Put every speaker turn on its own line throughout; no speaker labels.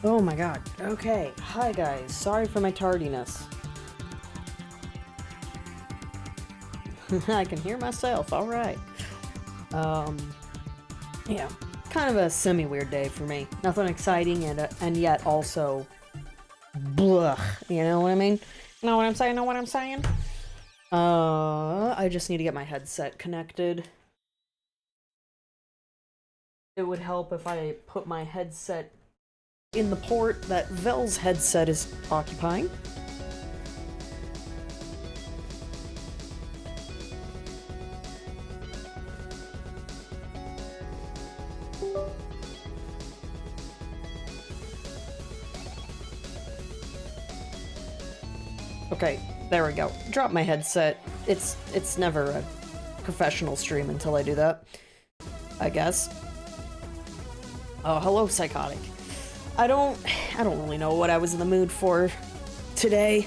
Oh my god. Okay. Hi guys. Sorry for my tardiness. I can hear myself. Alright. Yeah. Kind of a semi-weird day for me. Nothing exciting and yet also... blah. You know what I mean? Know what I'm saying? Know what I'm saying? I just need to get my headset connected. It would help if I put my headset in the port that Vel's headset is occupying. Okay, there we go. Drop my headset. It's never a professional stream until I do that, I guess. Oh, hello, Psychotic. I don't really know what I was in the mood for today.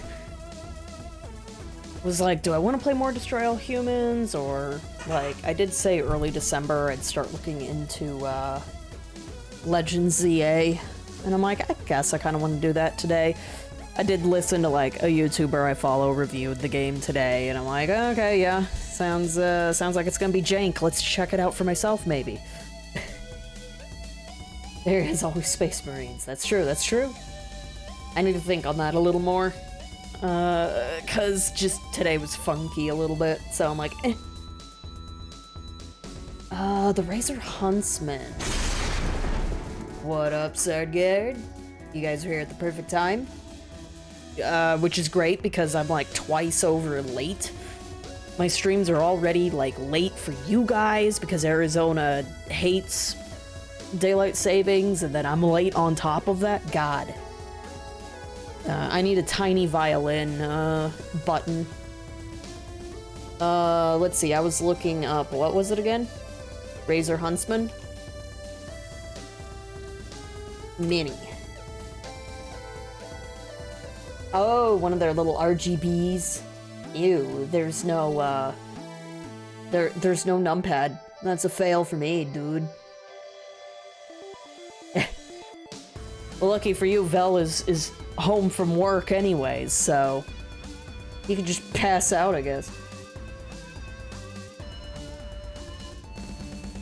Was like, do I want to play more Destroy All Humans, or like, I did say early December I'd start looking into Legends ZA, and I'm like, I guess I kind of want to do that today. I did listen to like a YouTuber I follow reviewed the game today, and I'm like, okay, yeah, sounds like it's gonna be jank. Let's check it out for myself, maybe. There is always Space Marines. That's true, that's true. I need to think on that a little more. Cause just today was funky a little bit, so I'm like, eh. The Razor Huntsman. What up, Sardguard? You guys are here at the perfect time. Which is great because I'm like twice over late. My streams are already like late for you guys because Arizona hates daylight savings, and then I'm late on top of that. God. I need a tiny violin button. Let's see, I was looking up, what was it again? Razor Huntsman? Mini. Oh, one of their little RGBs. Ew, there's no, there's no numpad. That's a fail for me, dude. Well, lucky for you, Vel is home from work anyways, so you can just pass out, I guess.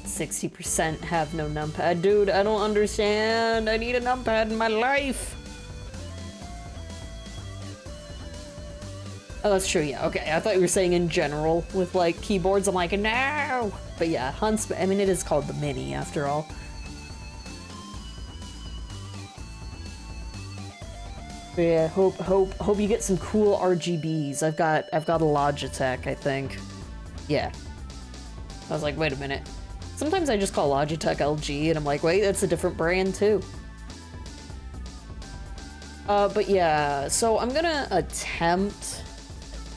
60% have no numpad. Dude, I don't understand. I need a numpad in my life. Oh, that's true, yeah. Okay, I thought you were saying in general with, like, keyboards. I'm like, no! But yeah, Huntsman, I mean, it is called the Mini, after all. But yeah, hope you get some cool RGBs. I've got a Logitech, I think. Yeah. I was like, wait a minute. Sometimes I just call Logitech LG, and I'm like, wait, that's a different brand, too. But yeah, so I'm gonna attempt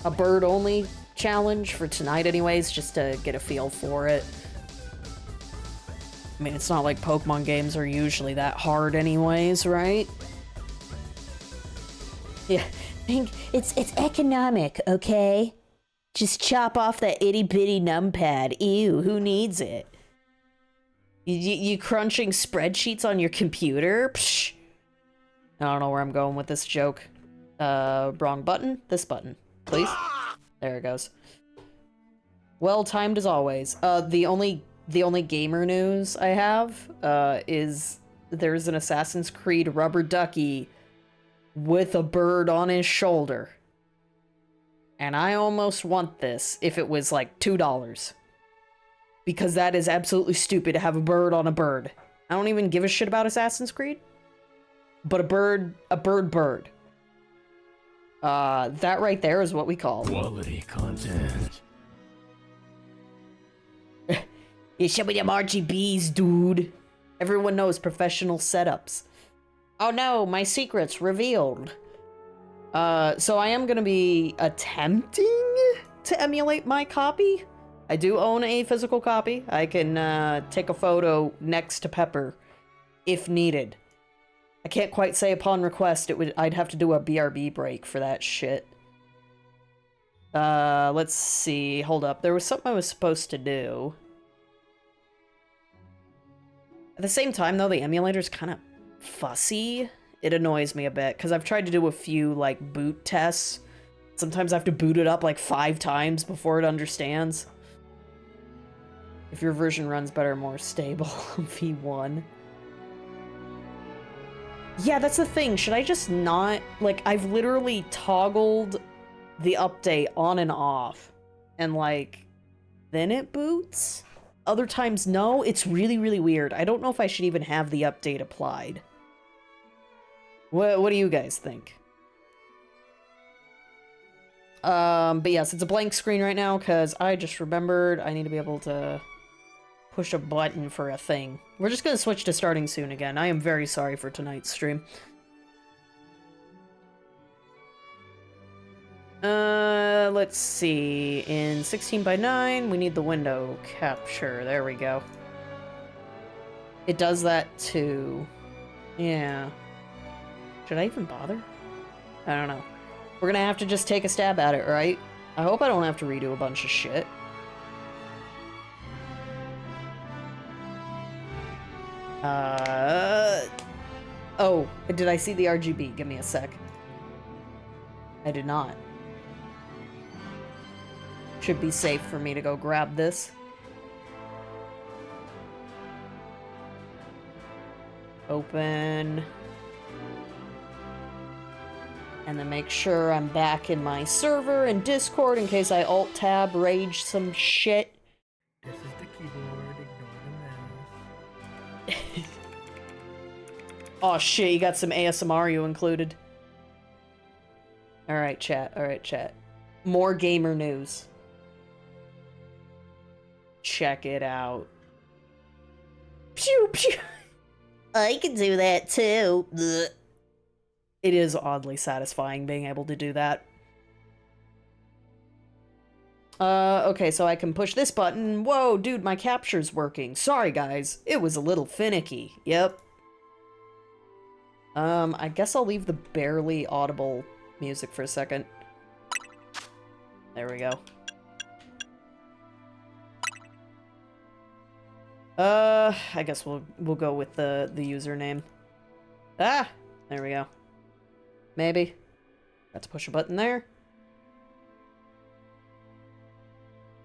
a bird-only challenge for tonight anyways, just to get a feel for it. I mean, it's not like Pokemon games are usually that hard anyways, right? Yeah, it's economic, okay? Just chop off that itty-bitty numpad. Ew, who needs it? You crunching spreadsheets on your computer? Psh. I don't know where I'm going with this joke. Wrong button? This button. Please? There it goes. Well timed as always. The only gamer news I have, is there's an Assassin's Creed rubber ducky with a bird on his shoulder. And I almost want this if it was like $2. Because that is absolutely stupid to have a bird on a bird. I don't even give a shit about Assassin's Creed. But a bird. That right there is what we call
quality content.
You show me them RGBs, dude. Everyone knows professional setups. Oh no, my secret's revealed. So I am gonna be attempting to emulate my copy. I do own a physical copy. I can take a photo next to Pepper if needed. I can't quite say upon request. I'd have to do a BRB break for that shit. Let's see. Hold up. There was something I was supposed to do. At the same time, though, the emulator's kind of fussy It annoys me a bit, because I've tried to do a few, like, boot tests. Sometimes I have to boot it up, like, 5 times before it understands. If your version runs better, more stable, V1. Yeah, that's the thing. Should I just not... Like, I've literally toggled the update on and off. And, like, then it boots? Other times, no. It's really, really weird. I don't know if I should even have the update applied. What do you guys think? But yes, it's a blank screen right now, because I just remembered I need to be able to push a button for a thing. We're just gonna switch to starting soon again. I am very sorry for tonight's stream. Let's see. In 16:9, we need the window capture. There we go. It does that too. Yeah. Should I even bother? I don't know. We're gonna have to just take a stab at it, right? I hope I don't have to redo a bunch of shit. Oh, did I see the RGB? Give me a sec. I did not. Should be safe for me to go grab this. Open. And then make sure I'm back in my server and Discord in case I alt-tab rage some shit.
This is the keyboard, ignore the mouse.
Oh shit, you got some ASMR you included. Alright, chat. Alright, chat. More gamer news. Check it out. Pew pew! I can do that too. Ugh. It is oddly satisfying being able to do that. Okay, so I can push this button. Whoa, dude, my capture's working. Sorry, guys. It was a little finicky. Yep. I guess I'll leave the barely audible music for a second. There we go. I guess we'll go with the username. Ah! There we go. Maybe. Got to push a button there.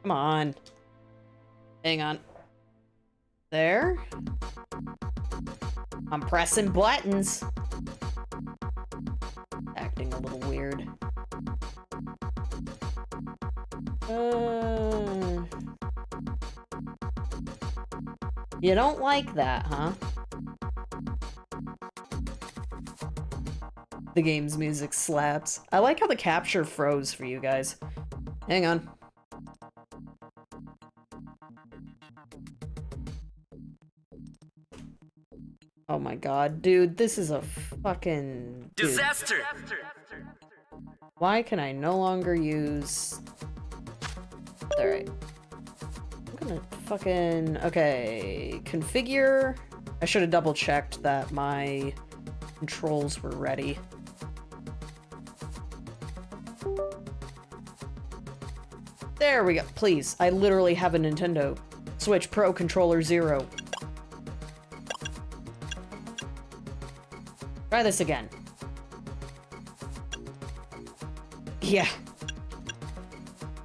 Come on. Hang on. There. I'm pressing buttons. Acting a little weird. You don't like that, huh? The game's music slaps. I like how the capture froze for you guys. Hang on. Oh my god, dude, this is a fucking...
Disaster!
Why can I no longer use... Alright. I'm gonna fucking... Okay, configure... I should have double checked that my controls were ready. There we go. Please, I literally have a Nintendo Switch Pro Controller 0. Try this again. Yeah.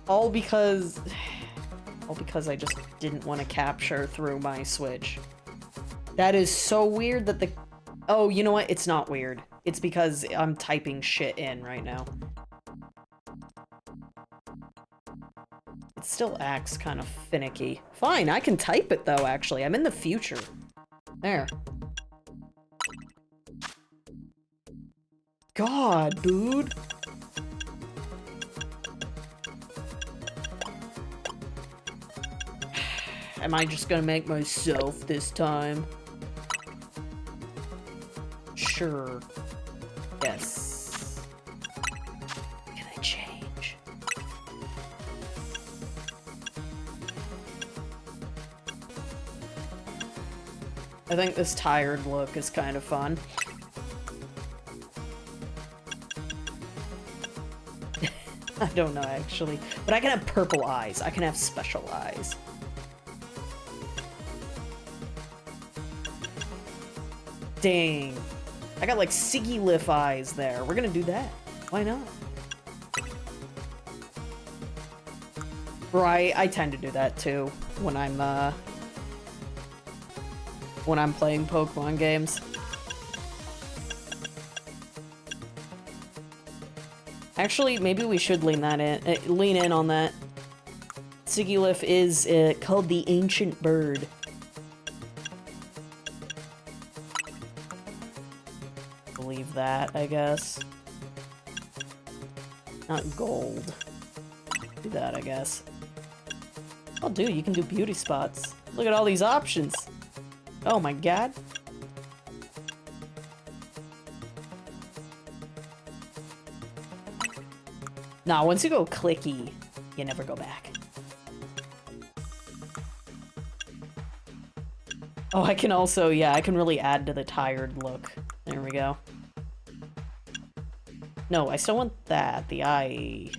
All because I just didn't want to capture through my Switch. That is so weird that the... Oh, you know what? It's not weird. It's because I'm typing shit in right now. It still acts kind of finicky. Fine, I can type it though, actually. I'm in the future. There. God, dude. Am I just gonna make myself this time? Sure. Yes. Can I change? I think this tired look is kind of fun. I don't know, actually. But I can have purple eyes. I can have special eyes. Dang. I got like Siggy eyes there. We're gonna do that. Why not? Right, I tend to do that too when I'm playing Pokemon games. Actually, maybe we should lean in on that. Siggy is called the Ancient Bird. Believe that, I guess. Not gold. Do that, I guess. Oh, dude, you can do beauty spots. Look at all these options. Oh my god. Nah, once you go clicky, you never go back. Oh, I can also, yeah, I can really add to the tired look. There we go. No, I still want that, the eye.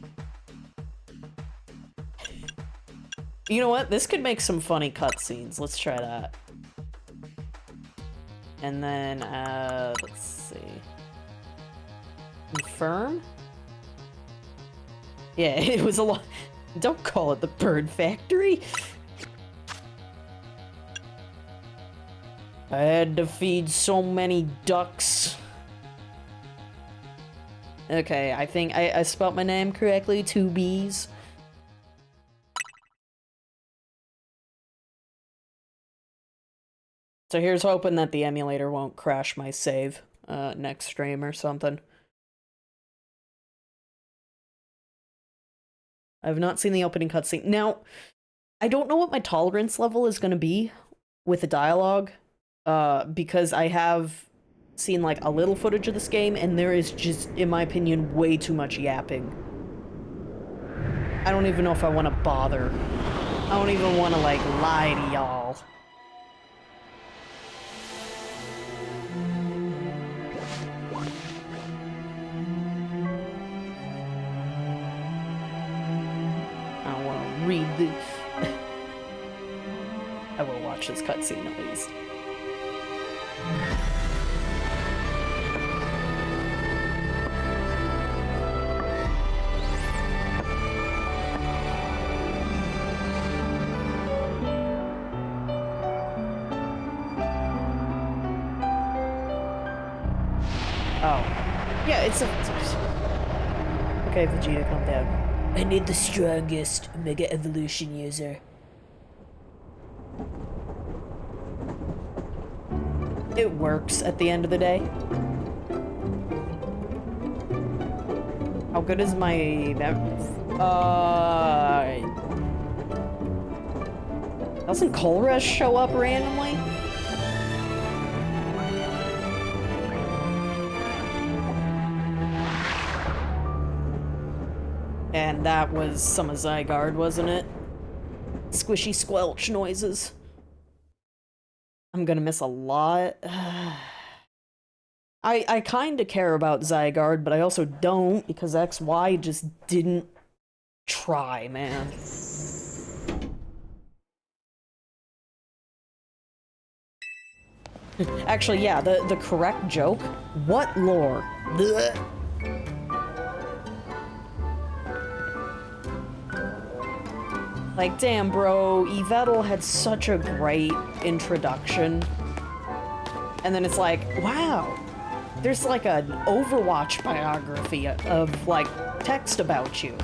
You know what? This could make some funny cutscenes. Let's try that. And then, let's see. Confirm? Yeah, it was a lot. Don't call it the bird factory. I had to feed so many ducks. Okay, I think I spelled my name correctly. 2 B's. So here's hoping that the emulator won't crash my save next stream or something. I have not seen the opening cutscene. Now, I don't know what my tolerance level is going to be with the dialogue, because I have seen like a little footage of this game, and there is just, in my opinion, way too much yapping. I don't even know if I want to bother. I don't even want to, like, lie to y'all. Read the... I will watch this cutscene at least. Oh. Yeah, it's a... Okay, Vegeta, calm down. I need the strongest Mega Evolution user. It works at the end of the day. How good is my... Doesn't Colress show up randomly? And that was some of Zygarde, wasn't it? Squishy squelch noises. I'm gonna miss a lot. I kinda care about Zygarde, but I also don't, because XY just didn't try, man. Actually, yeah, the correct joke. What lore? Blech. Like, damn, bro, Yveltal had such a great introduction. And then it's like, wow, there's like an Overwatch biography of, like, text about you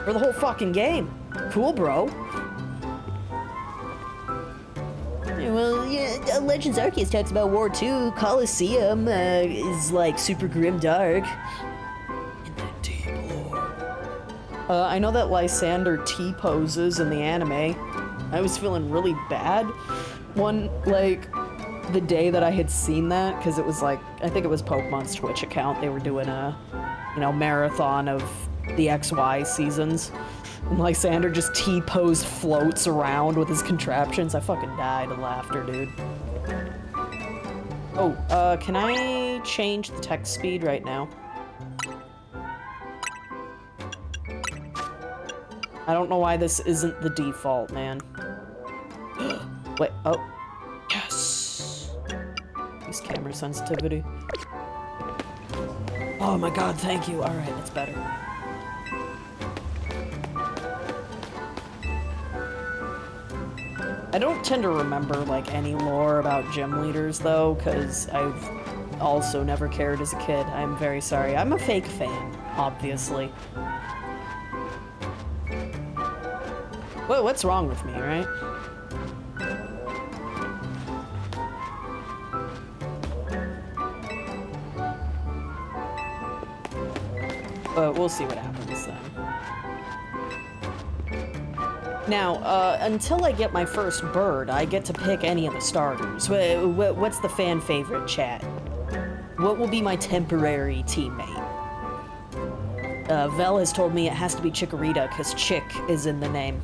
for the whole fucking game. Cool, bro. Yeah, well, yeah, Legends Arceus talks about War 2. Colosseum is, like, super grim dark. I know that Lysander T-poses in the anime. I was feeling really bad the day that I had seen that, because it was like, I think it was Pokemon's Twitch account. They were doing a, marathon of the XY seasons. And Lysander just T-pose floats around with his contraptions. I fucking died of laughter, dude. Oh, can I change the text speed right now? I don't know why this isn't the default, man. Wait, oh. Yes! Use camera sensitivity. Oh my god, thank you. Alright, that's better. I don't tend to remember, like, any lore about gym leaders, though, because I've also never cared as a kid. I'm very sorry. I'm a fake fan, obviously. What's wrong with me, right? But we'll see what happens then. Now, until I get my first bird, I get to pick any of the starters. What's the fan favorite, chat? What will be my temporary teammate? Vel has told me it has to be Chikorita, because Chick is in the name.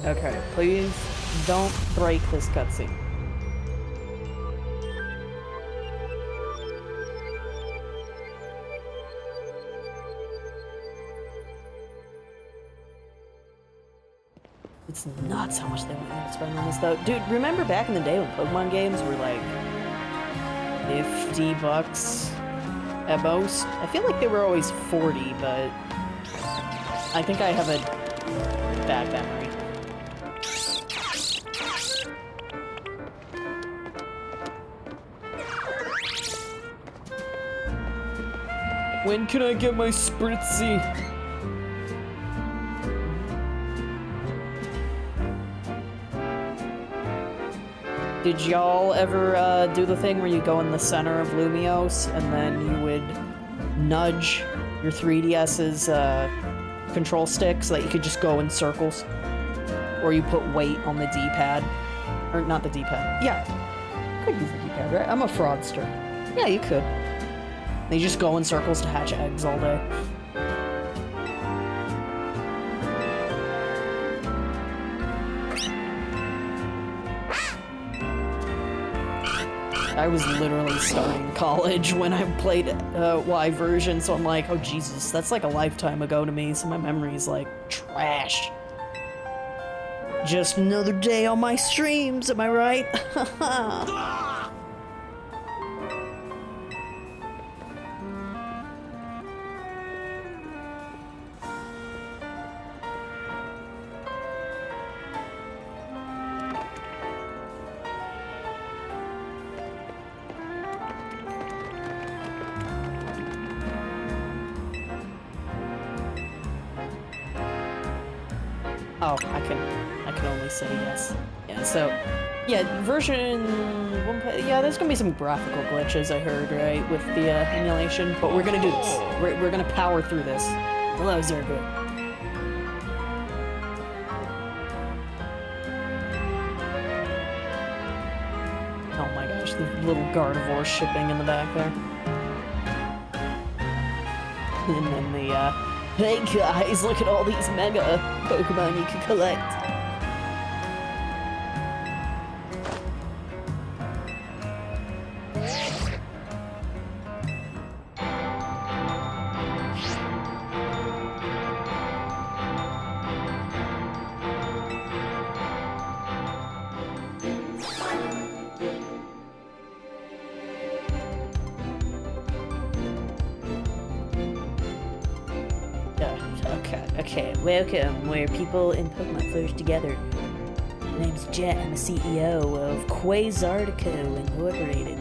Okay, please don't break this cutscene. It's nuts how much they want you to spend on this, though. Dude, remember back in the day when Pokemon games were like $50 at most? I feel like they were always 40, but I think I have a bad memory. When can I get my Spritzy? Did y'all ever do the thing where you go in the center of Lumiose and then you would nudge your 3DS's control stick so that you could just go in circles? Or you put weight on the D-pad? Or not the D-pad. Yeah. You could use the D-pad, right? I'm a fraudster. Yeah, you could. They just go in circles to hatch eggs all day. I was literally starting college when I played Y version, so I'm like, oh Jesus, that's like a lifetime ago to me, so my memory's like trash. Just another day on my streams, am I right? Oh, I can only say yes. Yeah, so, yeah, version 1, yeah, there's gonna be some graphical glitches, I heard, right, with the emulation, but we're gonna do this. We're gonna power through this. Hello, Zergood. Oh my gosh, the little Gardevoir shipping in the back there. And then the, hey guys, look at all these mega Pokemon you can collect. Okay, welcome, where people and Pokemon flourish together. My name's Jet, I'm the CEO of Quasartico Incorporated.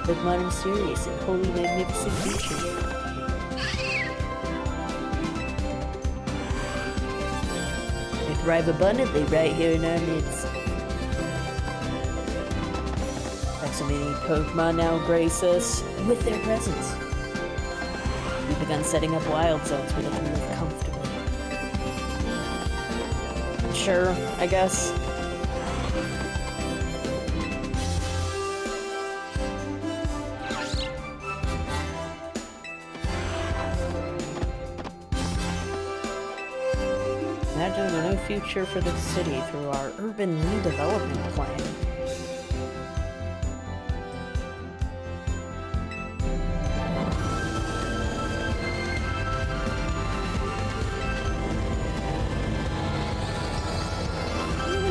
Pokemon are mysterious and wholly magnificent creatures. They thrive abundantly right here in our midst. Like so many Pokemon now embrace us with their presence. We've begun setting up wild zones where they can live comfortably. Sure, I guess. Imagine a new future for the city through our urban redevelopment plan.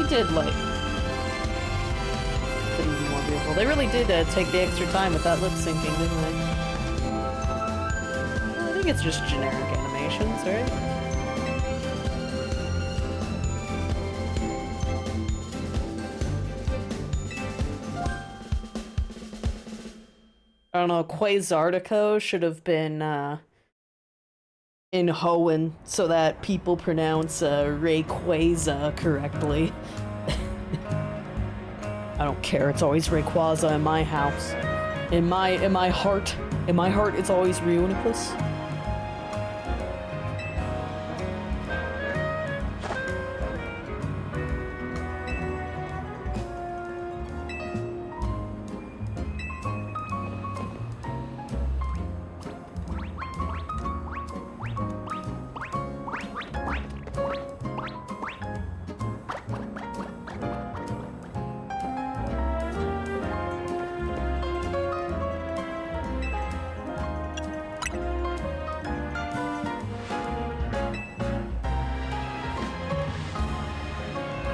Did like could be more beautiful. They really did take the extra time with that lip syncing, didn't they? I think it's just generic animations, right? I don't know. Quasartico should have been in Hoenn so that people pronounce Rayquaza correctly. I don't care. It's always Rayquaza in my house. In my heart. In my heart, it's always Reuniclus.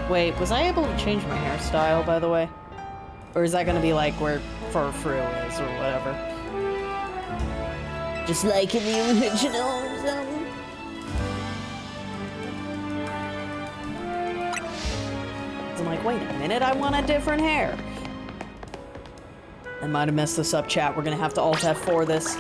Wait, was I able to change my hairstyle, by the way? Or is that gonna be like where Furfrou is, or whatever? Just like in the original or something? I'm like, wait a minute, I want a different hair. I might have messed this up, chat. We're gonna have to Alt F4 this.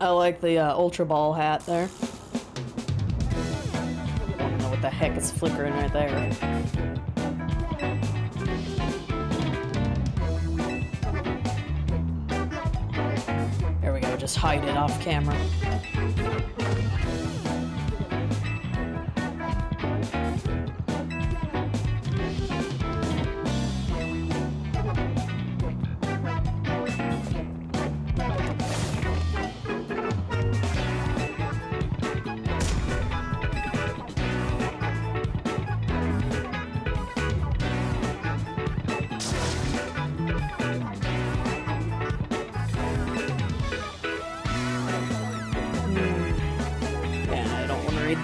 I like the Ultra Ball hat there. I don't know what the heck is flickering right there. There we go, just hide it off camera.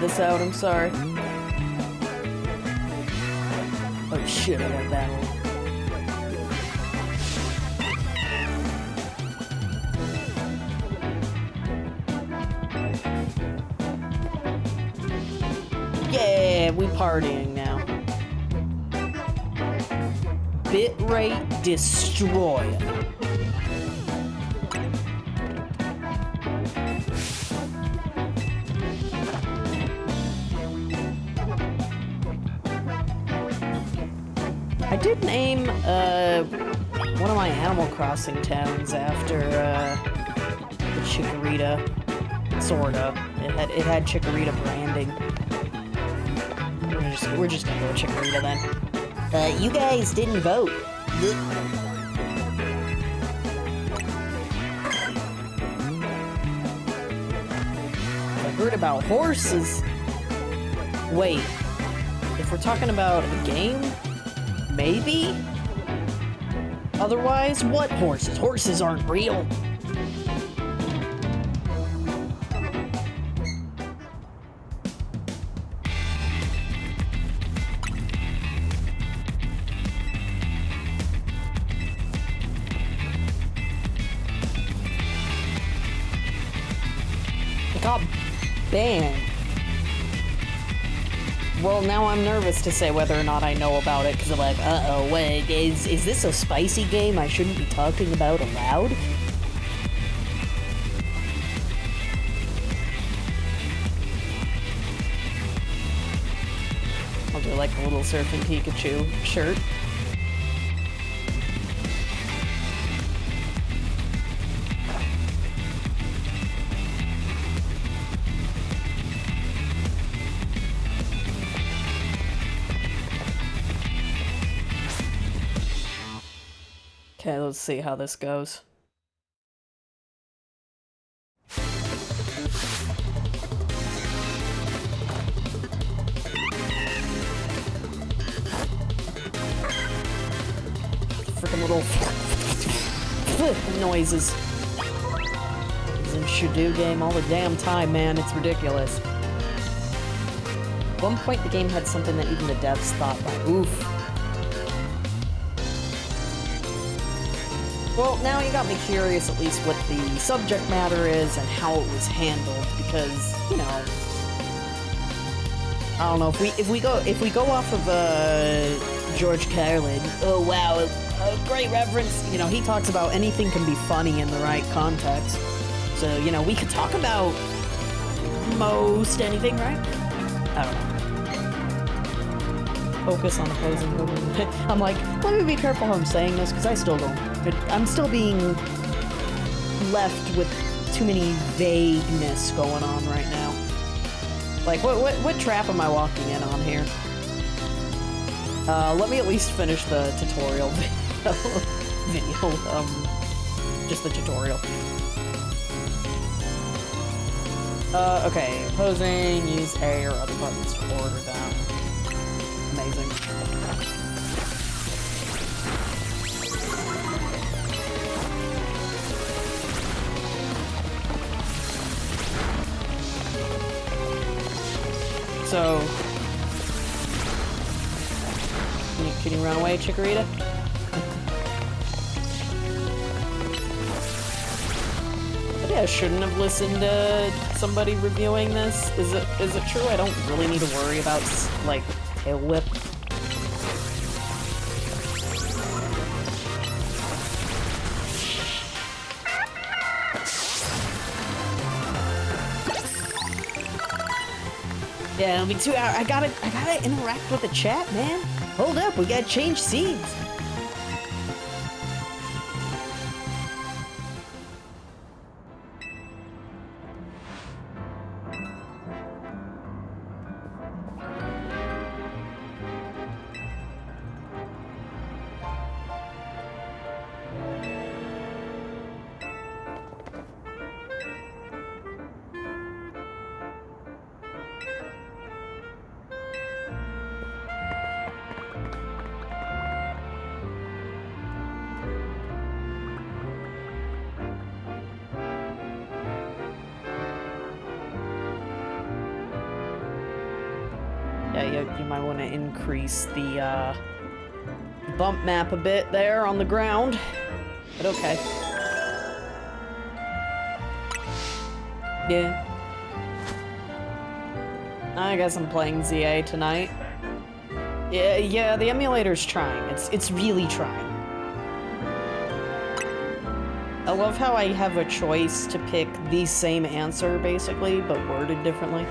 This out, I'm sorry. Oh shit, I got that one. Yeah, we partying now. Bitrate destroy. I did name one of my Animal Crossing towns after the Chikorita, sorta. It had Chikorita branding. We're just gonna go with Chikorita then. You guys didn't vote. I heard about horses. Wait, if we're talking about a game. Maybe? Otherwise, what horses? Horses aren't real. It got banned. Well, now I'm nervous to say whether or not I know about it, because I'm like, uh-oh, wait, is this a spicy game I shouldn't be talking about aloud? I'll do like a little Surfing Pikachu shirt. Okay, let's see how this goes. Freaking little noises. It's in Shadoo game all the damn time, man. It's ridiculous. At one point, the game had something that even the devs thought, like, oof. Well, now you got me curious at least what the subject matter is and how it was handled, because, you know, I don't know, if we go off of George Carlin, oh wow, a great reference, you know, he talks about anything can be funny in the right context. So, you know, we could talk about most anything, right? I don't know. Focus on opposing. I'm like, let me be careful how I'm saying this, because I still don't. I'm still being left with too many vagueness going on right now. Like, what trap am I walking in on here? Let me at least finish the tutorial video. Just the tutorial. Okay, opposing, use A or other buttons to order them. Amazing. So, can you run away, Chikorita? Maybe I shouldn't have listened to somebody reviewing this. Is it true I don't really need to worry about, like, Tail Whip? Yeah, it'll be 2 hours. I gotta interact with the chat, man. Hold up, we gotta change scenes. Yeah, you might want to increase the bump map a bit there on the ground, but okay. Yeah. I guess I'm playing ZA tonight. Yeah, the emulator's trying. It's really trying. I love how I have a choice to pick the same answer, basically, but worded differently.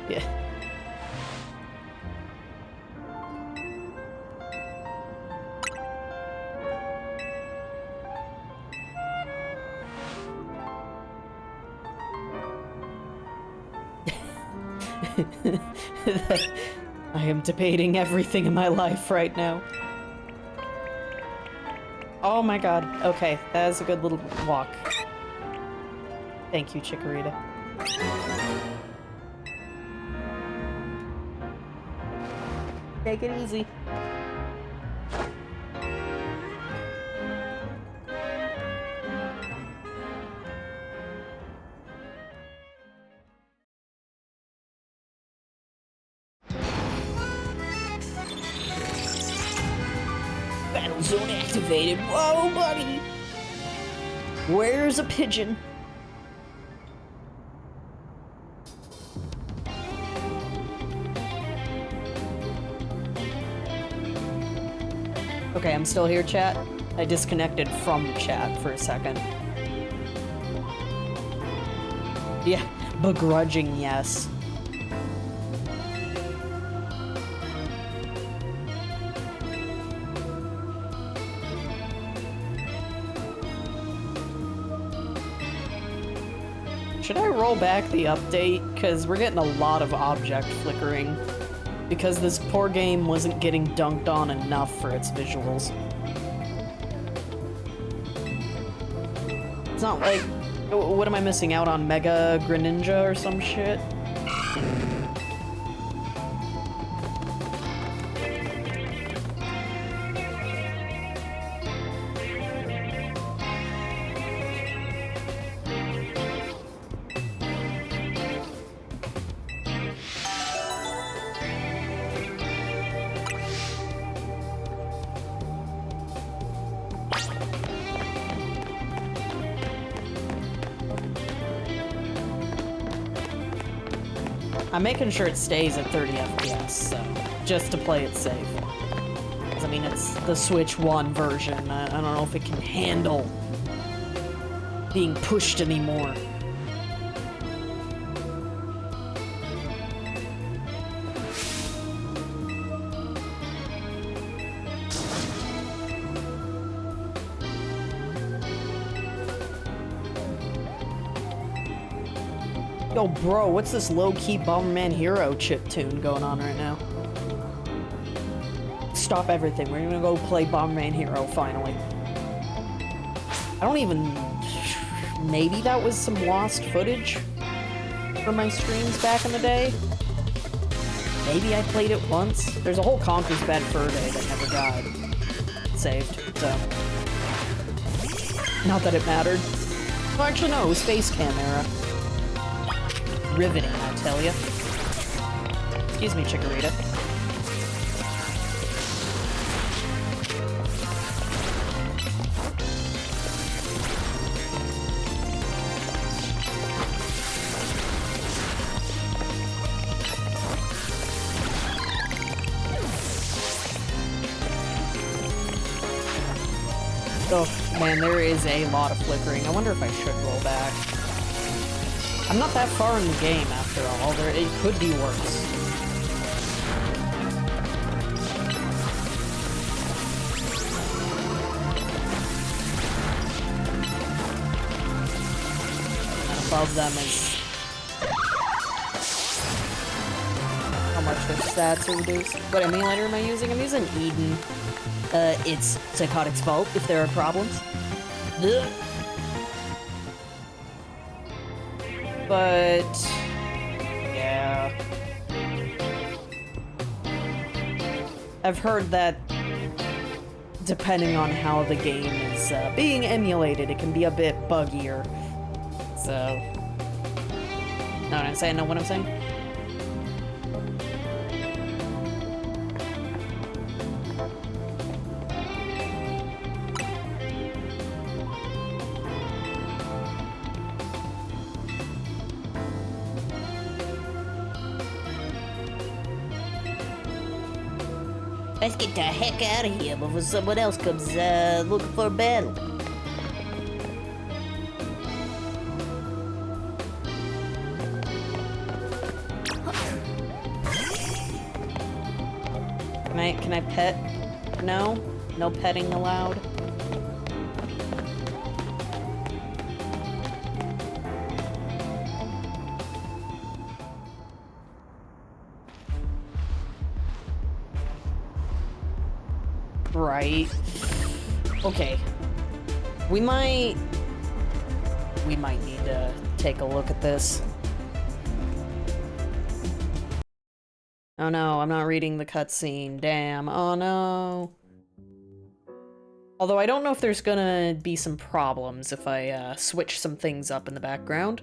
Yeah. I am debating everything in my life right now. Oh my god. Okay, that is a good little walk. Thank you, Chikorita. Take it easy. Battle zone activated. Whoa, buddy! Where's a pigeon? Okay, I'm still here, chat. I disconnected from chat for a second. Yeah, begrudging yes. Should I roll back the update? Because we're getting a lot of object flickering. Because this poor game wasn't getting dunked on enough for its visuals. It's not like... What am I missing out on? Mega Greninja or some shit? I'm making sure it stays at 30 FPS, so just to play it safe. Because, I mean, it's the Switch 1 version. I don't know if it can handle being pushed anymore. Yo, bro, what's this low-key Bomberman Hero chiptune going on right now? Stop everything. We're gonna go play Bomberman Hero, finally. I don't even... Maybe that was some lost footage from my streams back in the day? Maybe I played it once? There's a whole Conker's Bad Fur Day that never got saved, so... Not that it mattered. Well, actually, no, it was Face Cam era. Riveting, I tell ya. Excuse me, Chikorita. Oh, man, there is a lot of flickering. I wonder if I should roll back. I'm not that far in the game, after all. It could be worse. And above them is... how much their stats are reduced. What emulator am I using? I'm using Eden. It's Psychotic's fault if there are problems. Ugh. But... yeah... I've heard that depending on how the game is being emulated, it can be a bit buggier. So... know what I'm saying? Know what I'm saying? Let's get the heck out of here before someone else comes looking for a battle. Can I pet? No? No petting allowed? Right. Okay. We might need to take a look at this. Oh no, I'm not reading the cutscene. Damn. Oh no. Although I don't know if there's gonna be some problems if I switch some things up in the background.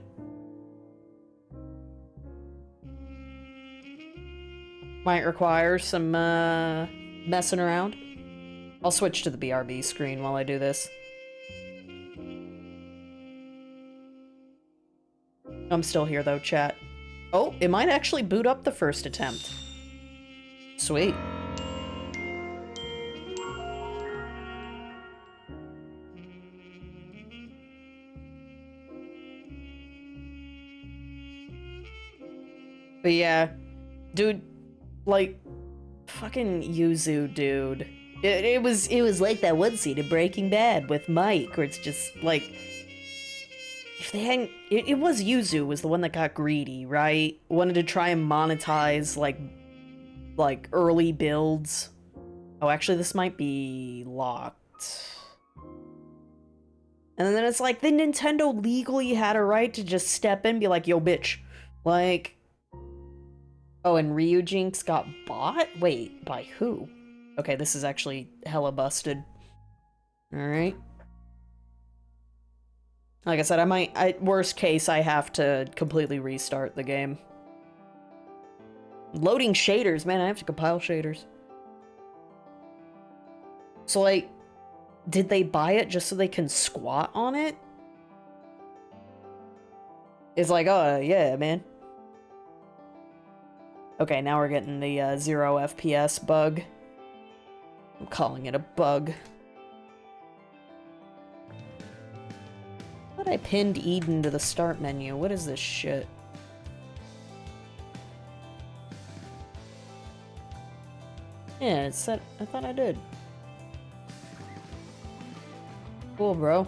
Might require some messing around. I'll switch to the BRB screen while I do this. I'm still here though, chat. Oh, it might actually boot up the first attempt. Sweet. But yeah, dude, like, fucking Yuzu, dude. It was like that one scene in Breaking Bad with Mike, where it's just like, if they hadn't, it was Yuzu was the one that got greedy, right? Wanted to try and monetize like like, early builds. Oh, actually, this might be locked. And then it's like, the Nintendo legally had a right to just step in and be like, yo, bitch. Like... Oh, and Ryujinx got bought? Wait, by who? Okay, this is actually hella busted. Alright. Like I said, worst case, I have to completely restart the game. Loading shaders, man, I have to compile shaders. So, like, did they buy it just so they can squat on it? It's like, oh, yeah, man. Okay, now we're getting the 0 FPS bug. I'm calling it a bug. I thought I pinned Eden to the start menu. What is this shit? Yeah, it said... I thought I did. Cool, bro.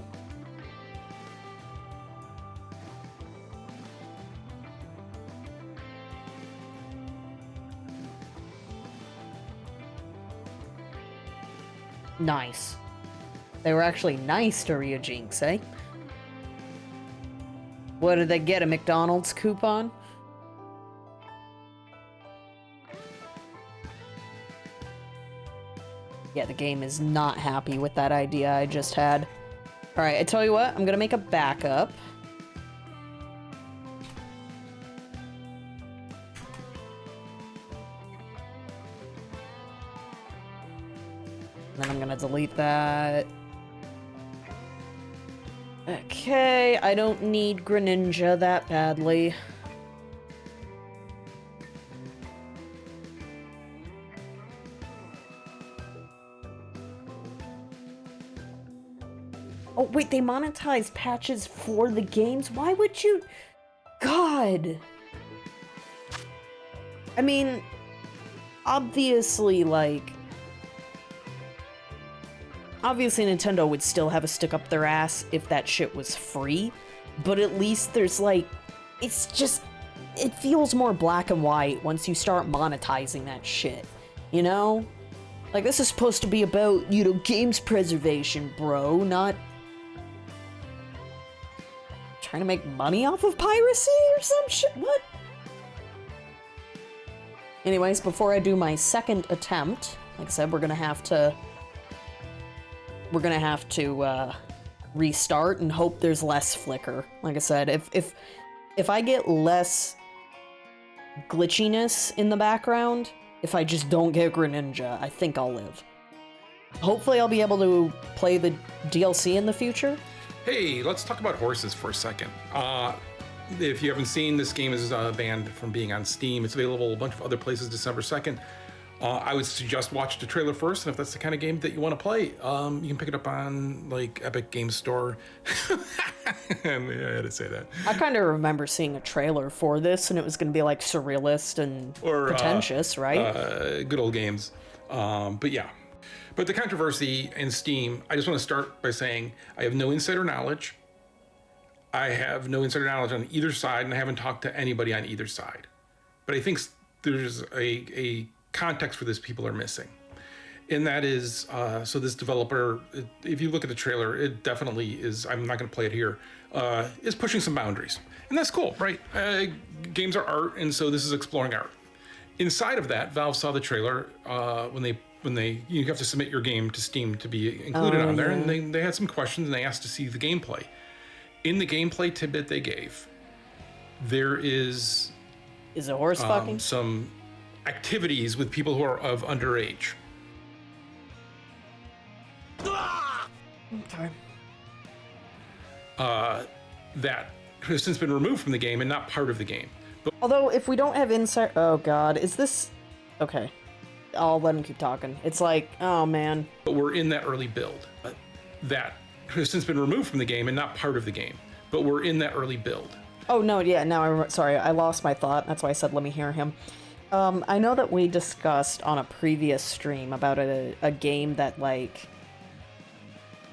Nice. They were actually nice to Ryujinx, eh? What did they get? A McDonald's coupon? Yeah, the game is not happy with that idea I just had. Alright, I tell you what, I'm gonna make a backup. Then I'm gonna delete that. Okay, I don't need Greninja that badly. Oh, wait, they monetize patches for the games? Why would you... God! I mean, obviously, like... Obviously, Nintendo would still have a stick up their ass if that shit was free, but at least there's, like... It's just... It feels more black and white once you start monetizing that shit, you know? Like, this is supposed to be about, you know, games preservation, bro, not... trying to make money off of piracy or some shit? What? Anyways, before I do my second attempt, like I said, we're gonna have to restart and hope there's less flicker. Like I said, if I get less glitchiness in the background, if I just don't get Greninja, I think I'll live. Hopefully I'll be able to play the DLC in the future.
Hey, let's talk about horses for a second. If you haven't seen, this game is banned from being on Steam. It's available a bunch of other places December 2nd. I would suggest watch the trailer first, and if that's the kind of game that you want to play, you can pick it up on, like, Epic Game Store. Yeah, I had to say that.
I kind of remember seeing a trailer for this, and it was going to be, like, surrealist and pretentious, right?
Good old games. But yeah. But the controversy in Steam, I just want to start by saying I have no insider knowledge. I have no insider knowledge on either side, and I haven't talked to anybody on either side. But I think there's a context for this people are missing. And that is, so this developer, if you look at the trailer, it definitely is, I'm not going to play it here, is pushing some boundaries. And that's cool, right? Games are art, and so this is exploring art. Inside of that, Valve saw the trailer when you have to submit your game to Steam to be included on there, and they had some questions, and they asked to see the gameplay. In the gameplay tidbit they gave, there is
a horse fucking?
Some activities with people who are of underage.
Okay.
That has since been removed from the game and not part of the game. But
although, if we don't have insight... Oh, God. Is this... Okay. I'll let him keep talking. It's like, oh, man.
But we're in that early build. That has since been removed from the game and not part of the game. But we're in that early build.
Oh, no, yeah. Now, sorry. I lost my thought. That's why I said let me hear him. I know that we discussed on a previous stream about a game that, like,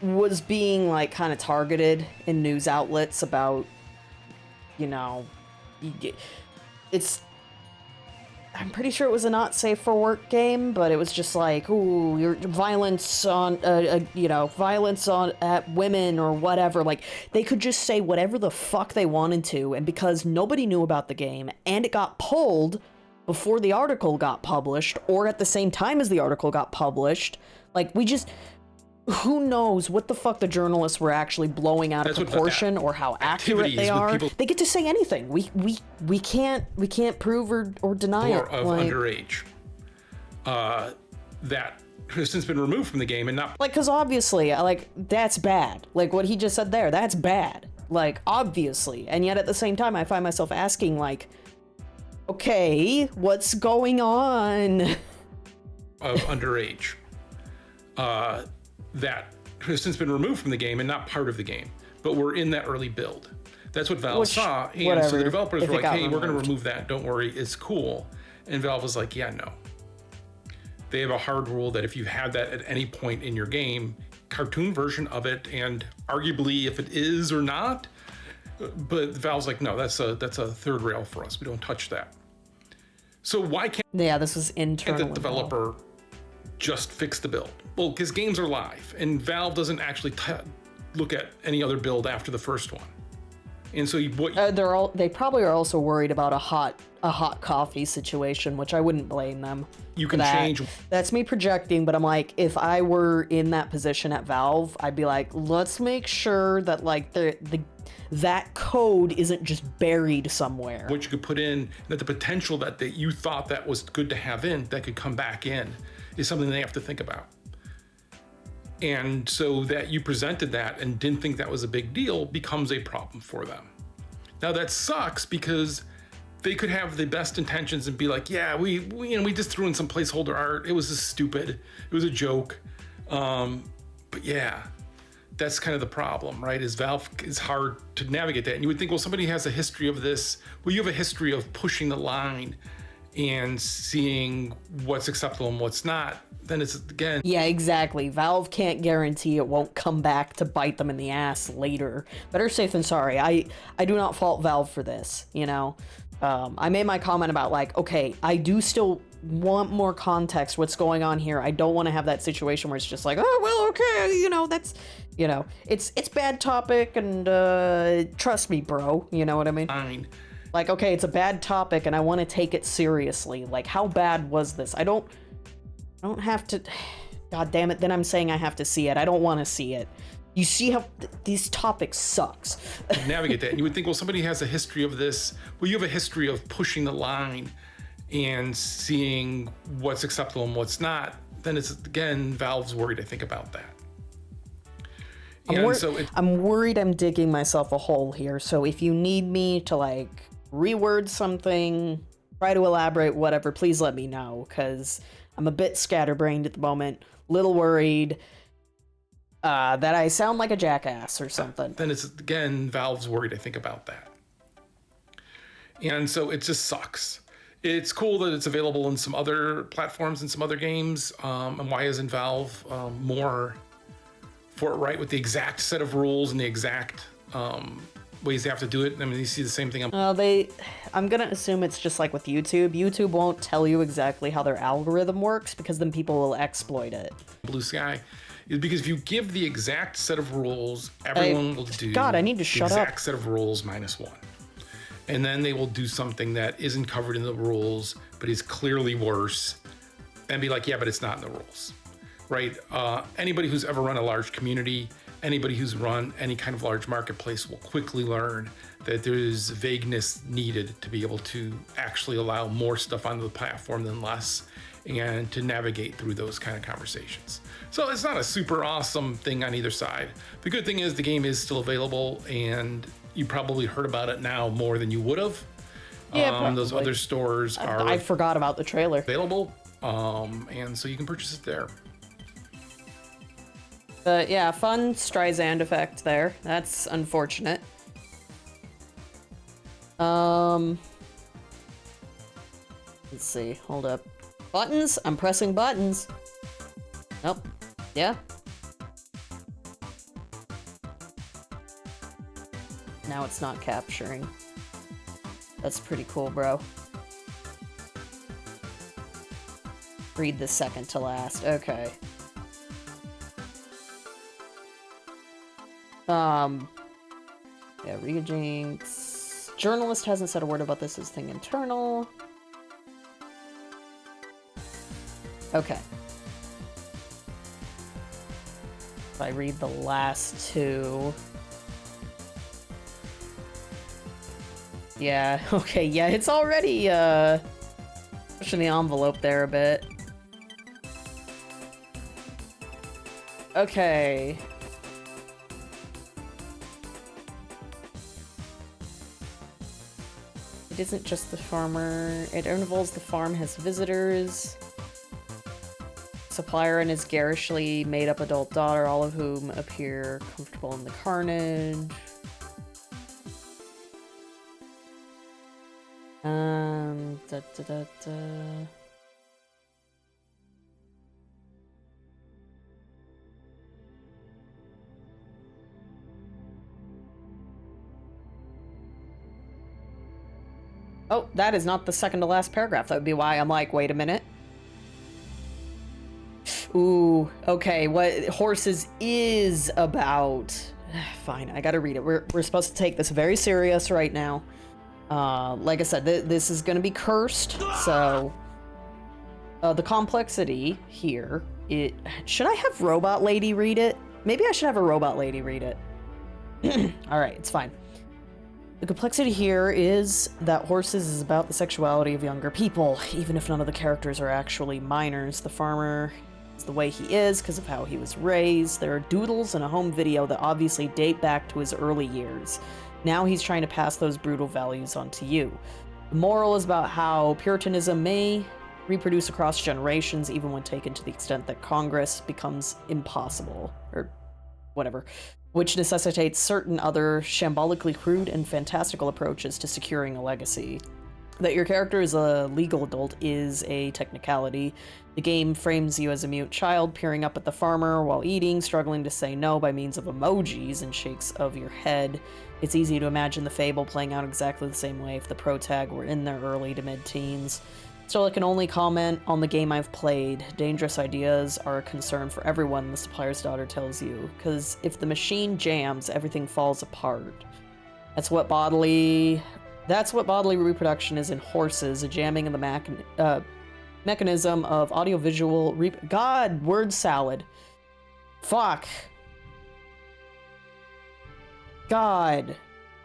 was being, like, kind of targeted in news outlets about, you know, it's I'm pretty sure it was a not safe for work game, but it was just like, ooh, your violence on, violence on at women or whatever. Like, they could just say whatever the fuck they wanted to, and because nobody knew about the game, and it got pulled before the article got published, or at the same time as the article got published, like, who knows what the fuck the journalists were actually blowing out of proportion or how accurate they are. They get to say anything. We can't prove or deny it.
Of underage that has since been removed from the game and not
like, because obviously, like, that's bad. Like what he just said there, that's bad. Like, obviously, and yet at the same time, I find myself asking, like, okay, what's going on?
Of underage. That has since been removed from the game and not part of the game, but we're in that early build. That's what Valve saw, and so the developers were like, hey, we're going to remove that, don't worry, it's cool. And Valve was like, yeah, no. They have a hard rule that if you have that at any point in your game, cartoon version of it, and arguably if it is or not, but Valve's like, no, that's a third rail for us, we don't touch that. So why can't
this was internal.
the developer just fix the build? Well, because games are live, and Valve doesn't actually look at any other build after the first one. And so
they probably are also worried about a hot coffee situation, which I wouldn't blame them.
You can change.
That's me projecting, but I'm like, if I were in that position at Valve, I'd be like, let's make sure that like that code isn't just buried somewhere.
What you could put in, that the potential that you thought that was good to have in, that could come back in, is something they have to think about. And so that you presented that and didn't think that was a big deal becomes a problem for them. Now that sucks because they could have the best intentions and be like, yeah, we just threw in some placeholder art. It was just stupid. It was a joke. But yeah, that's kind of the problem, right? Is Valve is hard to navigate that. And you would think, well, somebody has a history of this. Well, you have a history of pushing the line and seeing what's acceptable and what's not. Then it's, again...
Yeah, exactly. Valve can't guarantee it won't come back to bite them in the ass later. Better safe than sorry. I do not fault Valve for this, you know? I made my comment about, like, okay, I do still want more context, what's going on here. I don't want to have that situation where it's just like, oh, well, okay, you know, that's... You know, it's bad topic, and trust me, bro. You know what I mean?
Fine.
Like, okay, it's a bad topic, and I want to take it seriously. Like, how bad was this? I don't have to... God damn it, then I'm saying I have to see it. I don't want to see it. You see how these topics sucks.
Navigate that. And you would think, well, somebody has a history of this. Well, you have a history of pushing the line and seeing what's acceptable and what's not. Then it's, again, Valve's worried, I think, about that.
I'm worried I'm digging myself a hole here. So if you need me to, like, reword something, try to elaborate, whatever, please let me know, because I'm a bit scatterbrained at the moment, little worried that I sound like a jackass or something.
Then it's, again, Valve's worried, I think, about that. And so it just sucks. It's cool that it's available in some other platforms and some other games. And why isn't Valve more for it right with the exact set of rules and the exact ways they have to do it? I mean, you see the same thing.
I'm gonna assume it's just like with YouTube. YouTube won't tell you exactly how their algorithm works because then people will exploit it.
Blue Sky is because if you give the exact set of rules, everyone will do
I need to shut
the
up.
exact set of rules -1. And then they will do something that isn't covered in the rules, but is clearly worse, and be like, yeah, but it's not in the rules, right? Anybody who's ever run a large community, anybody who's run any kind of large marketplace will quickly learn that there's vagueness needed to be able to actually allow more stuff onto the platform than less, and to navigate through those kind of conversations. So it's not a super awesome thing on either side. The good thing is the game is still available, and you probably heard about it now more than you would have.
Yeah,
those other stores are
I forgot about the trailer.
available, and so you can purchase it there.
But yeah, fun Streisand effect there. That's unfortunate. Let's see, hold up. Buttons? I'm pressing buttons. Nope. Yeah. Now it's not capturing. That's pretty cool, bro. read the second to last. Okay. Yeah, Jinx. Journalist hasn't said a word about this as thing internal. Okay. If I read the last two. Yeah, okay, yeah, it's already, pushing the envelope there a bit. Okay. It isn't just the farmer. It involves the farm has visitors. Supplier and his garishly made-up adult daughter, all of whom appear comfortable in the carnage. Oh, that is not the second to last paragraph. That would be why I'm like, wait a minute. Ooh, okay, what Horses is about. Fine, I gotta read it. We're supposed to take this very serious right now. Like I said, this is gonna be cursed, so... the complexity here, should I have Robot Lady read it? Maybe I should have a Robot Lady read it. Alright, it's fine. The complexity here is that Horses is about the sexuality of younger people, even if none of the characters are actually minors. The farmer is the way he is because of how he was raised. There are doodles and a home video that obviously date back to his early years. Now he's trying to pass those brutal values on to you. The moral is about how Puritanism may reproduce across generations, even when taken to the extent that Congress becomes impossible, or whatever, which necessitates certain other shambolically crude and fantastical approaches to securing a legacy. That your character is a legal adult is a technicality. The game frames you as a mute child peering up at the farmer while eating, struggling to say no by means of emojis and shakes of your head. It's easy to imagine the fable playing out exactly the same way if the protag were in their early to mid-teens. Still, I can only comment on the game I've played. Dangerous ideas are a concern for everyone, the supplier's daughter tells you, because if the machine jams, everything falls apart. That's what bodily reproduction is in Horses, a jamming of the mechanism of audiovisual God, word salad. Fuck. God.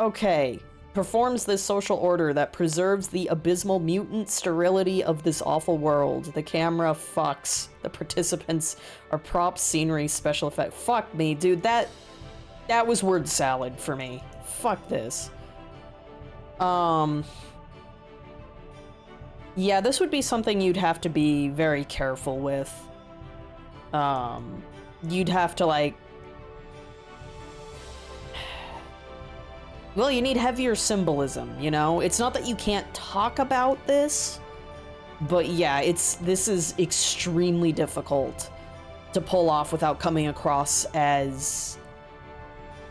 Okay. Performs this social order that preserves the abysmal mutant sterility of this awful world. The camera fucks. The participants are props, scenery, special effect. Fuck me, dude. That was word salad for me. Fuck this. Yeah, this would be something you'd have to be very careful with. You'd have to, like... Well, you need heavier symbolism, you know? It's not that you can't talk about this, but yeah, this is extremely difficult to pull off without coming across as,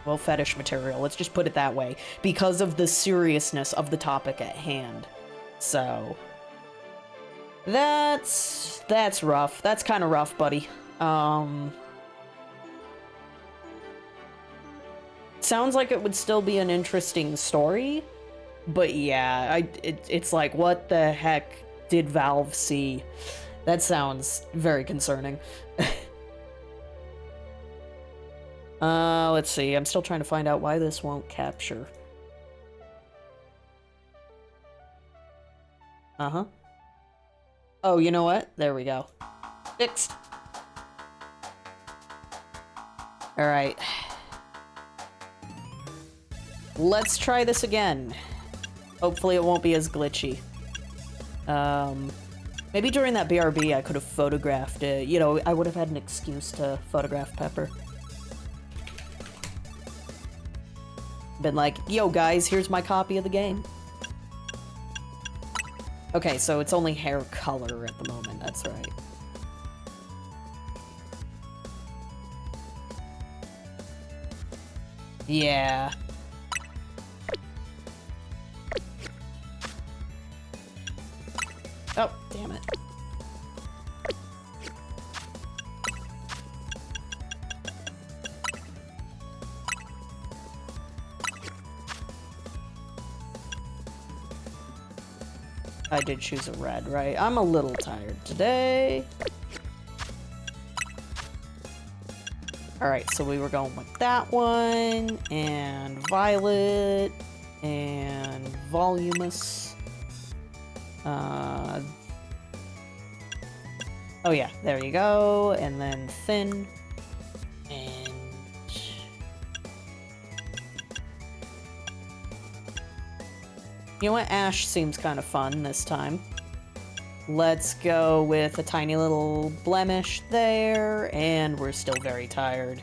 well, fetish material. Let's just put it that way, because of the seriousness of the topic at hand. So, that's rough. That's kind of rough, buddy. Sounds like it would still be an interesting story, but yeah, it's like, what the heck did Valve see? That sounds very concerning. Let's see, I'm still trying to find out why this won't capture. Uh-huh. Oh, you know what? There we go. Fixed. Alright. Let's try this again. Hopefully it won't be as glitchy. Maybe during that BRB I could have photographed it. You know, I would have had an excuse to photograph Pepper. Been like, yo guys, here's my copy of the game. Okay, so it's only hair color at the moment, that's right. Yeah. Oh, damn it. I did choose a red, right? I'm a little tired today. Alright, so we were going with that one, and violet, and voluminous. Oh yeah, there you go, and then thin, and... You know what? Ash seems kind of fun this time. Let's go with a tiny little blemish there, and we're still very tired.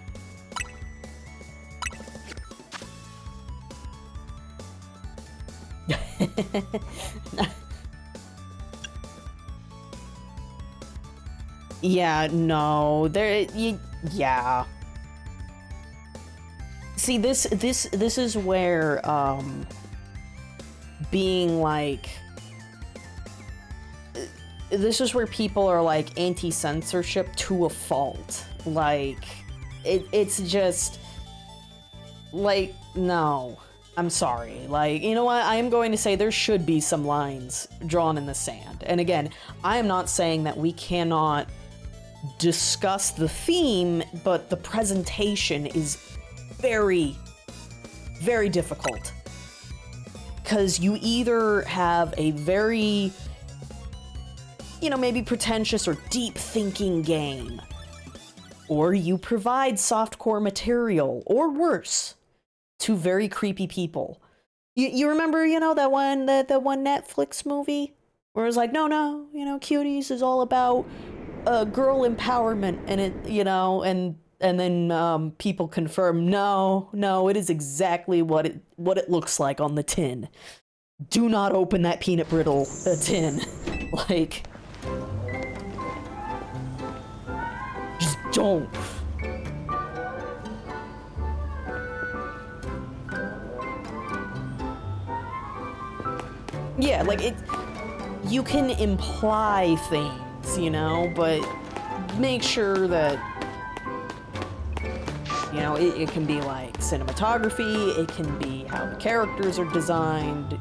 Yeah, no, yeah. See, this is where, being like... This is where people are, like, anti-censorship to a fault. Like, it's just... Like, no. I'm sorry. Like, you know what? I am going to say there should be some lines drawn in the sand. And again, I am not saying that we cannot discuss the theme, but the presentation is very, very difficult. Because you either have a very... you know, maybe pretentious or deep thinking game, or you provide softcore material, or worse, to very creepy people. You remember, you know, that one Netflix movie where it was like, no, you know, Cuties is all about girl empowerment, and it, you know, and then people confirm, no, it is exactly what it looks like on the tin. Do not open that peanut brittle tin. Like, just don't. Yeah, like, you can imply things, you know, but make sure that, you know, it can be like cinematography, it can be how the characters are designed,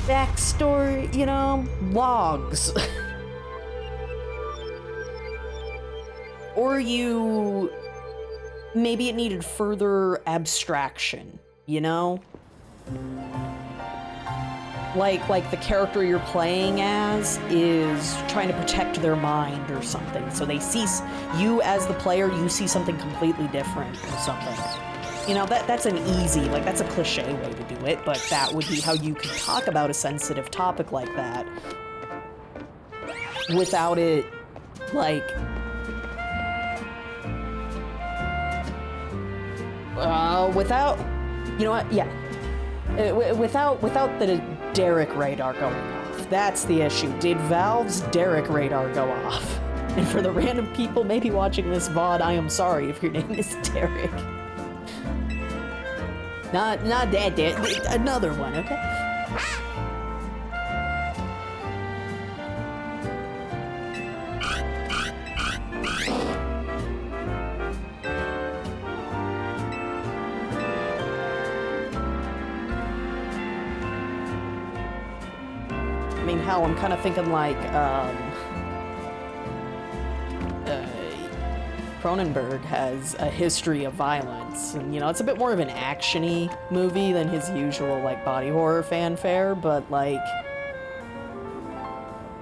backstory, you know, logs. Or maybe it needed further abstraction, you know? Like the character you're playing as is trying to protect their mind or something. So they see, you as the player, you see something completely different or something. You know, that's an easy, like, that's a cliche way to do it, but that would be how you could talk about a sensitive topic like that without it, like, without, you know what, yeah, without the Derek radar going off. That's the issue. Did Valve's Derek radar go off? And for the random people maybe watching this VOD, I am sorry if your name is Derek. Not that Derek, another one, okay? I mean, hell, I'm kind of thinking like, Cronenberg has a history of violence, and, you know, it's a bit more of an action-y movie than his usual, like, body horror fanfare, but, like,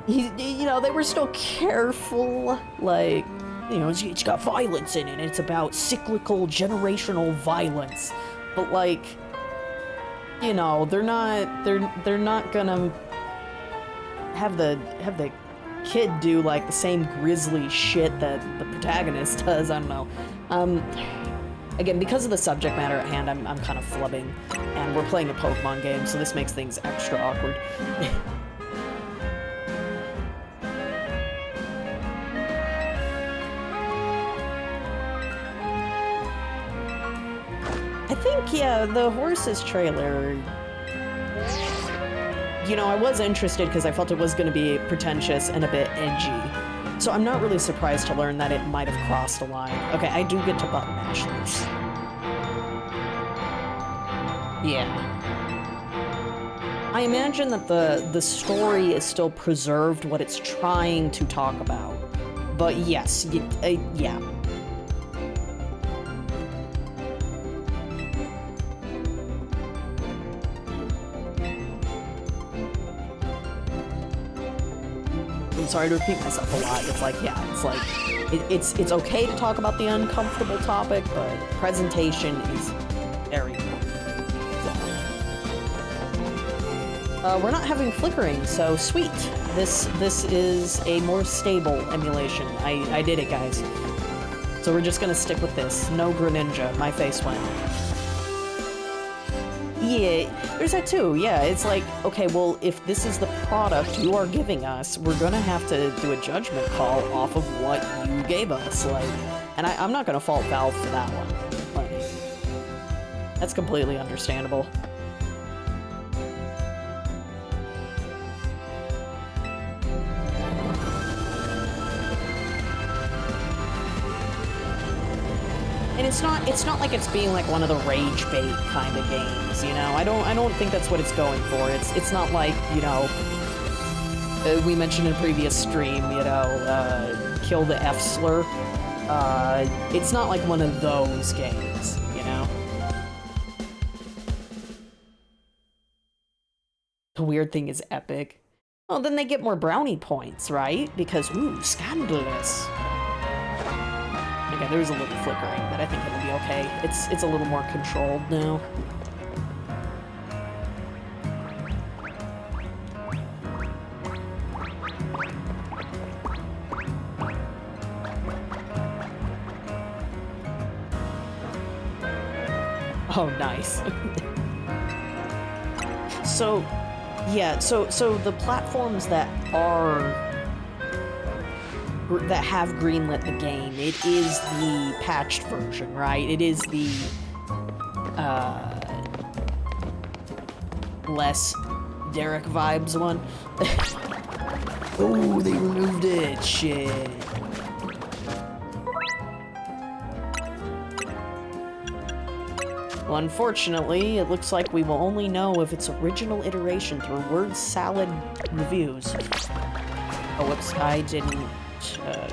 you know, they were still careful, like, you know, it's got violence in it, it's about cyclical, generational violence, but, like, you know, they're not gonna have the kid do, like, the same grisly shit that the protagonist does. I don't know. Again, because of the subject matter at hand, I'm kind of flubbing, and we're playing a Pokemon game, so this makes things extra awkward. I think, yeah, the horses trailer, you know, I was interested because I felt it was going to be pretentious and a bit edgy. So I'm not really surprised to learn that it might have crossed a line. Okay, I do get to button mash this. Yeah. I imagine that the story is still preserved what it's trying to talk about. But yes, yeah. I'm sorry to repeat myself a lot. It's like, yeah, it's like, it's okay to talk about the uncomfortable topic, but presentation is very important. We're not having flickering, so sweet. This is a more stable emulation. I did it, guys. So we're just gonna stick with this. No Greninja. My face went. Yeah, there's that too. Yeah, it's like, okay, well, if this is the product you are giving us, we're gonna have to do a judgment call off of what you gave us. Like, and I'm not gonna fault Valve for that one. Like, that's completely understandable. And it's not like it's being like one of the rage bait kind of games, you know. I don't think that's what it's going for. It's not like, you know, we mentioned in a previous stream, you know, kill the F slur. It's not like one of those games, you know. The weird thing is epic. Well, then they get more brownie points, right? Because ooh, scandalous. Okay, there's a little flickering, but I think it'll be okay. It's a little more controlled now. Oh, nice. So, yeah, so the platforms that have greenlit the game, it is the patched version, right? It is the less Derek vibes one. Oh, they removed it. Shit. Well, unfortunately, it looks like we will only know if its original iteration through word salad reviews. Oh, whoops, I didn't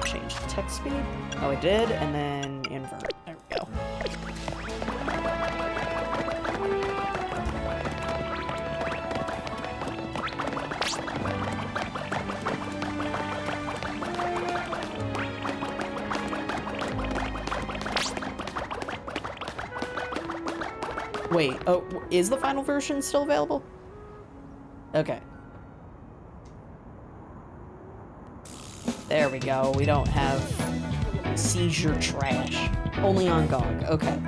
change the text speed. Oh, I did, and then invert. There we go. Wait, oh, is the final version still available? Okay. There we go. We don't have seizure trash. Only on GOG. Okay.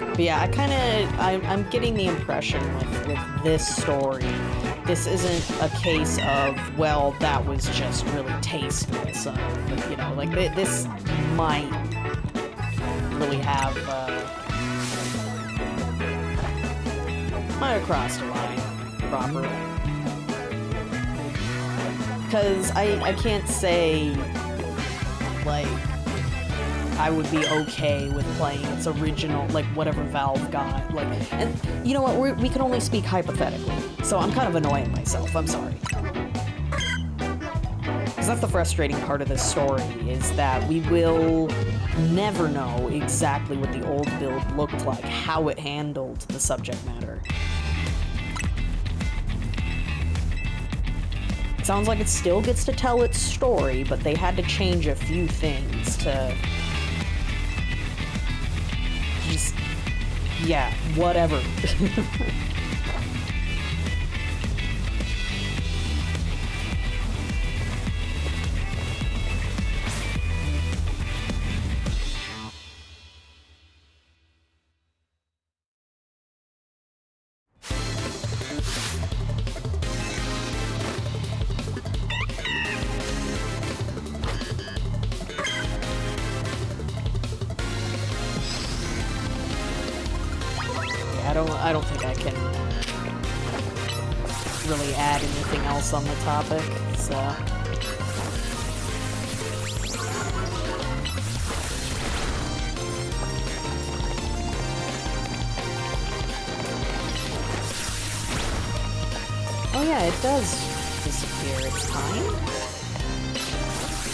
But yeah, I'm getting the impression with this story, this isn't a case of, well, that was just really tasteless. You know, like, this might really have, might have crossed a line properly. Because I can't say, like, I would be okay with playing its original, like, whatever Valve got. Like, and you know what? We can only speak hypothetically. So I'm kind of annoying myself. I'm sorry. Because that's the frustrating part of this story, is that we will never know exactly what the old build looked like, how it handled the subject matter. It sounds like it still gets to tell its story, but they had to change a few things to... just, yeah, whatever. I don't think I can really add anything else on the topic, so... Oh yeah, it does disappear. It's time?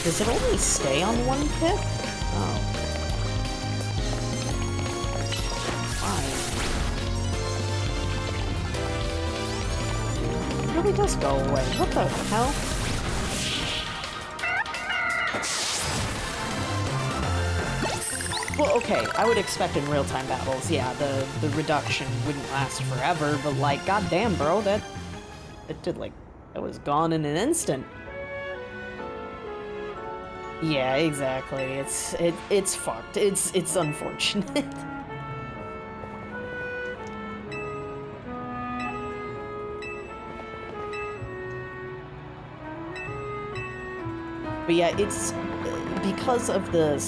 Does it only stay on one pip? Oh. Fine. It really does go away. What the hell? Well, okay, I would expect in real-time battles, yeah, the reduction wouldn't last forever, but like, goddamn, bro, it did, like, it was gone in an instant. Yeah, exactly. It's fucked. It's unfortunate. But yeah, it's because of the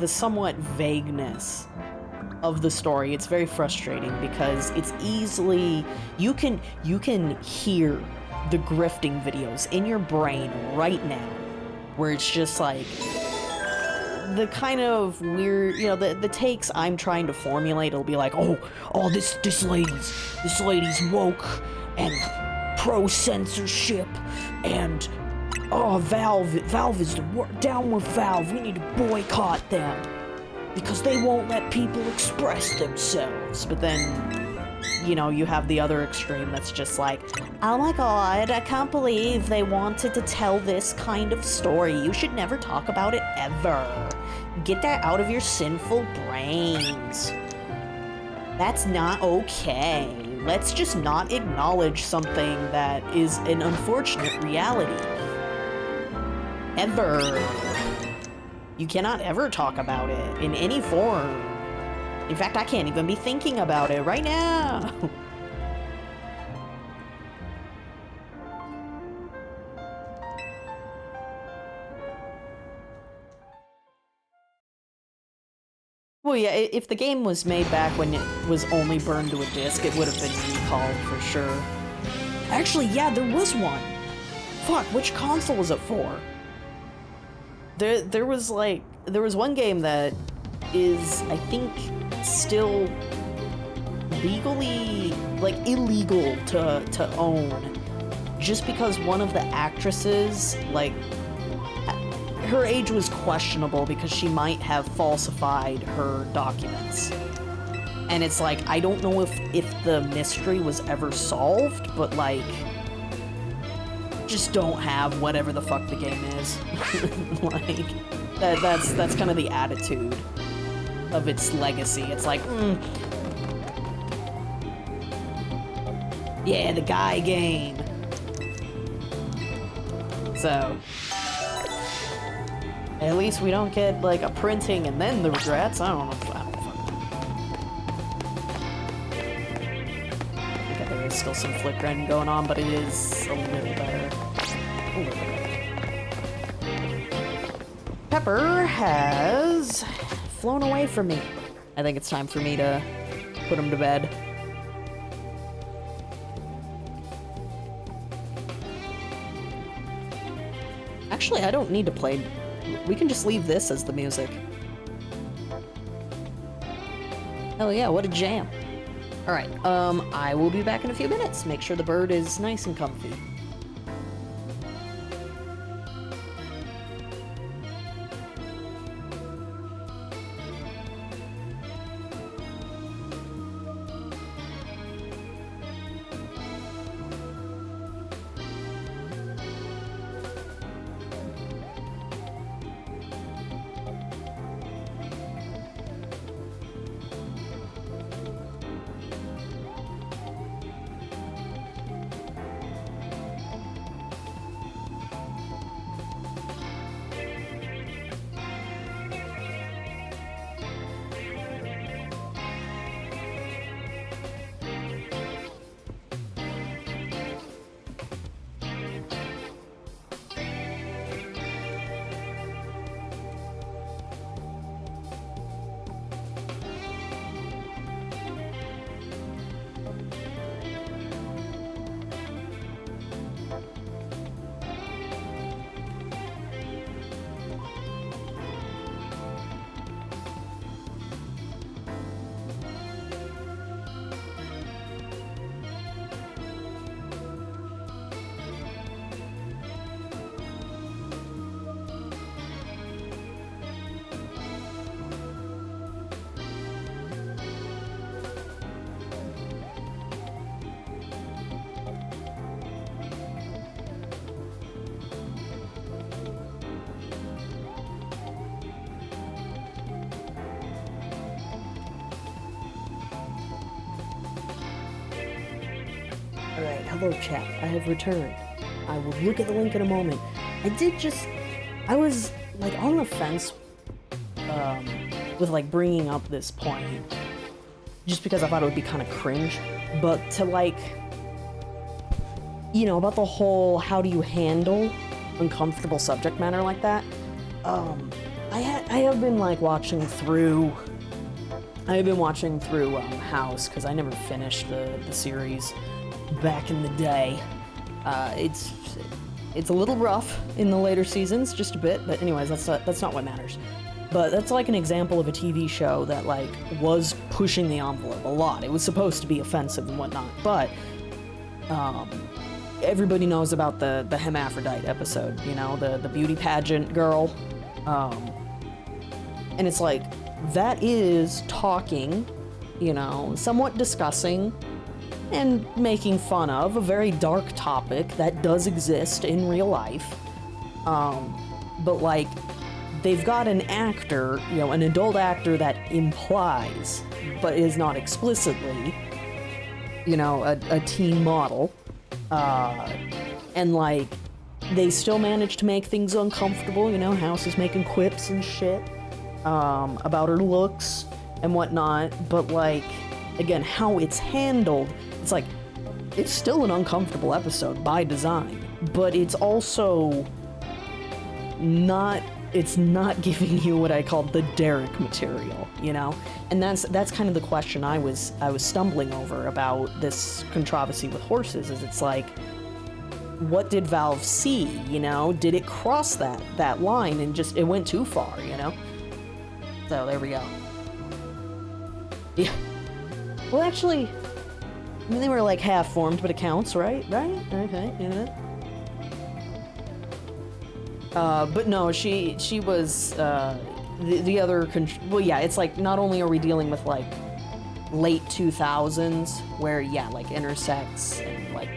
somewhat vagueness of the story. It's very frustrating because it's easily you can hear the grifting videos in your brain right now, where it's just like the kind of weird, you know, the takes I'm trying to formulate. It'll be like, oh, this lady's woke and pro censorship, and oh, Valve is down with Valve. We need to boycott them because they won't let people express themselves. But then, you know, you have the other extreme that's just like, oh my god, I can't believe they wanted to tell this kind of story. You should never talk about it ever. Get that out of your sinful brains. That's not okay. Let's just not acknowledge something that is an unfortunate reality. Ever. You cannot ever talk about it in any form. In fact, I can't even be thinking about it right now. Well, yeah, if the game was made back when it was only burned to a disc, it would have been recalled for sure. Actually, yeah, there was one. Fuck, which console was it for? There was one game that is, I think, still legally, like, illegal to own, just because one of the actresses, like, her age was questionable because she might have falsified her documents. And it's like, I don't know if the mystery was ever solved, but like, just don't have whatever the fuck the game is. Like, that's kind of the attitude of its legacy. It's like, yeah, the guy game. So, at least we don't get like a printing and then the regrets. I don't know. Okay, there is still some flickering going on, but it is a little better. A little better. Pepper has flown away from me. I think it's time for me to put him to bed. Actually, I don't need to play. We can just leave this as the music. Hell yeah, what a jam. Alright, I will be back in a few minutes. Make sure the bird is nice and comfy. hello chat, I have returned. I will look at the link in a moment. I was like on the fence with like bringing up this point just because I thought it would be kind of cringe, but to like, you know, about the whole how do you handle uncomfortable subject matter like that. I have been like watching through House because I never finished the series back in the day. It's a little rough in the later seasons, just a bit, but anyways, that's not what matters. But that's like an example of a TV show that like was pushing the envelope a lot. It was supposed to be offensive and whatnot, but everybody knows about the hermaphrodite episode, you know, the beauty pageant girl. And it's like, that is talking, you know, somewhat discussing and making fun of a very dark topic that does exist in real life. But like, they've got an actor, you know, an adult actor that implies, but is not explicitly, you know, a teen model. And like, they still manage to make things uncomfortable, you know, House is making quips and shit, about her looks and whatnot, but like, again, how it's handled, it's like, it's still an uncomfortable episode by design, but it's also not giving you what I call the Derek material, you know? And that's kind of the question I was stumbling over about this controversy with horses, is it's like, what did Valve see, you know? Did it cross that line and just, it went too far, you know? So there we go. Yeah. Well, actually, I mean, they were like half formed, but it counts, right? Right? Okay, yeah. But no, she was, the other, well, yeah, it's like, not only are we dealing with like late 2000s, where, yeah, like intersex and like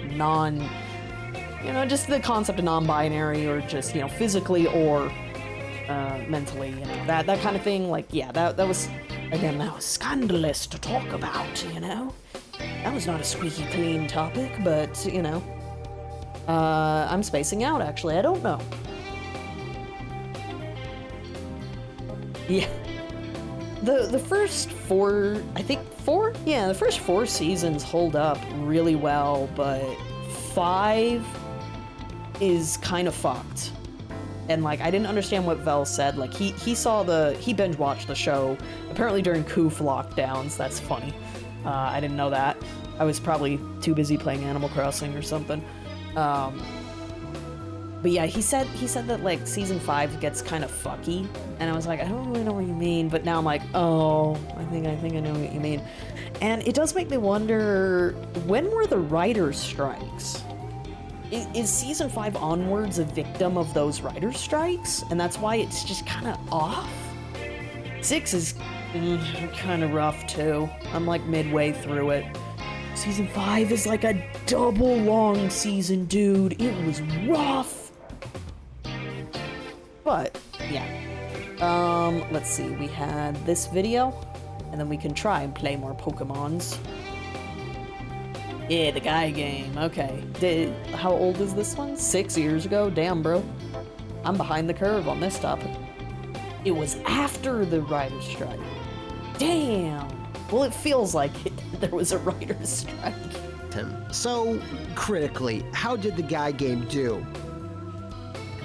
you know, just the concept of non-binary, or just, you know, physically or mentally, you know, that kind of thing. Like, yeah, that was, again, that was scandalous to talk about, you know? That was not a squeaky clean topic, but, you know, I'm spacing out, actually. I don't know. Yeah. The first four, I think four? Yeah, the first 4 seasons hold up really well, but 5 is kind of fucked. And like, I didn't understand what Vel said. Like, he binge watched the show apparently during Coof lockdowns. That's funny. I didn't know that. I was probably too busy playing Animal Crossing or something. But yeah, he said that like season 5 gets kind of fucky, and I was like, I don't really know what you mean. But now I'm like, oh, I think I know what you mean. And it does make me wonder, when were the writers' strikes? Is season 5 onwards a victim of those writers' strikes, and that's why it's just kind of off? 6 is kind of rough too. I'm like midway through it. Season 5 is like a double long season, dude. It was rough. But yeah, let's see. We had this video, and then we can try and play more Pokemons. Yeah, the guy game. Okay. How old is this one? 6 years ago? Damn, bro. I'm behind the curve on this topic. It was after the writer's strike. Damn. Well, it feels like there was a writer's strike.
So, critically, how did the guy game do?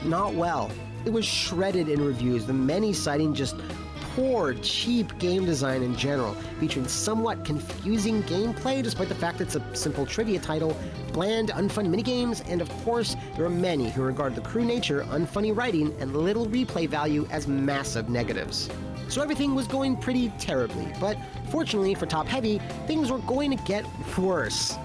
Not well. It was shredded in reviews, the many citing just poor, cheap game design in general, featuring somewhat confusing gameplay despite the fact it's a simple trivia title, bland, unfunny minigames, and of course, there are many who regard the crude nature, unfunny writing, and little replay value as massive negatives. So everything was going pretty terribly, but fortunately for Top Heavy, things were going to get worse.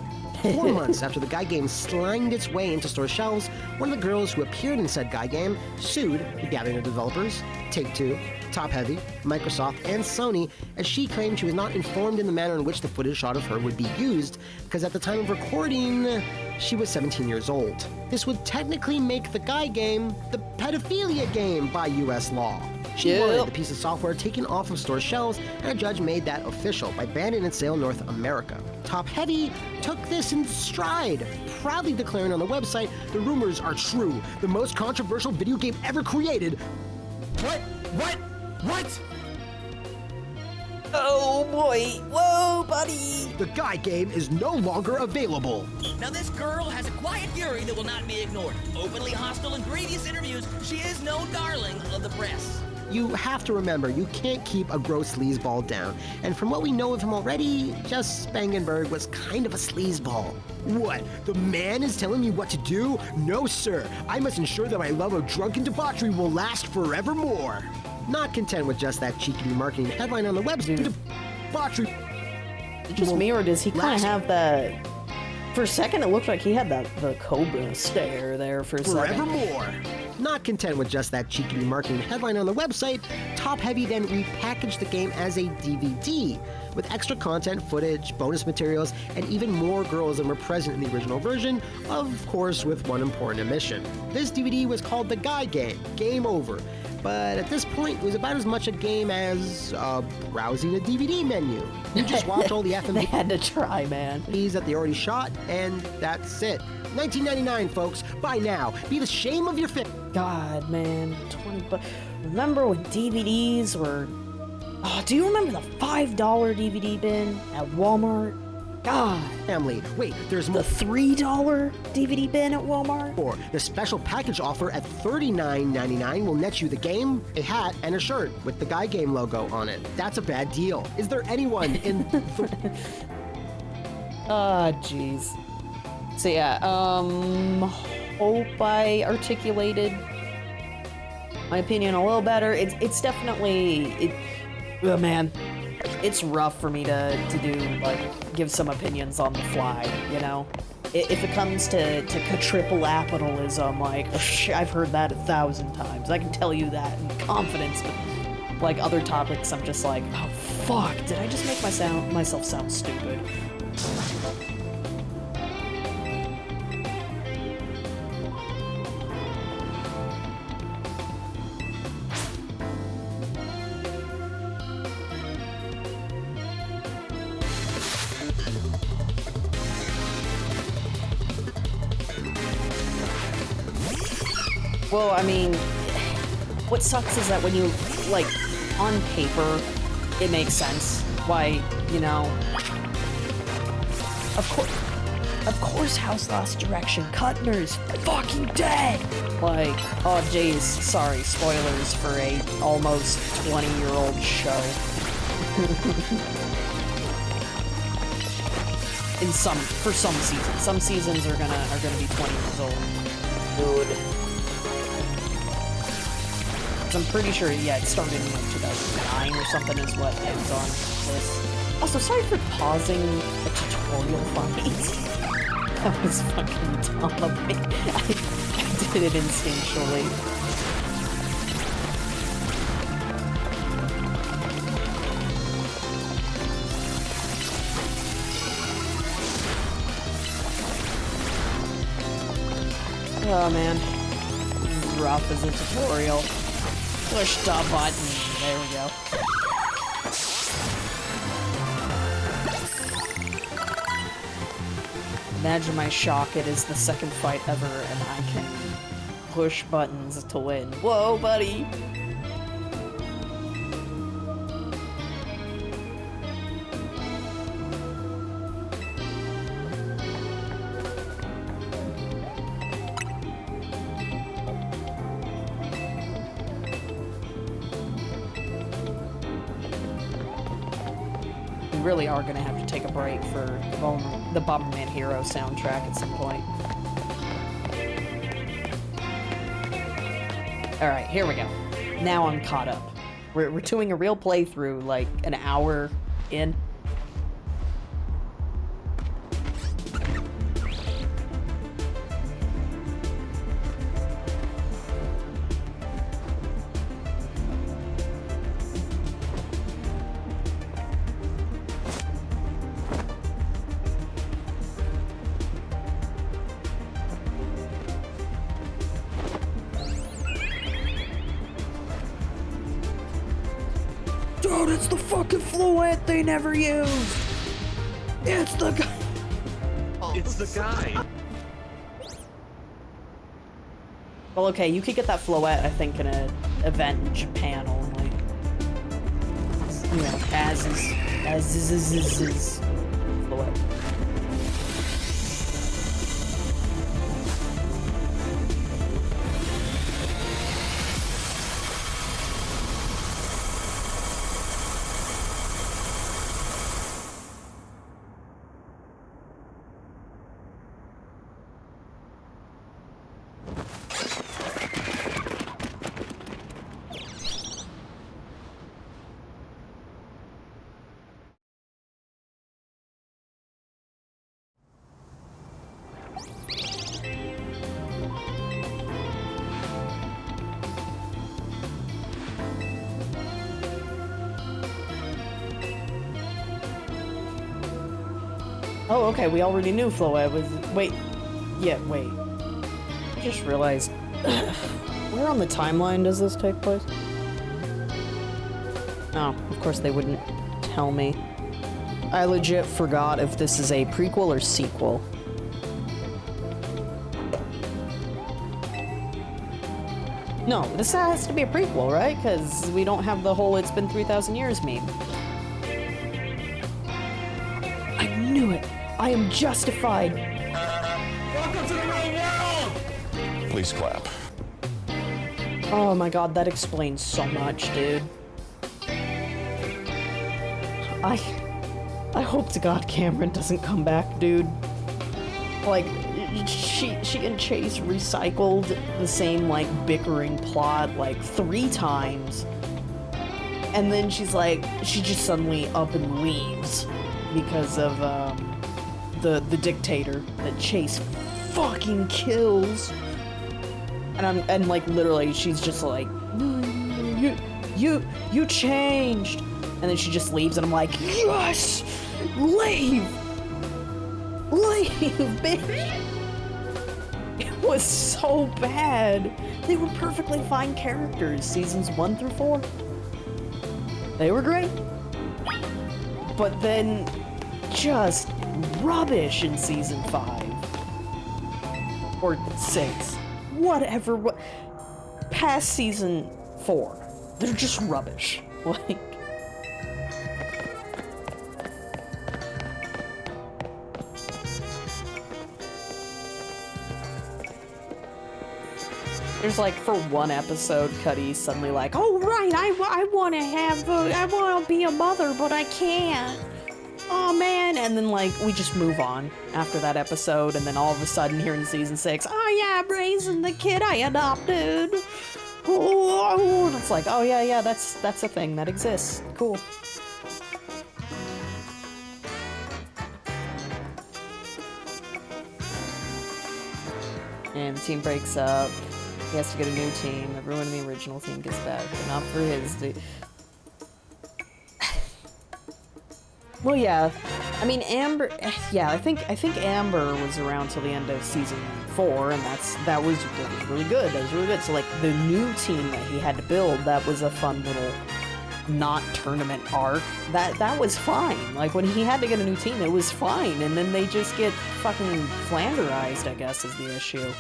4 months after the guy game slimed its way into store shelves, one of the girls who appeared in said guy game sued the gathering of developers, Take-Two, Top Heavy, Microsoft, and Sony, as she claimed she was not informed in the manner in which the footage shot of her would be used, because at the time of recording, she was 17 years old. This would technically make the guy game the pedophilia game by US law. She wanted the piece of software taken off of store shelves, and a judge made that official by banning its sale in North America. Top Heavy took take this in stride, proudly declaring on the website, the rumors are true. The most controversial video game ever created.
What?
Oh boy. Whoa, buddy.
The Guy game is no longer available.
Now this girl has a quiet fury that will not be ignored. Openly hostile in previous interviews, she is no darling of the press.
You have to remember, you can't keep a gross sleazeball down. And from what we know of him already, Jess Spangenberg was kind of a sleazeball. What? The man is telling me what to do? No, sir. I must ensure that my love of drunken debauchery will last forevermore. Not content with just that cheeky marketing headline on the website, debauchery.
Just me, or does he kind of have that? For a second, it looked like he had the cobra stare there for a second.
Forevermore. Not content with just that cheeky marketing headline on the website, Top Heavy then repackaged the game as a DVD with extra content, footage, bonus materials, and even more girls than were present in the original version, of course with one important omission. This DVD was called The Guy Game, Game Over, but at this point it was about as much a game as browsing a DVD menu. You just watch all the
They
FMVs
had to try, man.
that they already shot, and that's it. $19.99, folks. Buy now. Be the shame of your family.
God, man, 20 bucks. Remember when DVDs were? Oh, do you remember the $5 DVD bin at Walmart? God.
Wait, there's
The
more.
$3 DVD bin at Walmart?
The special package offer at $39.99 will net you the game, a hat, and a shirt with the Guy Game logo on it. That's a bad deal. Is there anyone in the...
Ah, jeez. So yeah, hope I articulated my opinion a little better. It's definitely, oh man, it's rough for me to do, like, give some opinions on the fly, you know? If it comes to quadripleapidalism, like, I've heard that 1,000 times. I can tell you that in confidence, but like other topics, I'm just like, oh fuck, did I just make myself sound stupid? Well, I mean, what sucks is that when you, like, on paper, it makes sense why, you know, of course House lost direction. Kuttner's fucking dead! Like, oh jeez, sorry, spoilers for a almost 20-year-old show. For some seasons. Some seasons are gonna be 20 years old. Dude. I'm pretty sure, yeah, it started in like 2009 or something is what ends on this. Also, sorry for pausing a tutorial fight. That was fucking dumb of me. I did it instinctually. Oh man, this is rough as a tutorial. Push the button. There we go. Imagine my shock. It is the second fight ever, and I can push buttons to win. Whoa, buddy! Really are gonna have to take a break for the Bomberman Hero soundtrack at some point. Alright, here we go. Now I'm caught up. We're doing a real playthrough, like an hour in. Dude, it's the fucking fluent they never used! It's the guy.
It's the guy.
Well, okay, you could get that Floette, I think, in an event in Japan only. You know, as is Floette. Oh, okay, we already knew Floette was... Wait. Yeah, wait. I just realized... Where on the timeline does this take place? Oh, of course they wouldn't tell me. I legit forgot if this is a prequel or sequel. No, this has to be a prequel, right? Because we don't have the whole "it's been 3,000 years" meme. I knew it! I am justified!
Welcome to the real world!
Please clap.
Oh my god, that explains so much, dude. I hope to God Cameron doesn't come back, dude. Like, she and Chase recycled the same, like, bickering plot, like, 3 times. And then she's like, she just suddenly up and leaves because of, the dictator that Chase fucking kills. And like, literally, she's just like, you changed. And then she just leaves, and I'm like, yes! Leave! Leave, bitch! It was so bad. They were perfectly fine characters, seasons 1 through 4. They were great. But then, just rubbish in season 5. Or 6. Whatever. Past season 4. They're just rubbish. Like... There's like, for one episode, Cuddy's suddenly like, oh right, I wanna have, I wanna be a mother, but I can't. Oh man, and then like, we just move on after that episode, and then all of a sudden here in season 6, oh yeah, I'm raising the kid I adopted. Oh, and it's like, oh yeah, that's a thing that exists. Cool. And the team breaks up. He has to get a new team. Everyone in the original team gets back, but not for his. Well, yeah. I mean, Amber. Yeah, I think Amber was around till the end of season 4, and that was really good. That was really good. So like the new team that he had to build, that was a fun little not tournament arc. That was fine. Like when he had to get a new team, it was fine, and then they just get fucking flanderized, I guess, is the issue.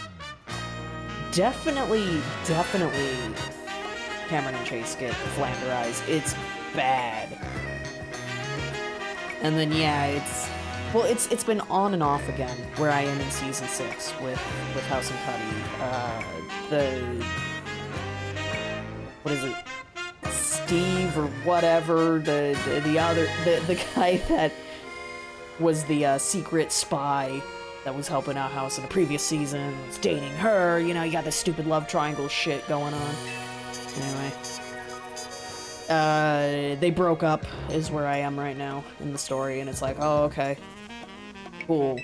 Definitely, Cameron and Chase get flanderized. It's bad. And then, yeah, it's been on and off again, where I am in season 6 with House and Cuddy. What is it? Steve or whatever, the other, the guy that was the secret spy that was helping out House in the previous season, was dating her, you know, you got this stupid love triangle shit going on. Anyway. They broke up, is where I am right now in the story, and it's like, oh, okay. Cool.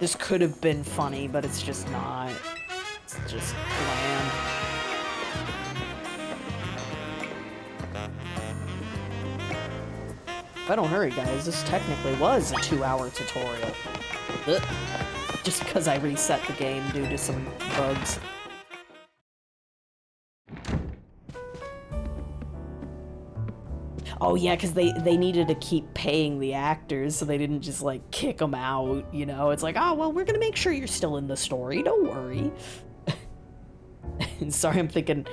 This could have been funny, but it's just not. It's just bland. If I don't hurry, guys, this technically was a 2-hour tutorial. Ugh. Just because I reset the game due to some bugs. Oh yeah, because they needed to keep paying the actors, so they didn't just like kick them out, you know? It's like, oh well, we're gonna make sure you're still in the story, don't worry. Sorry, I'm thinking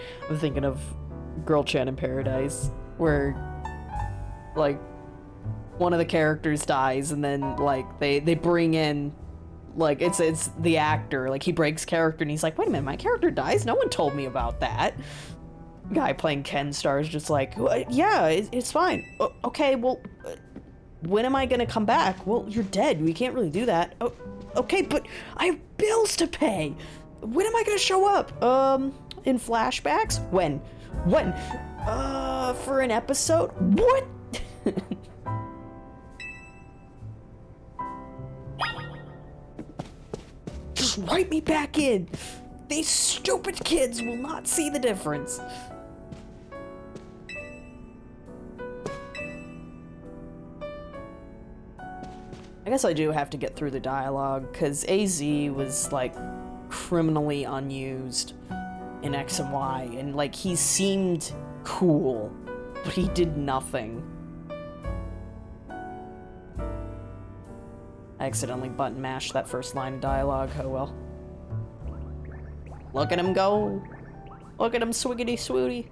of Girl Chan in Paradise, where like one of the characters dies and then like they bring in like it's the actor, like he breaks character and he's like, wait a minute, my character dies? No one told me about that. Guy playing Ken Star is just like, yeah, it's fine. Okay, well, when am I gonna come back? Well, you're dead. We can't really do that. Oh, okay, but I have bills to pay. When am I gonna show up? In flashbacks? When? For an episode? What? Just write me back in. These stupid kids will not see the difference. I guess I do have to get through the dialogue, because AZ was, like, criminally unused in X and Y, and, like, he seemed cool, but he did nothing. I accidentally button mashed that first line of dialogue, oh well. Look at him go! Look at him swiggity swooty!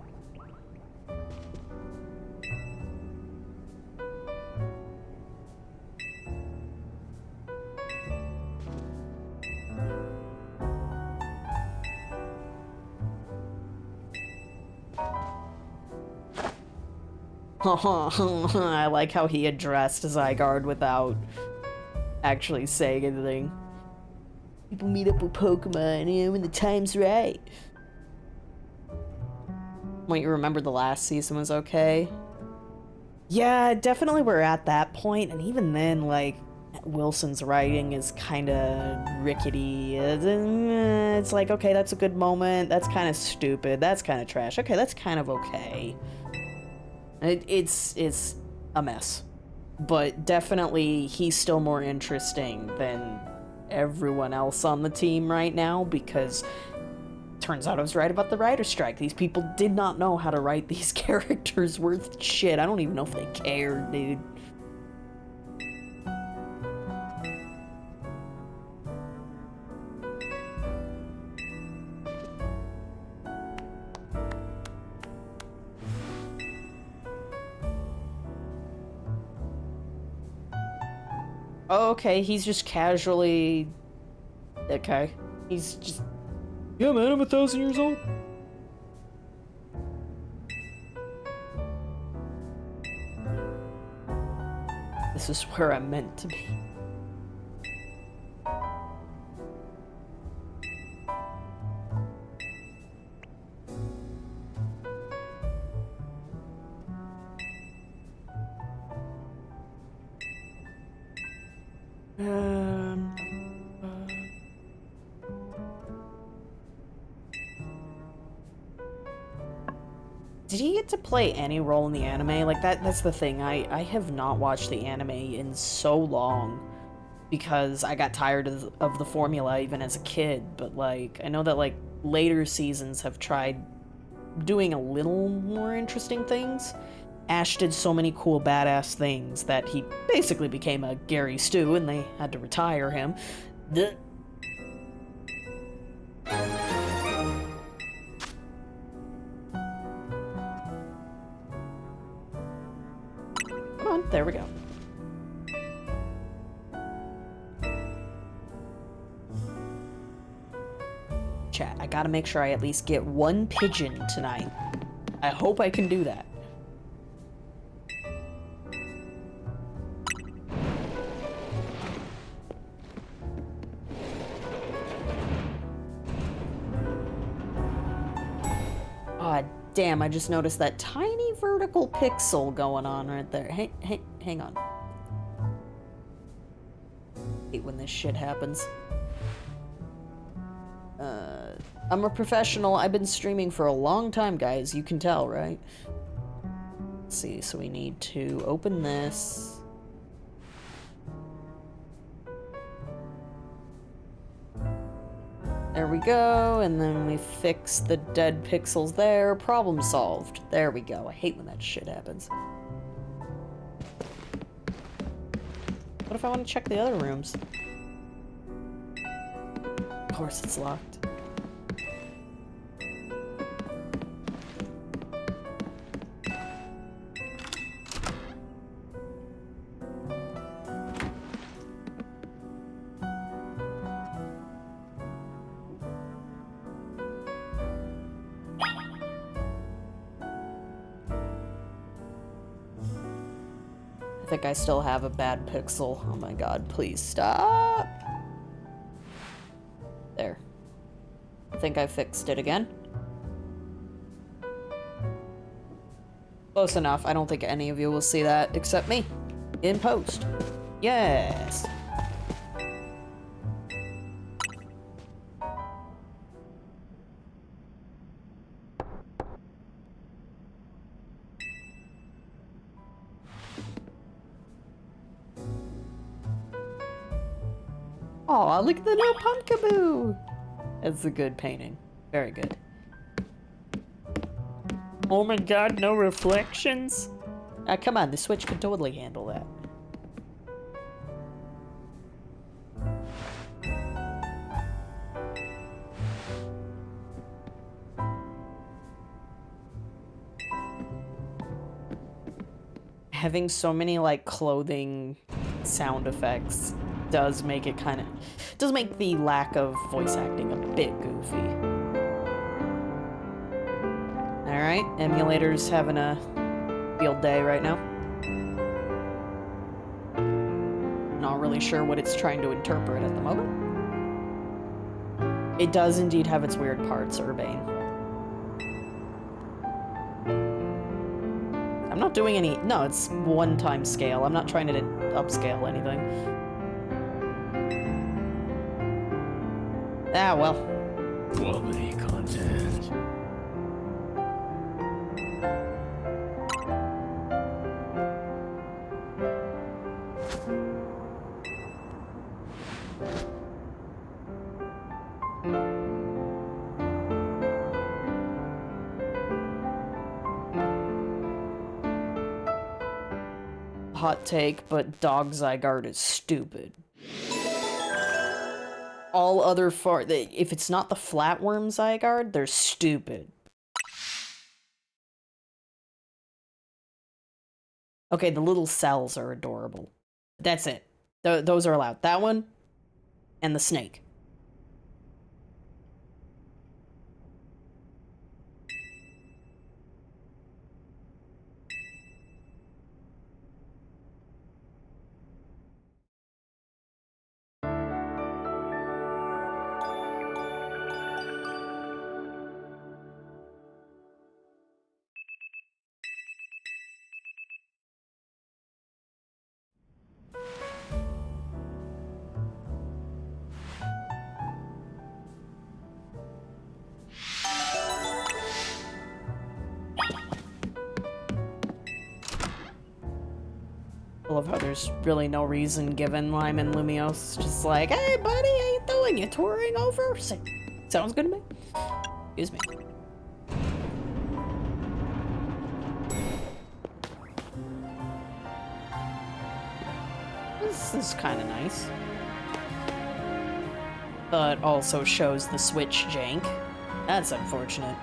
I like how he addressed Zygarde without actually saying anything. People meet up with Pokemon, you know, when the time's right. Wait, you remember the last season was okay? Yeah, definitely we're at that point, and even then, like, Wilson's writing is kind of rickety. It's like, okay, that's a good moment. That's kind of stupid. That's kind of trash. Okay, that's kind of okay. It's a mess. But definitely, he's still more interesting than everyone else on the team right now, because turns out I was right about the writer's strike. These people did not know how to write these characters worth shit. I don't even know if they cared, dude. Oh, okay, he's just casually... Okay. He's just... Yeah, man, I'm 1,000 years old. This is where I'm meant to be. Did he get to play any role in the anime? Like, that's the thing. I have not watched the anime in so long because I got tired of the formula even as a kid. But, like, I know that, like, later seasons have tried doing a little more interesting things. Ash did so many cool badass things that he basically became a Gary Stu and they had to retire him. Come on, there we go. Chat, I gotta make sure I at least get one pigeon tonight. I hope I can do that. Damn, I just noticed that tiny vertical pixel going on right there. Hey, hang on. I hate when this shit happens. I'm a professional. I've been streaming for a long time, guys. You can tell, right? Let's see, so we need to open this. There we go, and then we fix the dead pixels there. Problem solved. There we go. I hate when that shit happens. What if I want to check the other rooms? Of course it's locked. I think I still have a bad pixel. Oh my god, please stop. There. I think I fixed it again. Close enough. I don't think any of you will see that except me. In post. Yes. Aw, look at the little pumpkaboo! That's a good painting. Very good. Oh my god, no reflections? Come on, the Switch could totally handle that. Having so many, like, clothing sound effects does make it kind of... does make the lack of voice acting a bit goofy. Alright, emulator's having a field day right now. Not really sure what it's trying to interpret at the moment. It does indeed have its weird parts, Urbane. I'm not doing any... no, it's one-time scale. I'm not trying to upscale anything. Ah, well.
Quality content.
Hot take, but Dog Zygarde is stupid. All other if it's not the flatworm Zygarde, they're stupid. Okay, the little cells are adorable. That's it. Those are allowed. That one and the snake. I love how there's really no reason given Lime and Lumiose. Just like, hey buddy, how you doing? You touring over? Sounds good to me. Excuse me. This is kind of nice. But also shows the Switch jank. That's unfortunate.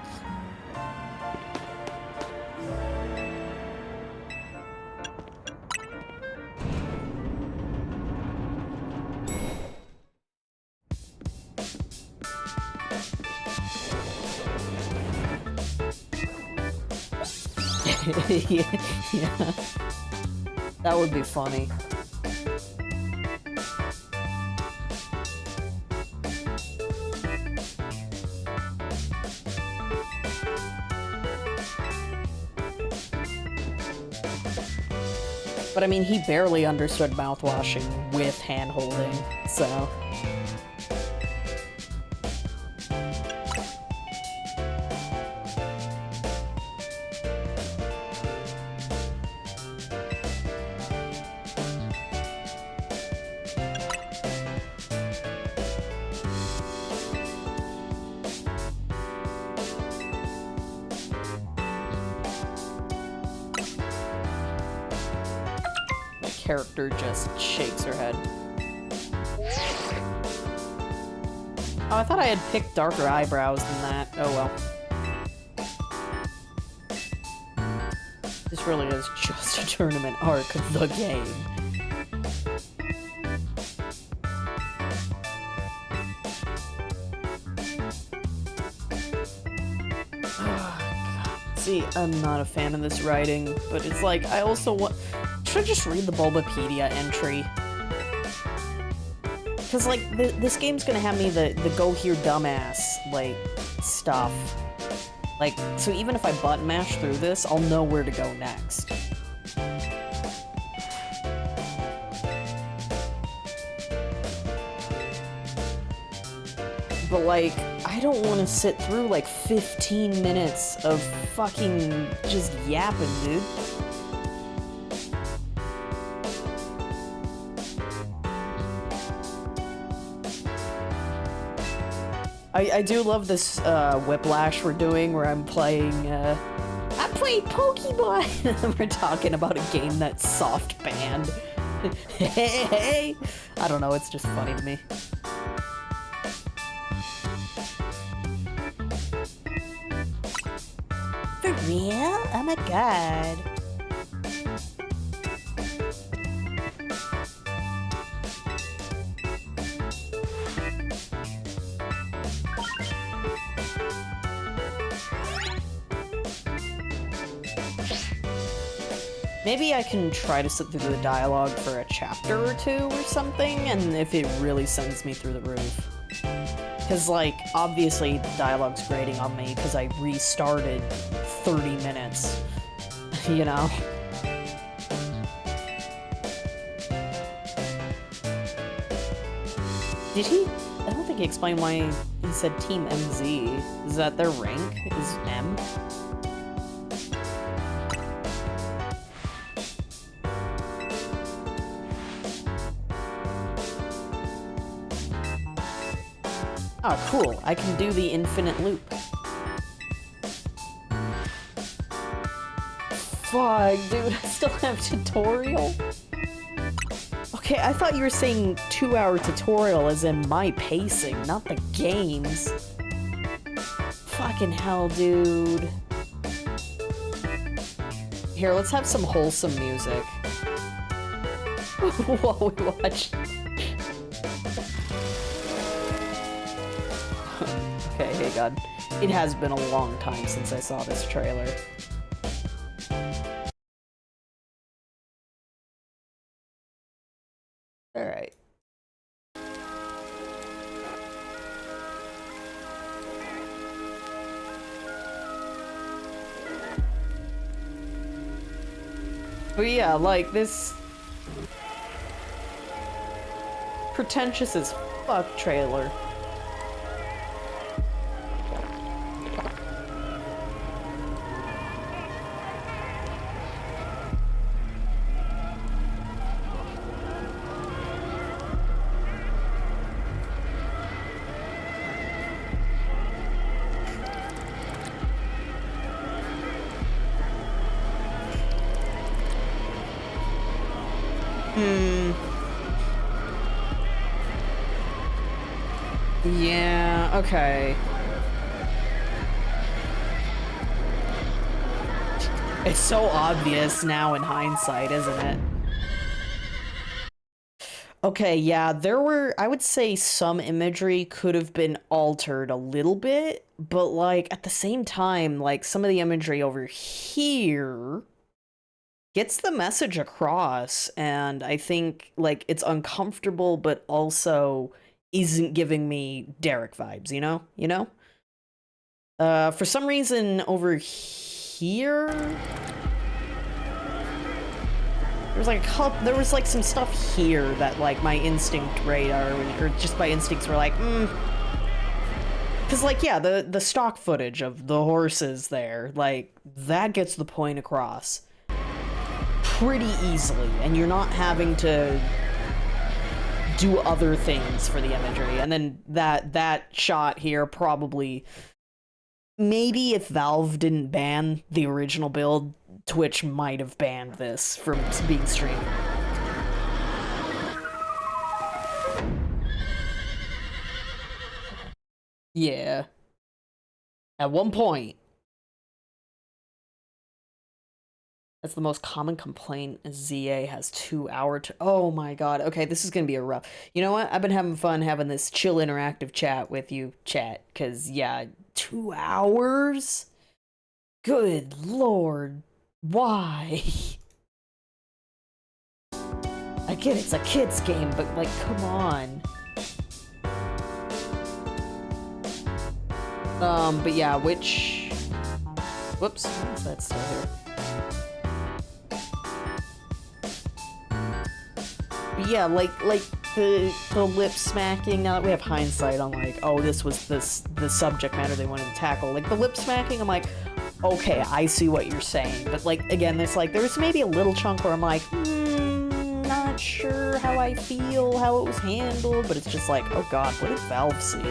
yeah. That would be funny. But I mean, he barely understood mouthwashing with hand-holding, so... character just shakes her head. Oh, I thought I had picked darker eyebrows than that. Oh well. This really is just a tournament arc of the game. See, I'm not a fan of this writing, but it's like, I also want... Should I just read the Bulbapedia entry? Because, like, this game's gonna have me the go here dumbass, like, stuff. Like, so even if I button mash through this, I'll know where to go next. But, like, I don't want to sit through, like, 15 minutes of fucking just yapping, dude. I do love this whiplash we're doing where I'm playing Pokemon. We're talking about a game that's soft banned. Hey. I don't know, it's just funny to me. For real? Oh my god. Maybe I can try to sit through the dialogue for a chapter or two or something, and if it really sends me through the roof. Because, like, obviously the dialogue's grating on me because I restarted 30 minutes, you know? Did he? I don't think he explained why he said Team MZ. Is that their rank? Is M? Oh, cool. I can do the infinite loop. Fuck, dude. I still have tutorial? Okay, I thought you were saying 2-hour tutorial as in my pacing, not the game's. Fucking hell, dude. Here, let's have some wholesome music. While we watch. Okay, hey God. It has been a long time since I saw this trailer. Alright. But yeah, like, this pretentious as fuck trailer. Yeah, okay. It's so obvious now in hindsight, isn't it? Okay, yeah, there were, I would say some imagery could have been altered a little bit, but, like, at the same time, like, some of the imagery over here gets the message across, and I think, like, it's uncomfortable, but also isn't giving me Derek vibes, you know? You know? For some reason, over here... There was like some stuff here that like my instinct radar or just my instincts were like, Cause like, yeah, the stock footage of the horses there, like that gets the point across pretty easily, and you're not having to do other things for the imagery. And then that shot here probably, maybe if Valve didn't ban the original build, Twitch might have banned this from being streamed. Yeah. At one point. That's the most common complaint. ZA has 2 hour. Oh my god. Okay, this is gonna be a rough. You know what? I've been having fun having this chill interactive chat with you, chat. Cause yeah, 2 hours. Good lord, why? I get it's a kid's game, but like, come on. But yeah, which... Whoops, why is that still here? But yeah, like the lip smacking, now that we have hindsight on like, oh, this was the subject matter they wanted to tackle. Like, the lip smacking, I'm like, okay, I see what you're saying. But like, again, there's maybe a little chunk where I'm like, not sure how I feel, how it was handled, but it's just like, oh god, what did Valve see?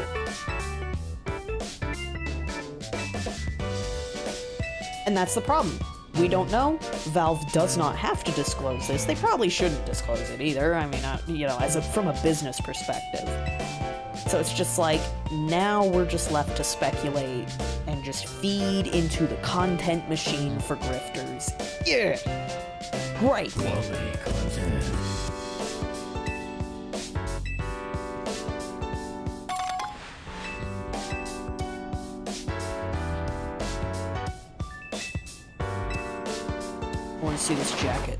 And that's the problem. We don't know. Valve does not have to disclose this. They probably shouldn't disclose it either. I mean, you know, from a business perspective. So it's just like, now we're just left to speculate and just feed into the content machine for grifters. Yeah! Great!
Quality content.
I want to see this jacket.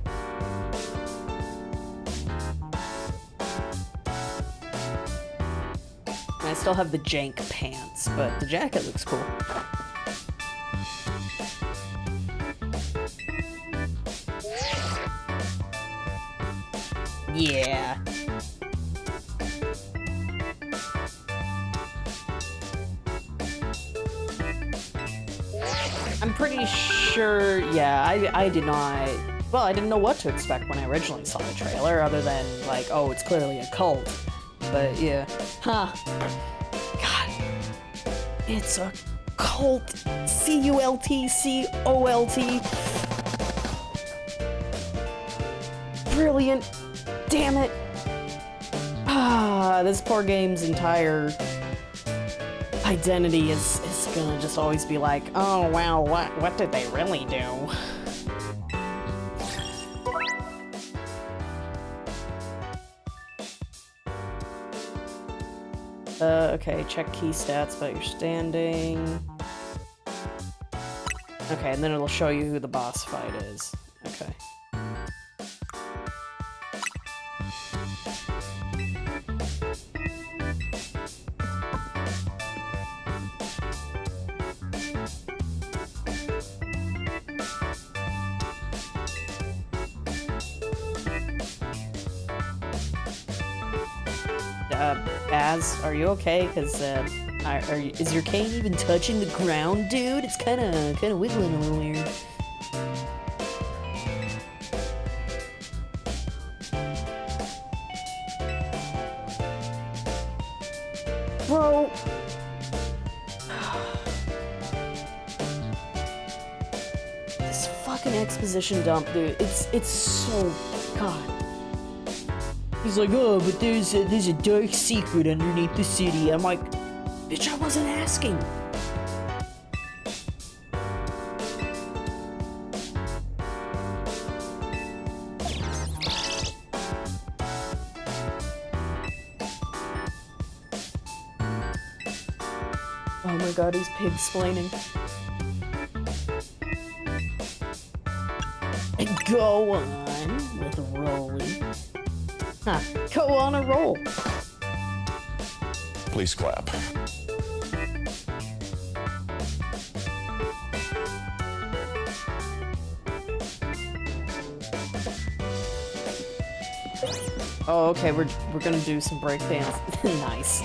I still have the jank pants, but the jacket looks cool. Yeah. I'm pretty sure, yeah, I did not, well, I didn't know what to expect when I originally saw the trailer, other than, like, oh, it's clearly a cult. But, yeah. Huh. God. It's a cult. C-U-L-T, C-O-L-T. Brilliant. Damn it. Ah, this poor game's entire identity is gonna just always be like, oh wow, what did they really do? Okay, check key stats about your standing. Okay, and then it'll show you who the boss fight is. Okay. Baz, are you okay? Cause is your cane even touching the ground, dude? It's kind of wiggling a little weird. Bro. This fucking exposition dump, dude. It's so, God. He's like, oh, but there's a dark secret underneath the city. I'm like, bitch, I wasn't asking. Oh my god, he's pig-splaining. And go on with rolling. Huh, go on a roll.
Please clap.
Oh, okay, we're gonna do some breakdance. Nice.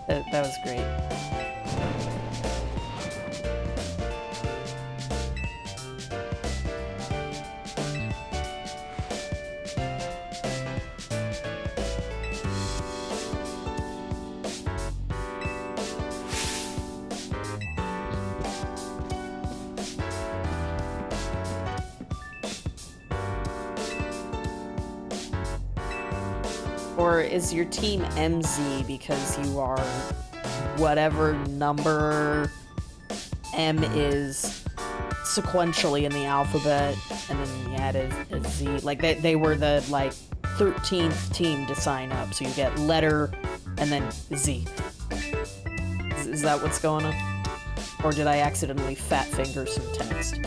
That was great. Or is your team MZ because you are whatever number M is sequentially in the alphabet, and then you add a Z. Like, they were the, like, 13th team to sign up, so you get letter and then Z. Is that what's going on? Or did I accidentally fat finger some text?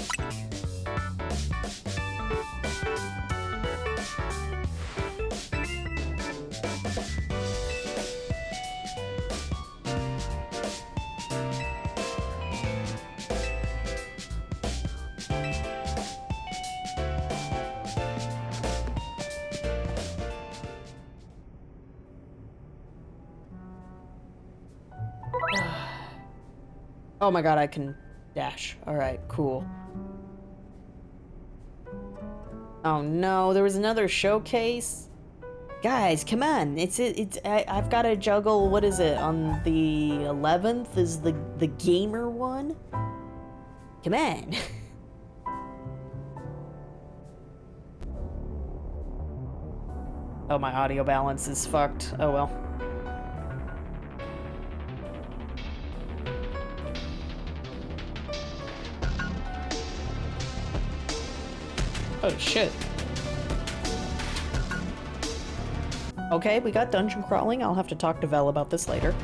Oh my god, I can dash. Alright, cool. Oh no, there was another showcase? Guys, come on. I've got to juggle, what is it, on the 11th is the gamer one? Come on. Oh, my audio balance is fucked. Oh well. Oh shit. Okay, we got dungeon crawling. I'll have to talk to Vel about this later.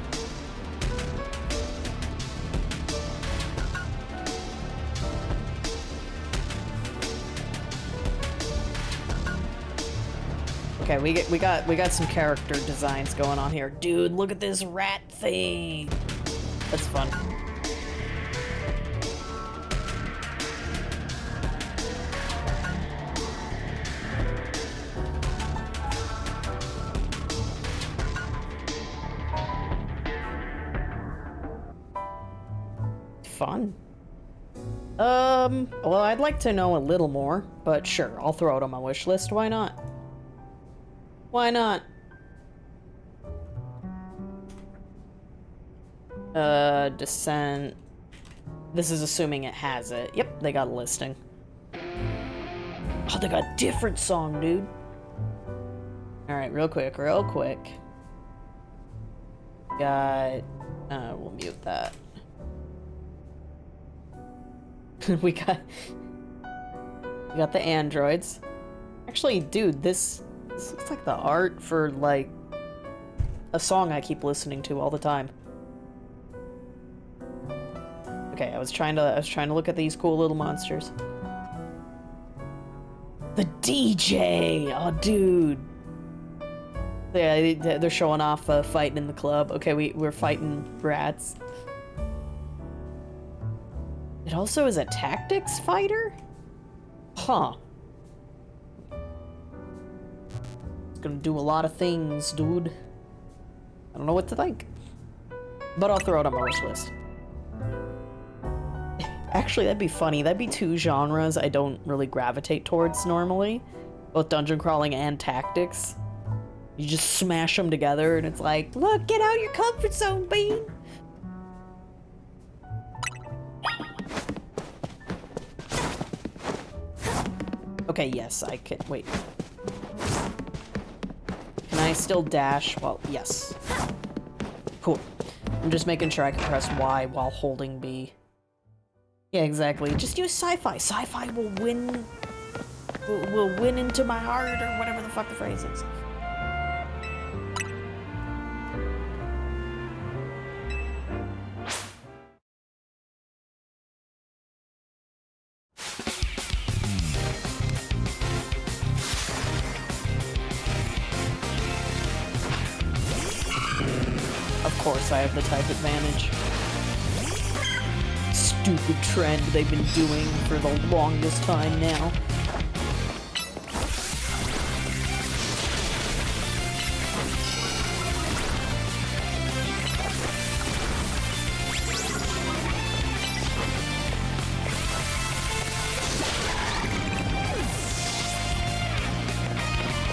Okay, we got some character designs going on here. Dude, look at this rat thing. That's fun. Fun. Well, I'd like to know a little more, but sure, I'll throw it on my wish list. Why not? Why not? Descent. This is assuming it has it. Yep, they got a listing. Oh, they got a different song, dude. Alright, real quick. Got... we'll mute that. we got the androids. Actually, dude, this looks like the art for, like, a song I keep listening to all the time. Okay, I was trying to look at these cool little monsters. The DJ! Oh, dude. Yeah, they're showing off fighting in the club. Okay, we're fighting rats. It also is a tactics fighter? Huh. It's gonna do a lot of things, dude. I don't know what to think. But I'll throw it on my wish list. Actually, that'd be funny. That'd be two genres I don't really gravitate towards normally. Both dungeon crawling and tactics. You just smash them together and it's like, look, get out of your comfort zone, Bean! Okay, yes, I can. Wait. Can I still dash? Well, yes. Cool. I'm just making sure I can press Y while holding B. Yeah, exactly. Just use sci-fi. Sci-fi will win. Will win into my heart, or whatever the fuck the phrase is. Of course, I have the type advantage. Stupid trend they've been doing for the longest time now.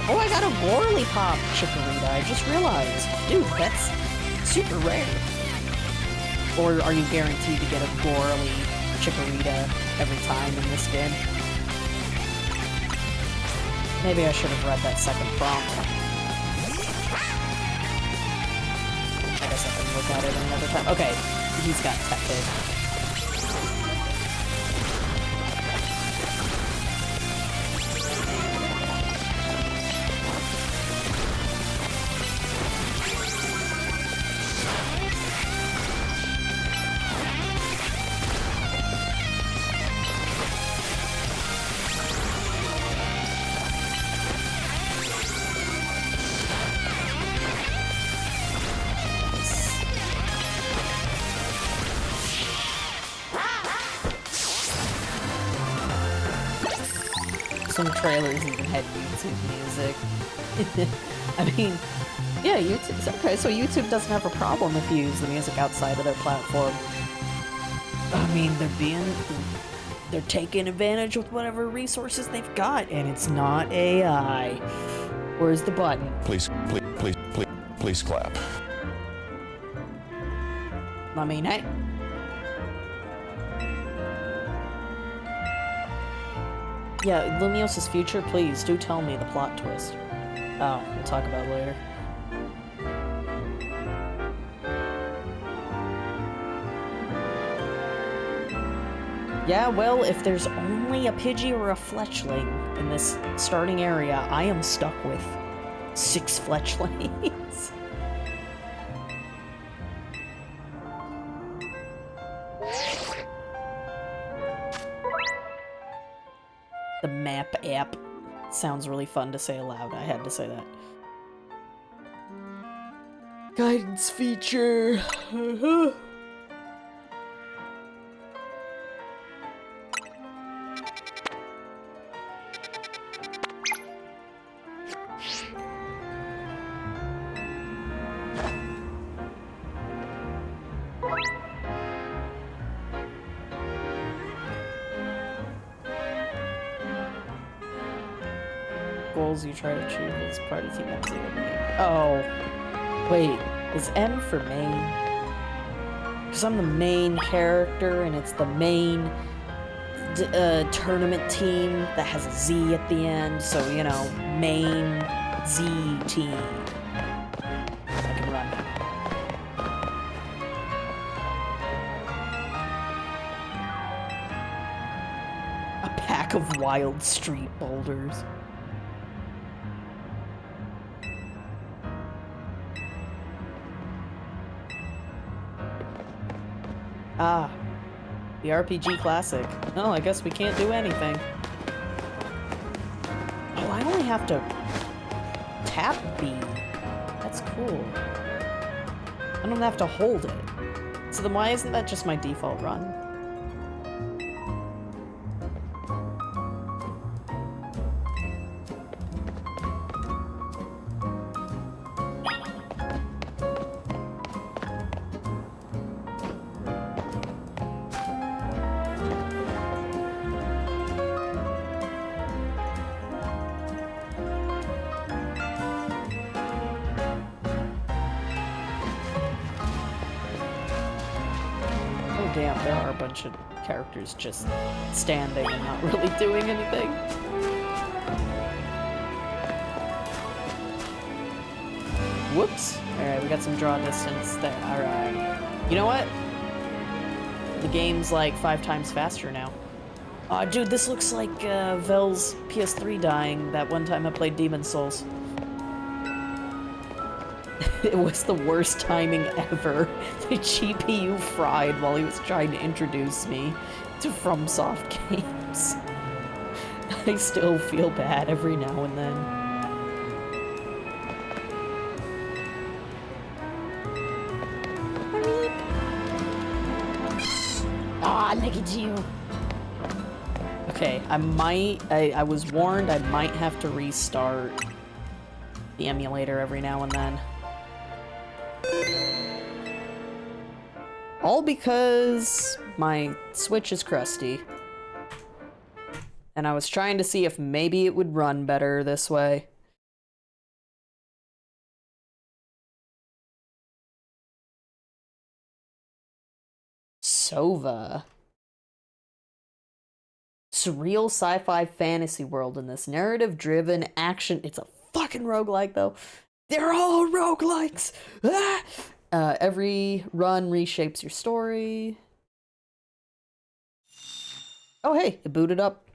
Oh, I got a Gorly Pop Chikorita, I just realized. Dude, that's super rare. Or are you guaranteed to get a Gorly Chikorita every time in this game? Maybe I should have read that second prompt. guess I can look at it another time. Okay, he's got tepid. Some trailers even had YouTube music. I mean, yeah, YouTube. Okay, so YouTube doesn't have a problem if you use the music outside of their platform. I mean, they're taking advantage with whatever resources they've got, and it's not AI. Where's the button?
Please clap.
I mean, hey. Yeah, Lumiosa's future, please do tell me the plot twist. Oh, we'll talk about it later. Yeah, well, if there's only a Pidgey or a Fletchling in this starting area, I am stuck with 6 Fletchlings. The map app sounds really fun to say aloud. I had to say that. Guidance feature. Goals you try to achieve as part of Team M0. Oh, wait, is M for main? Because I'm the main character, and it's the main tournament team that has a Z at the end, so, you know, main Z team. I can run now. A pack of wild street boulders. Ah, the RPG Classic. Oh, I guess we can't do anything. Oh, I only have to tap B. That's cool. I don't have to hold it. So then why isn't that just my default run? Damn, there are a bunch of characters just standing and not really doing anything. Whoops. Alright, we got some draw distance there. Alright. You know what? The game's like 5 times faster now. Aw, dude, this looks like Vel's PS3 dying that one time I played Demon's Souls. It was the worst timing ever. The GPU fried while he was trying to introduce me to FromSoft games. I still feel bad every now and then. Ah, look at you. Okay, I was warned I might have to restart the emulator every now and then. All because my Switch is crusty. And I was trying to see if maybe it would run better this way. Sova. Surreal sci-fi fantasy world in this narrative-driven action. It's a fucking roguelike, though. They're all roguelikes! Ah! Every run reshapes your story. Oh, hey, it booted up.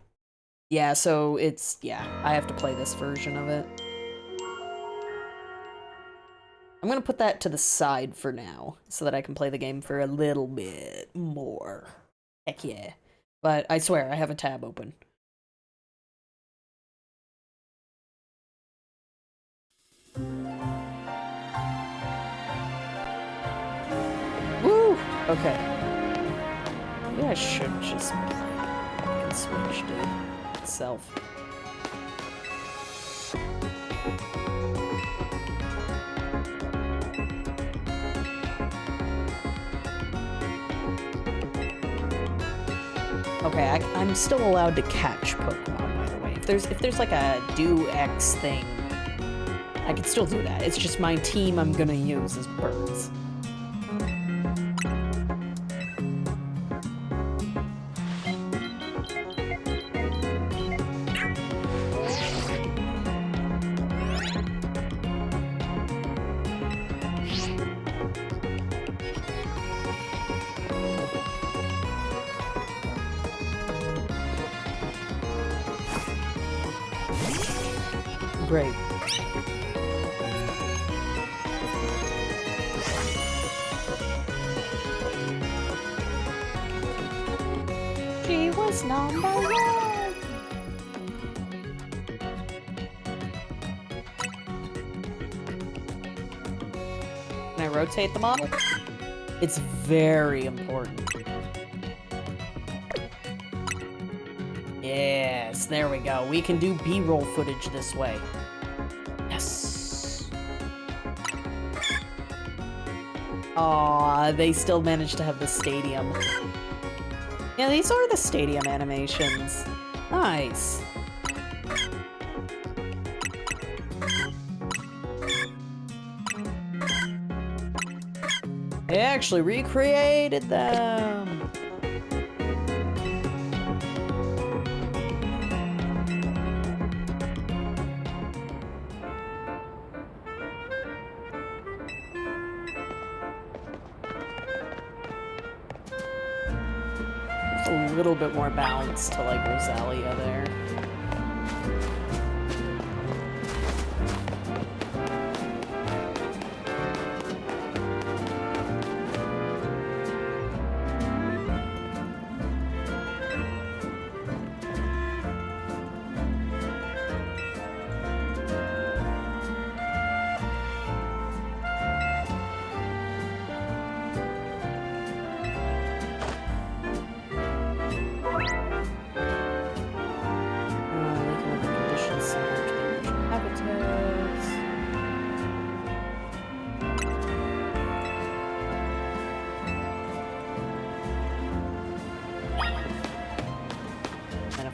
Yeah, so it's, yeah, I have to play this version of it. I'm gonna put that to the side for now, so that I can play the game for a little bit more. Heck yeah. But I swear, I have a tab open. Woo! Okay. Maybe I should just fucking switch to itself. Okay, I'm still allowed to catch Pokemon, by the way. If there's like a do X thing, I can still do that. It's just my team I'm gonna use is birds. Great. She was number one. Can I rotate the model? It's very important. Yes, there we go. We can do B-roll footage this way. Yes. Aw, they still managed to have the stadium. Yeah, these are the stadium animations. Nice. They actually recreated them. A little bit more balance to like Rosalia there.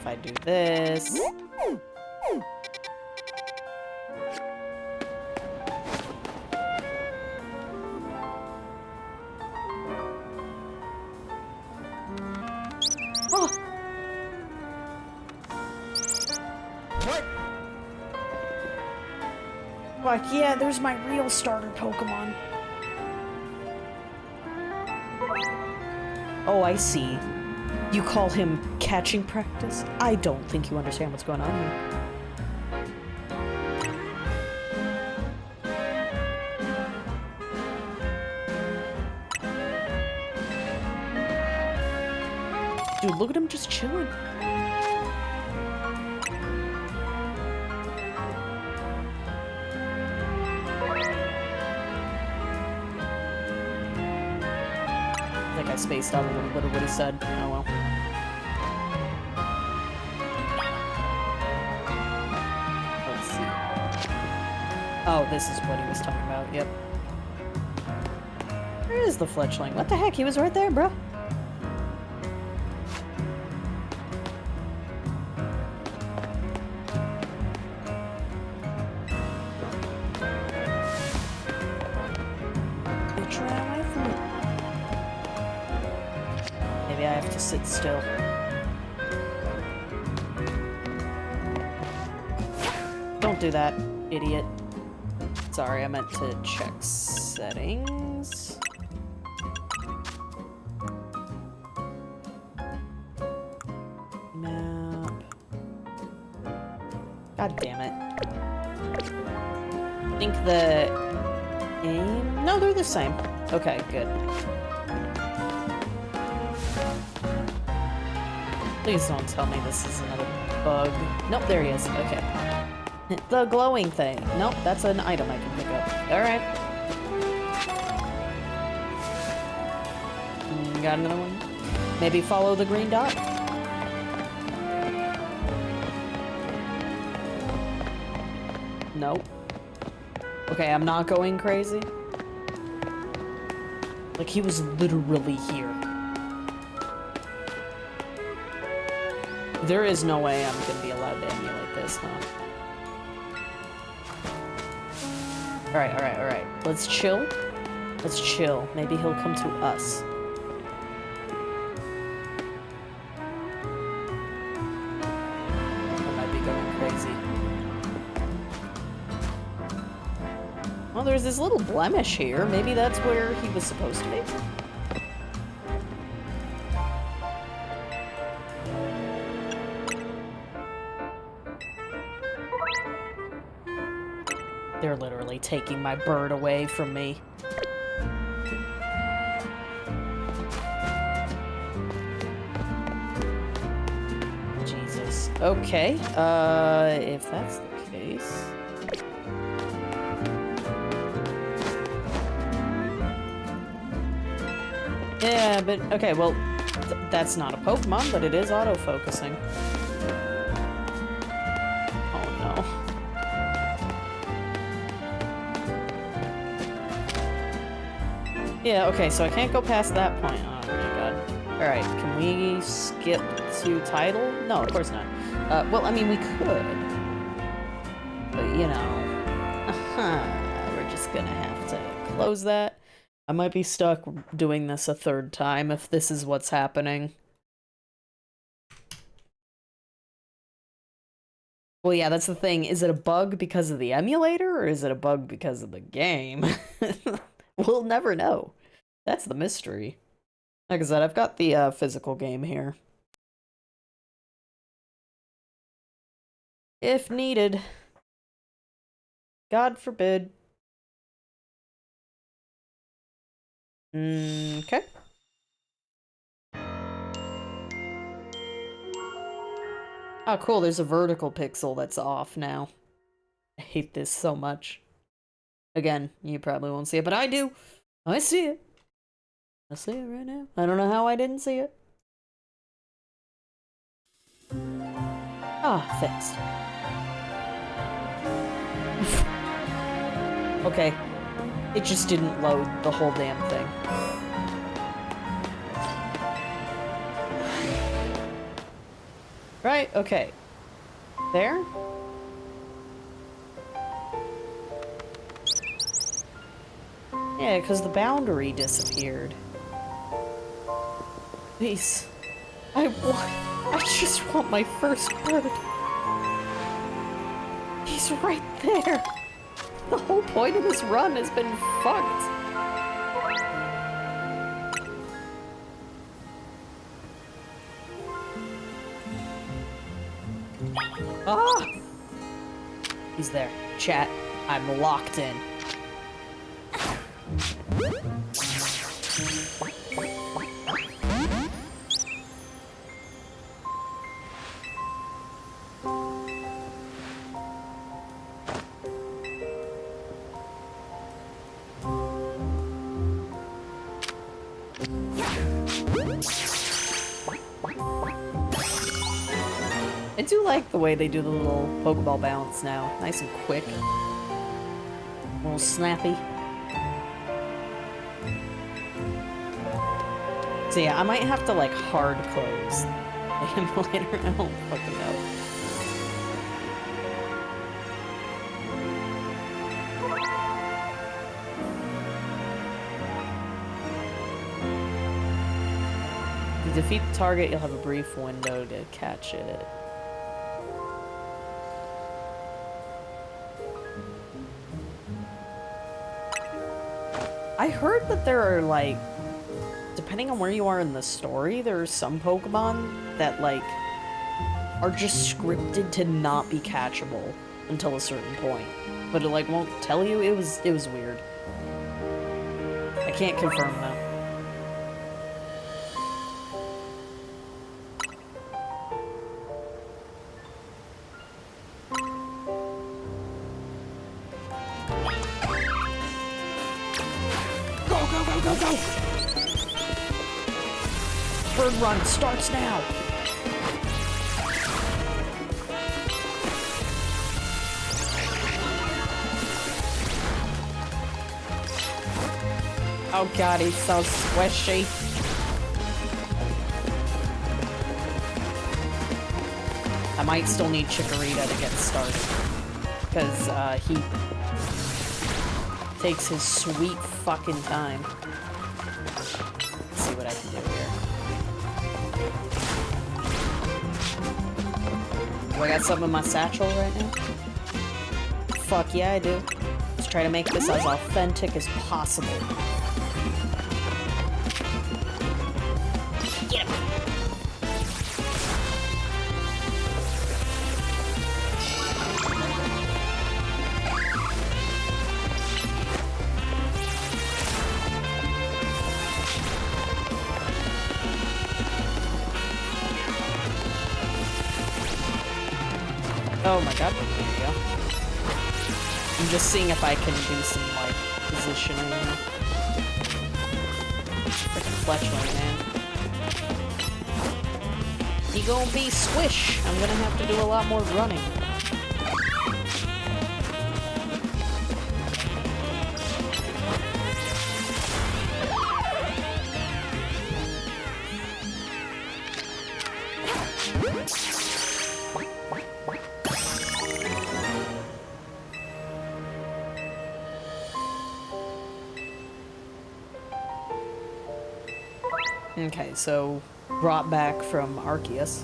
I do this. Oh. What? Like, yeah, there's my real starter Pokemon. Oh, I see. You call him catching practice? I don't think you understand what's going on here. Dude, look at him just chilling. I think I spaced out a little bit of what he said. Oh well. Let's see. Oh, this is what he was talking about. Yep. Where is the fletchling? What the heck? He was right there, bro. Maybe I have to sit still. Don't do that, idiot. Sorry, I meant to check settings. God damn it. I think the aim... No, they're the same. Okay, good. Please don't tell me this is another bug. Nope, there he is. Okay. The glowing thing. Nope, that's an item I can pick up. Alright. Got another one? Maybe follow the green dot? Nope. Okay, I'm not going crazy. Like, he was literally here. There is no way I'm gonna be allowed to emulate this, huh? Alright, alright, alright. Let's chill. Let's chill. Maybe he'll come to us. I might be going crazy. Well, there's this little blemish here. Maybe that's where he was supposed to be. They're literally taking my bird away from me. Jesus. Okay, if that's the case... Yeah, but, okay, well, that's not a Pokemon, but it is auto-focusing. Oh, no. Yeah, okay, so I can't go past that point. Oh, my God. Alright, can we skip to title? No, of course not. Well, I mean, we could. But, you know... we're just gonna have to close that. I might be stuck doing this a third time if this is what's happening. Well, yeah, that's the thing. Is it a bug because of the emulator, or is it a bug because of the game? We'll never know. That's the mystery. Like I said, I've got the physical game here. If needed. God forbid. Okay. Oh, cool. There's a vertical pixel that's off now. I hate this so much. Again, you probably won't see it, but I do. I see it. I see it right now. I don't know how I didn't see it. Ah, fixed. Okay. It just didn't load the whole damn thing. Right, okay. There? Yeah, because the boundary disappeared. Please. I just want my first bird. He's right there. The whole point of this run has been fucked. Ah! He's there. Chat, I'm locked in. I do like the way they do the little Pokeball bounce now. Nice and quick. A little snappy. So yeah, I might have to like hard close the emulator. I don't fucking know. If you defeat the target, you'll have a brief window to catch it. I heard that there are, like, depending on where you are in the story, there are some Pokemon that, like, are just scripted to not be catchable until a certain point. But it like won't tell you. It was weird. I can't confirm though. Go! Bird run starts now. Oh god, he's so squishy. I might still need Chikorita to get started. Because, he takes his sweet fucking time. Let's see what I can do here. Do I got something in my satchel right now? Fuck yeah, I do. Let's try to make this as authentic as possible. Get him! Oh my god, there you go. I'm just seeing if I can do some, like, positioning. Frickin' Fletchling, man. He gonna be squish. I'm gonna have to do a lot more running. Okay, so brought back from Arceus.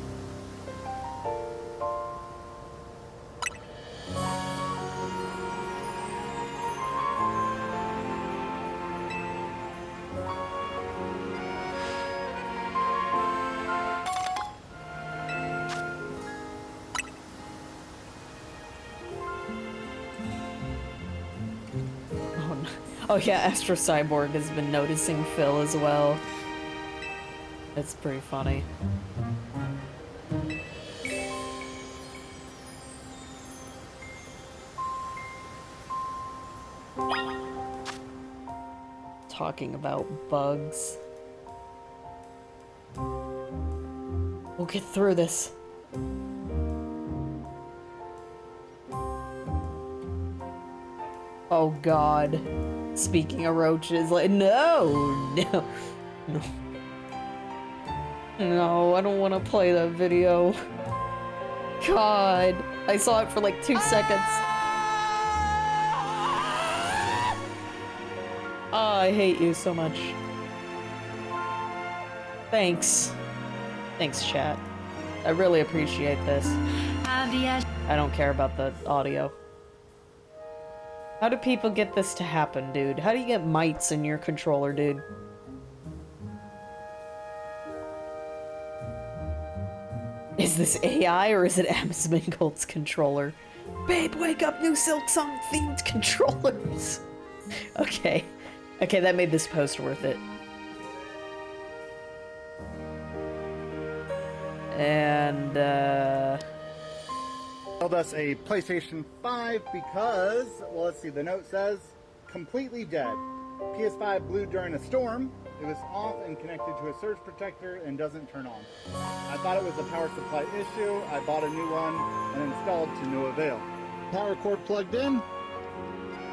Oh, no. Oh yeah, Astro Cyborg has been noticing Phil as well. It's pretty funny. Talking about bugs. We'll get through this. Oh god. Speaking of roaches, like, no! No, I don't want to play that video. God, I saw it for like 2 seconds. Oh, I hate you so much. Thanks. Thanks, chat. I really appreciate this. I don't care about the audio. How do people get this to happen, dude? How do you get mites in your controller, dude? Is this AI or is it Amsmingold's controller? Babe, wake up, new Silk Song themed controllers! Okay. Okay, that made this post worth it. And,
Told us a PlayStation 5 because, well, let's see, the note says, completely dead. PS5 blew during a storm. It was off and connected to a surge protector and doesn't turn on. I thought it was a power supply issue. I bought a new one and installed to no avail. Power cord plugged in.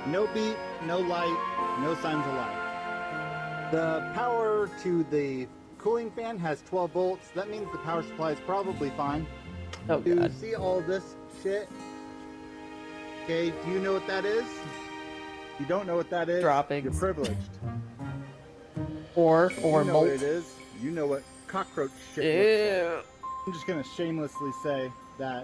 No beep, no light, no signs of life. The power to the cooling fan has 12 volts. That means the power supply is probably fine.
oh
Do you
god.
see all this shit? Okay, do you know what that is? You don't know what that is?
Droppings.
You're privileged.
Or
You know what
molt.
it is. You know what cockroach shit looks like. I'm just gonna shamelessly say that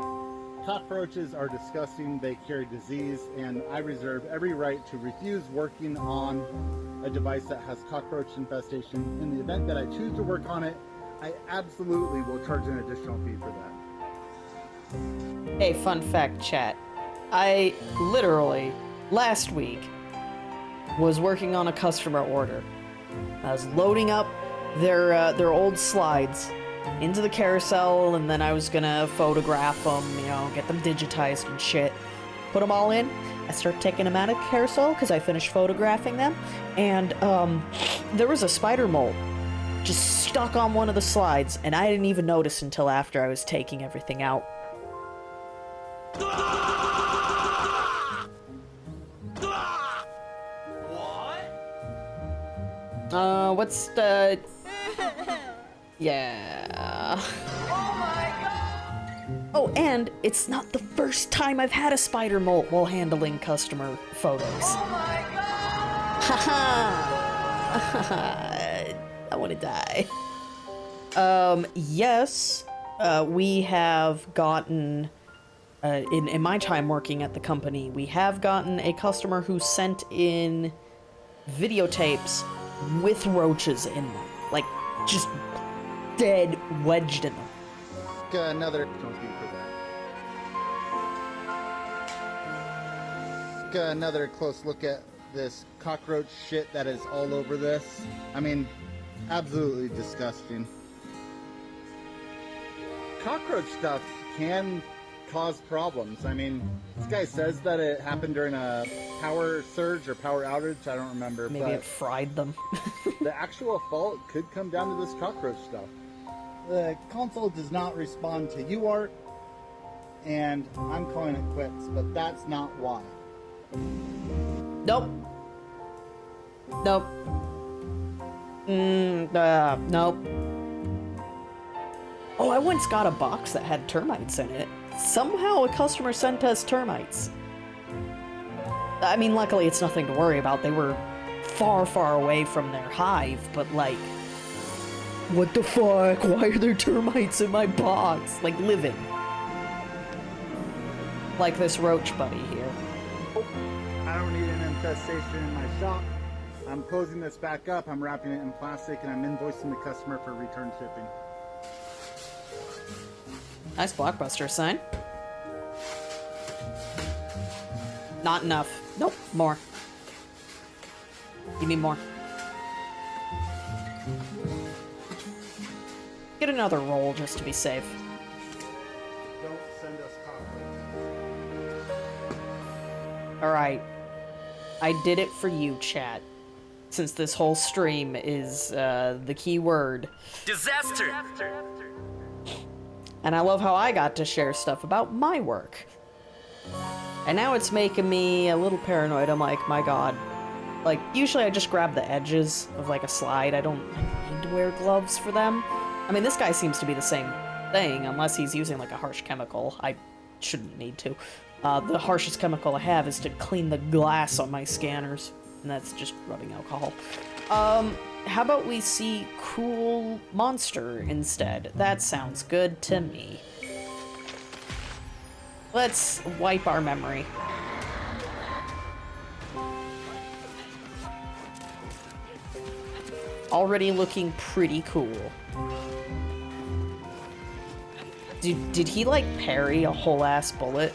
cockroaches are disgusting, they carry disease, and I reserve every right to refuse working on a device that has cockroach infestation. In the event that I choose to work on it, I absolutely will charge an additional fee for that.
Hey, fun fact, chat. I literally, last week, was working on a customer order. I was loading up their old slides into the carousel, and then I was gonna photograph them, you know, get them digitized and shit. Put them all in. I started taking them out of the carousel because I finished photographing them, and there was a spider mole just stuck on one of the slides, and I didn't even notice until after I was taking everything out. What's the... Yeah... Oh, and it's not the first time I've had a spider mole while handling customer photos. Oh my god! Haha! I wanna die. Yes, we have gotten, in my time working at the company, we have gotten a customer who sent in videotapes with roaches in them. Like, just dead, wedged in them.
Another close look at this cockroach shit that is all over this. I mean, absolutely disgusting. Cockroach stuff can cause problems. I mean, this guy says that it happened during a power surge or power outage. I don't remember.
Maybe it fried them.
The actual fault could come down to this cockroach stuff. The console does not respond to UART, and I'm calling it quits, but that's not why.
Nope. Nope. Nope. Oh, I once got a box that had termites in it. Somehow a customer sent us termites. I mean, luckily it's nothing to worry about. They were far, far away from their hive, but like... What the fuck? Why are there termites in my box? Like, living. Like this roach buddy here.
I don't need an infestation in my shop. I'm closing this back up, I'm wrapping it in plastic, and I'm invoicing the customer for return shipping.
Nice Blockbuster sign. Not enough. Nope, more. Give me more. Get another roll just to be safe.
Don't send us cockroaches.
Alright. I did it for you, chat. Since this whole stream is the key word.
Disaster!
And I love how I got to share stuff about my work. And now it's making me a little paranoid. I'm like, my god. Like, usually I just grab the edges of like a slide. I don't need to wear gloves for them. I mean, this guy seems to be the same thing, unless he's using like a harsh chemical. I shouldn't need to. The harshest chemical I have is to clean the glass on my scanners, and that's just rubbing alcohol. How about we see Cool Monster instead? That sounds good to me. Let's wipe our memory. Already looking pretty cool. Did he like parry a whole ass bullet?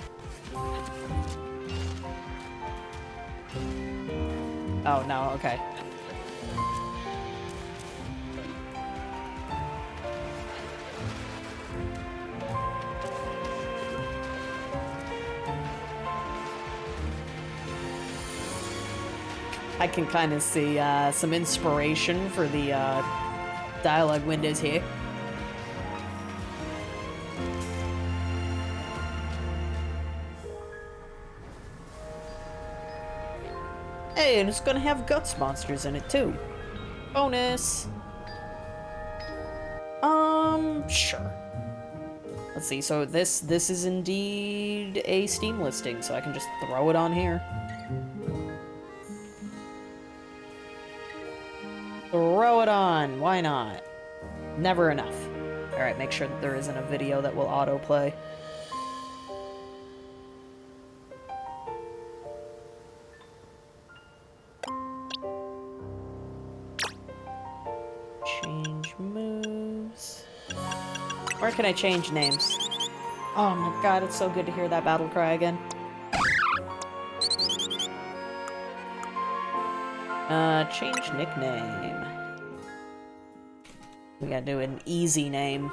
Oh no, okay. I can kind of see some inspiration for the dialogue windows here. Hey, and it's gonna have guts monsters in it too. Bonus. Sure. Let's see. So this is indeed a Steam listing, so I can just throw it on here. Throw it on. Why not? Never enough. All right, make sure that there isn't a video that will autoplay. Change moves. Where can I change names? Oh my god, it's so good to hear that battle cry again. Change nickname. We gotta do an easy name.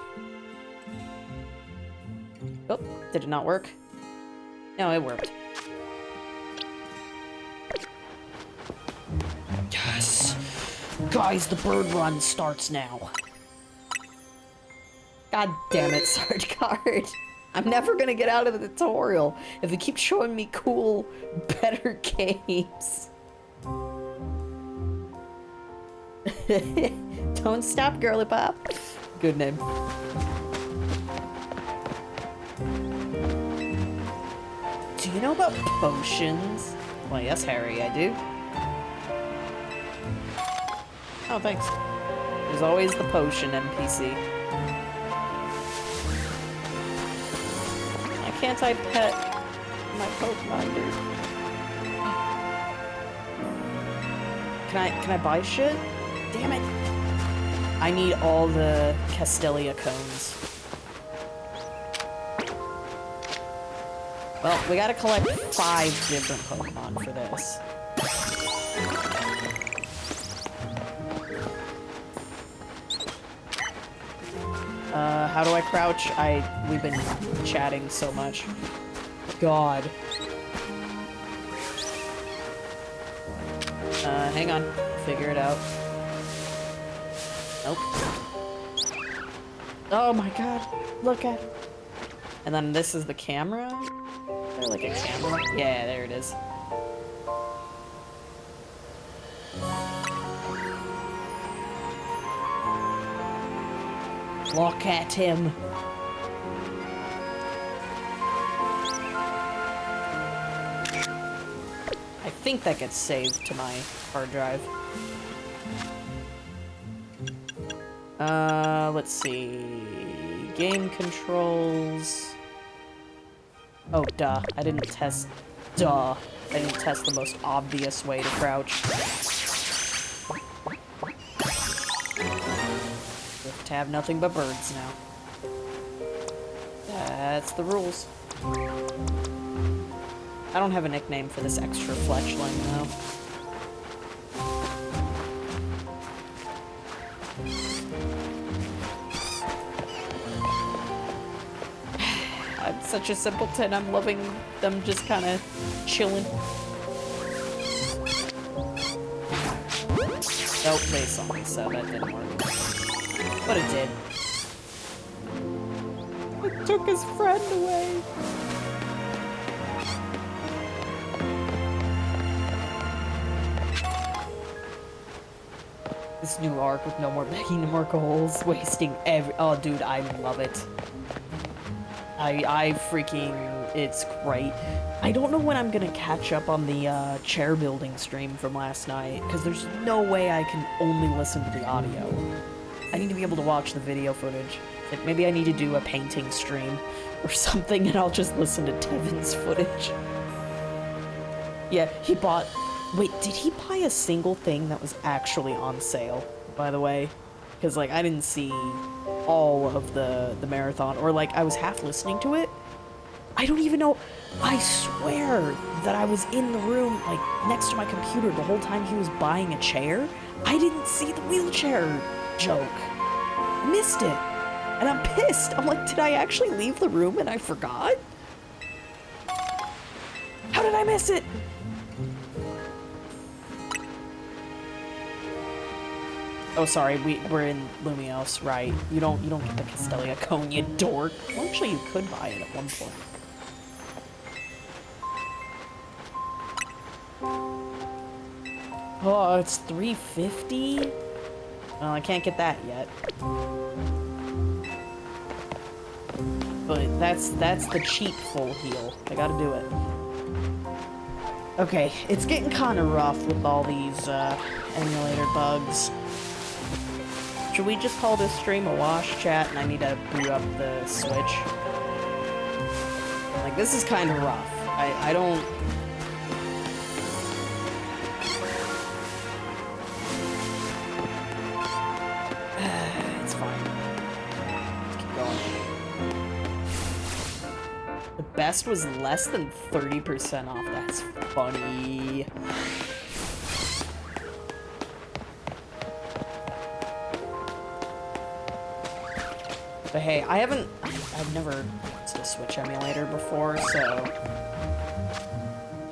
Oh, did it not work? No, it worked. Yes! Guys, the bird run starts now. God damn it, Sarge Card. I'm never gonna get out of the tutorial if it keeps showing me cool, better games. Don't stop, girly pop. Good name. Do you know about potions? Well, yes, Harry, I do. Oh, thanks. There's always the potion NPC. Why can't I pet my Pokemon, dude? Can I buy shit? Damn it! I need all the Castelia cones. Well, we gotta collect 5 different Pokemon for this. How do I crouch? We've been chatting so much. God. Hang on. Figure it out. Nope. Oh my god. Look at it. And then this is the camera? Is there like a camera? Yeah, there it is. Look at him. I think that gets saved to my hard drive. Let's see. Game controls. Oh, duh. I didn't test. Duh. I didn't test the most obvious way to crouch. We have to have nothing but birds now. That's the rules. I don't have a nickname for this extra fletchling, though. I'm such a simpleton. I'm loving them just kind of chilling. Nope, they saw me, so that didn't work. But it did. It took his friend away. This new arc with no more begging, no more goals, wasting every— oh, dude, I love it. I freaking— it's great. I don't know when I'm gonna catch up on the chair building stream from last night, because there's no way I can only listen to the audio. I need to be able to watch the video footage. Like, maybe I need to do a painting stream or something, and I'll just listen to Tevin's footage. Yeah, he bought— wait, did he buy a single thing that was actually on sale, by the way? Because, like, I didn't see all of the marathon, or, like, I was half listening to it. I don't even know— I swear that I was in the room, like, next to my computer the whole time he was buying a chair. I didn't see the wheelchair joke. I missed it. And I'm pissed. I'm like, did I actually leave the room and I forgot? How did I miss it? Oh, sorry, we're in Lumios, right? You don't get the Castelia cone, you dork. Well, actually, you could buy it at one point. Oh, it's $350? Well, I can't get that yet. But that's the cheap full heal. I gotta do it. Okay, it's getting kind of rough with all these emulator bugs. Should we just call this stream a wash, chat, and I need to boot up the Switch? Like, this is kind of rough. I don't... it's fine. Let's keep going. best was less than 30% off. That's funny. But hey, I've never used a Switch emulator before, so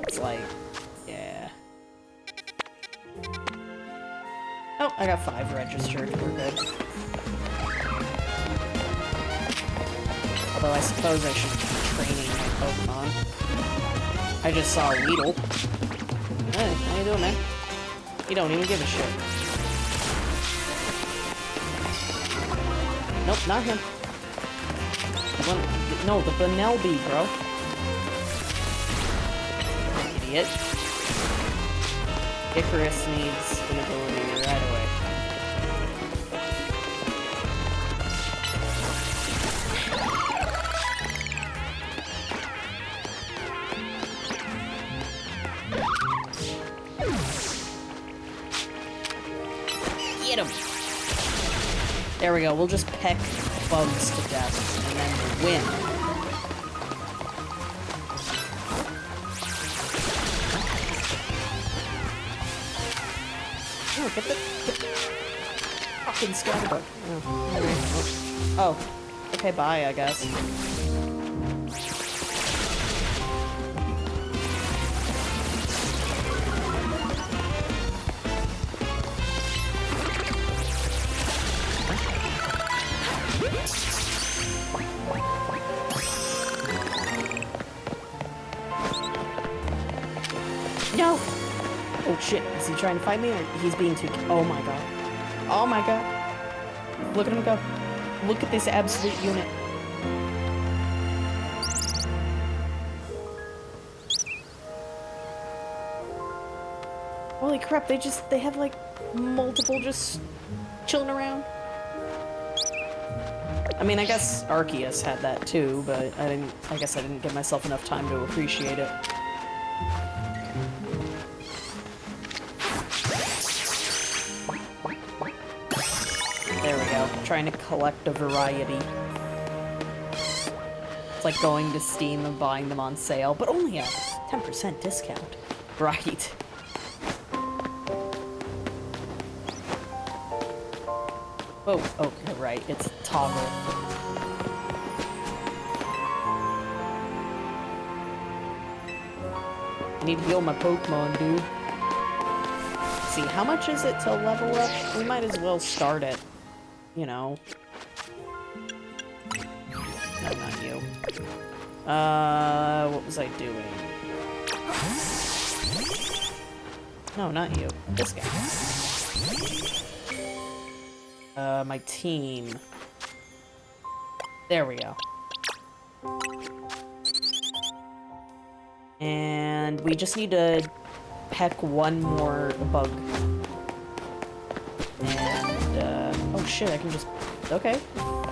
it's like, yeah. Oh, I got 5 registered. We're good. Although I suppose I should be training my Pokemon. I just saw a Weedle. Hey, how you doing, man? You don't even give a shit. Nope, not him. No, the Bunnelby, bro. Idiot. Icarus needs an ability right away. Get him! There we go, we'll just peck bugs to death, and then win. Oh, get the fucking scatterbug. Oh, alright. Oh, okay, bye, I guess. No! Oh shit, is he trying to fight me or he's being too... Oh my god. Oh my god. Look at him go. Look at this absolute unit. Holy crap, they have like multiple just chilling around. I mean, I guess Arceus had that too, but I guess I didn't give myself enough time to appreciate it. There we go. Trying to collect a variety. It's like going to Steam and buying them on sale, but only a 10% discount. Right. Oh, okay, right. It's toggle. I need to heal my Pokemon, dude. Let's see, how much is it to level up? We might as well start it. You know. No, not you. What was I doing? No, not you. This guy. My team. There we go. And we just need to peck one more bug. And, oh shit, I can just... Okay.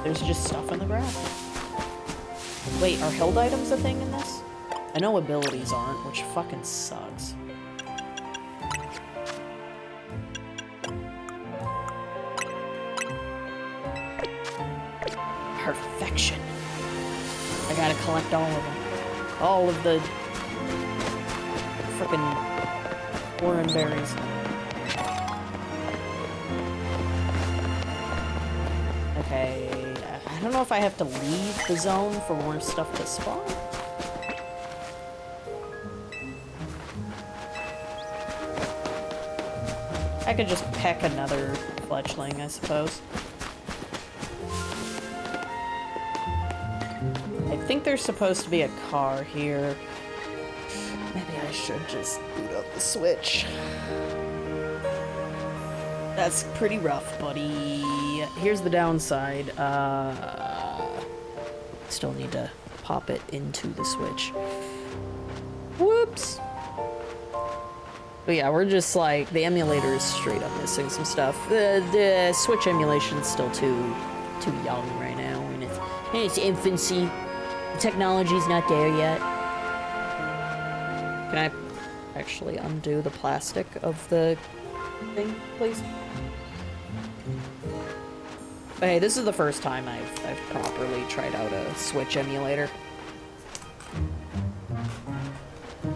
There's just stuff on the ground. Wait, are held items a thing in this? I know abilities aren't, which fucking sucks. Perfection. I gotta collect all of them. All of the frickin' foreign berries. Okay, I don't know if I have to leave the zone for more stuff to spawn. I could just peck another fletchling, I suppose. I think there's supposed to be a car here. Maybe I should just boot up the Switch. That's pretty rough, buddy. Here's the downside. Still need to pop it into the Switch. Whoops. But yeah, we're just like, the emulator is straight up missing some stuff. The Switch emulation is still too young right now, and in its infancy. The technology's not there yet. Can I actually undo the plastic of the thing, please? But hey, this is the first time I've properly tried out a Switch emulator.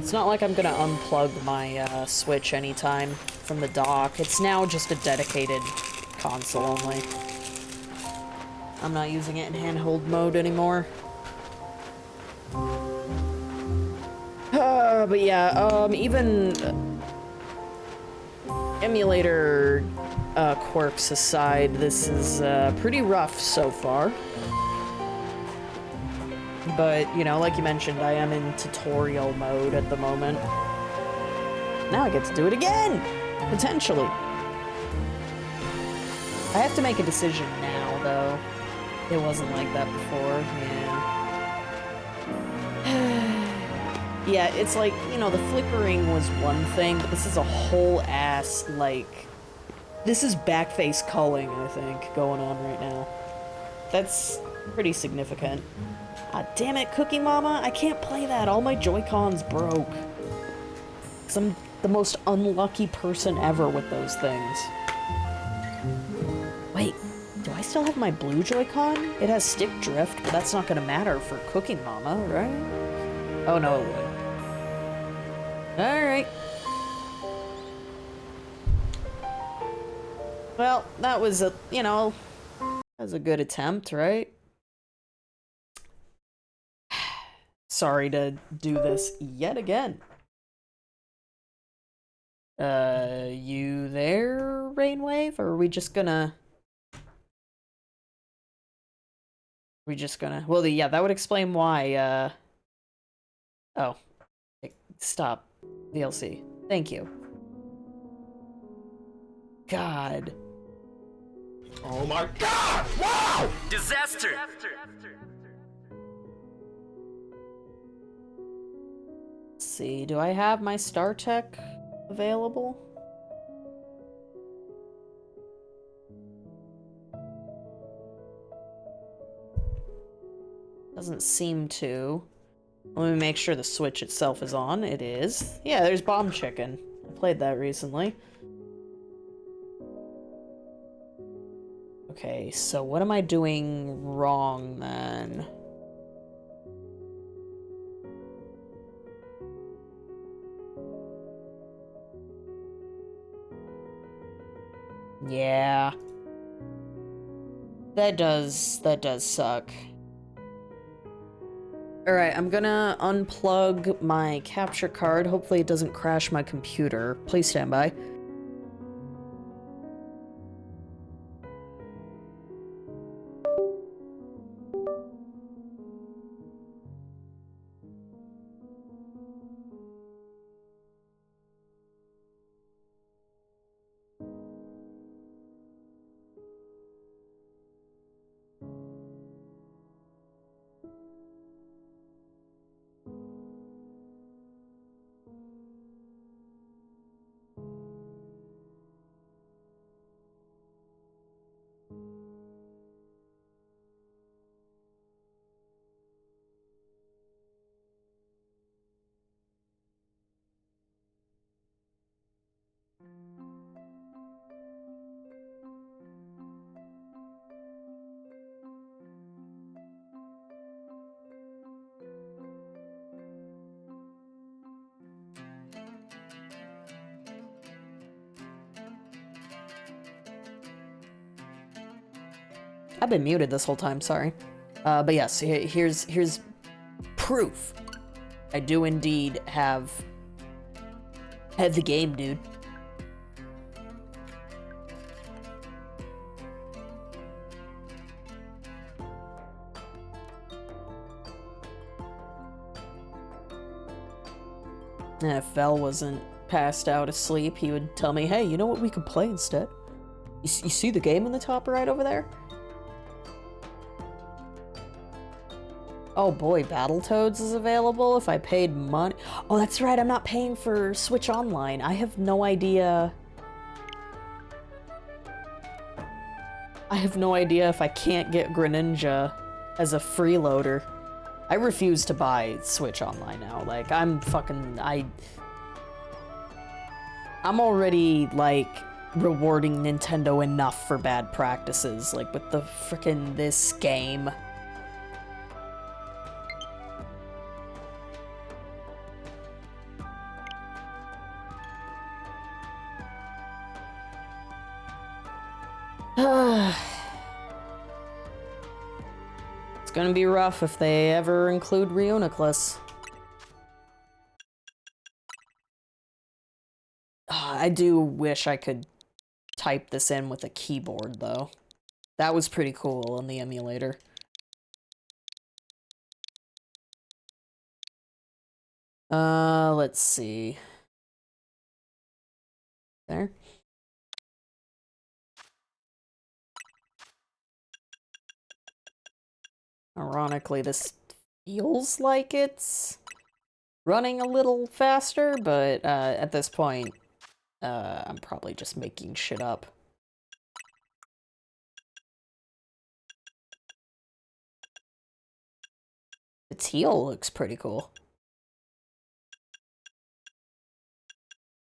It's not like I'm gonna unplug my Switch anytime from the dock. It's now just a dedicated console only. I'm not using it in handheld mode anymore. But yeah, even emulator quirks aside, this is pretty rough so far. But, you know, like you mentioned, I am in tutorial mode at the moment. Now I get to do it again! Potentially. I have to make a decision now, though. It wasn't like that before, yeah. Yeah, it's like, you know, the flickering was one thing, but this is a whole ass, like... This is backface culling, I think, going on right now. That's pretty significant. Ah, damn it, Cookie Mama, I can't play that. All my Joy-Cons broke. 'Cause I'm the most unlucky person ever with those things. Wait, do I still have my blue Joy-Con? It has stick drift, but that's not gonna matter for Cookie Mama, right? Oh, no, it would. Alright. Well, that was a, you know, that was a good attempt, right? Sorry to do this yet again. You there, Rainwave? Or are we just gonna... Well, yeah, that would explain why, Oh. Stop. VLC. Thank you. God.
Oh my god! Wow!
Disaster!
Let's see, do I have my StarTech available? Doesn't seem to. Let me make sure the Switch itself is on. It is. Yeah, there's Bomb Chicken. I played that recently. Okay, so what am I doing wrong then? Yeah. That does suck. Alright, I'm gonna unplug my capture card. Hopefully it doesn't crash my computer. Please stand by. I've been muted this whole time, sorry. But yes, here's proof. I do indeed have the game, dude. And if Fel wasn't passed out asleep, he would tell me, hey, you know what we could play instead? You see the game in the top right over there? Oh boy, Battletoads is available if I paid money. Oh, that's right, I'm not paying for Switch Online. I have no idea. I have no idea if I can't get Greninja as a freeloader. I refuse to buy Switch Online now. Like, I'm already, like, rewarding Nintendo enough for bad practices. Like, with the frickin' this game. It's gonna be rough if they ever include Reuniclus. I do wish I could type this in with a keyboard, though. That was pretty cool on the emulator. Let's see. There. Ironically, this feels like it's running a little faster, but at this point, I'm probably just making shit up. The teal looks pretty cool.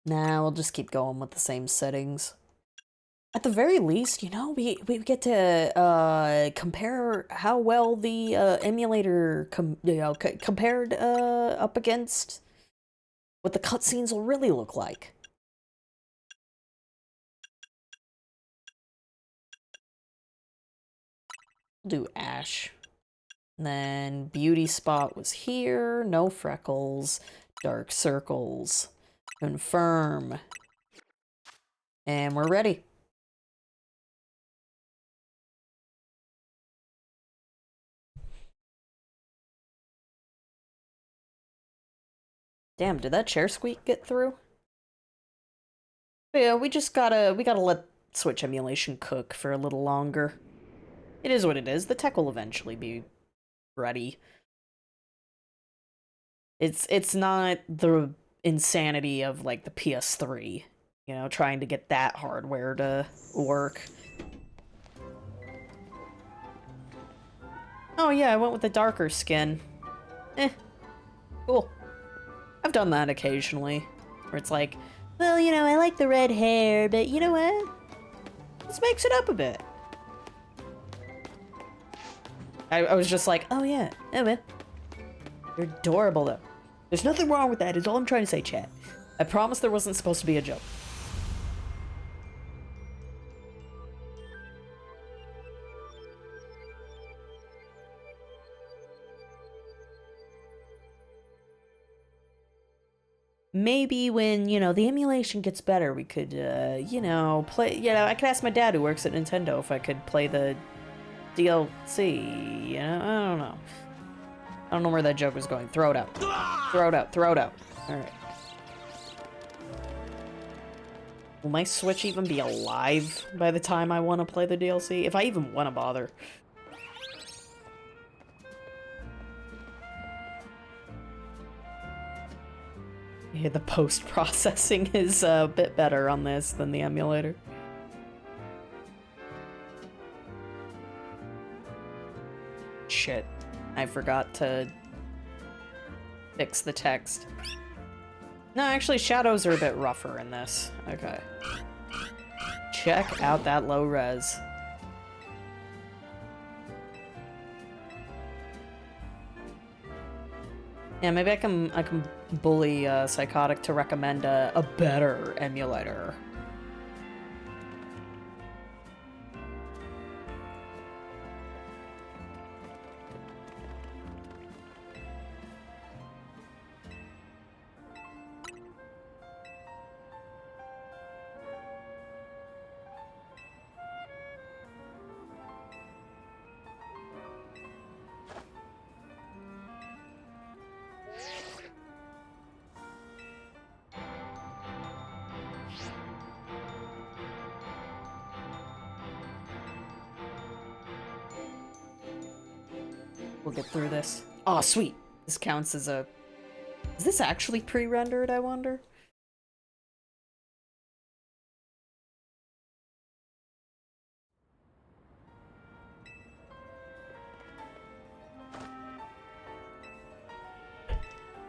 Nah, we'll just keep going with the same settings. At the very least, you know, we get to compare how well the emulator compared up against what the cutscenes will really look like. We'll do Ash. And then beauty spot was here, no freckles, dark circles, confirm. And we're ready. Damn, did that chair squeak get through? But yeah, we gotta let Switch emulation cook for a little longer. It is what it is. The tech will eventually be ready. It's not the insanity of like the PS3, you know, trying to get that hardware to work. Oh yeah, I went with the darker skin. Cool. I've done that occasionally, where it's like, well, you know, I like the red hair, but you know what? Let's mix it up a bit. I was just like, oh yeah, oh well. They're adorable though. There's nothing wrong with that, is all I'm trying to say, chat. I promise there wasn't supposed to be a joke. Maybe when, you know, the emulation gets better, we could, you know, play, you know, I could ask my dad who works at Nintendo if I could play the DLC, you know, I don't know. I don't know where that joke was going. Throw it out. Throw it out, throw it out. Alright. Will my Switch even be alive by the time I want to play the DLC? If I even want to bother. Yeah, the post-processing is a bit better on this than the emulator. Shit. I forgot to fix the text. No, actually, shadows are a bit rougher in this. Okay. Check out that low res. Yeah, maybe I can bully Psychotic to recommend a better emulator. We'll get through this. Oh, sweet. This counts as a... Is this actually pre-rendered, I wonder?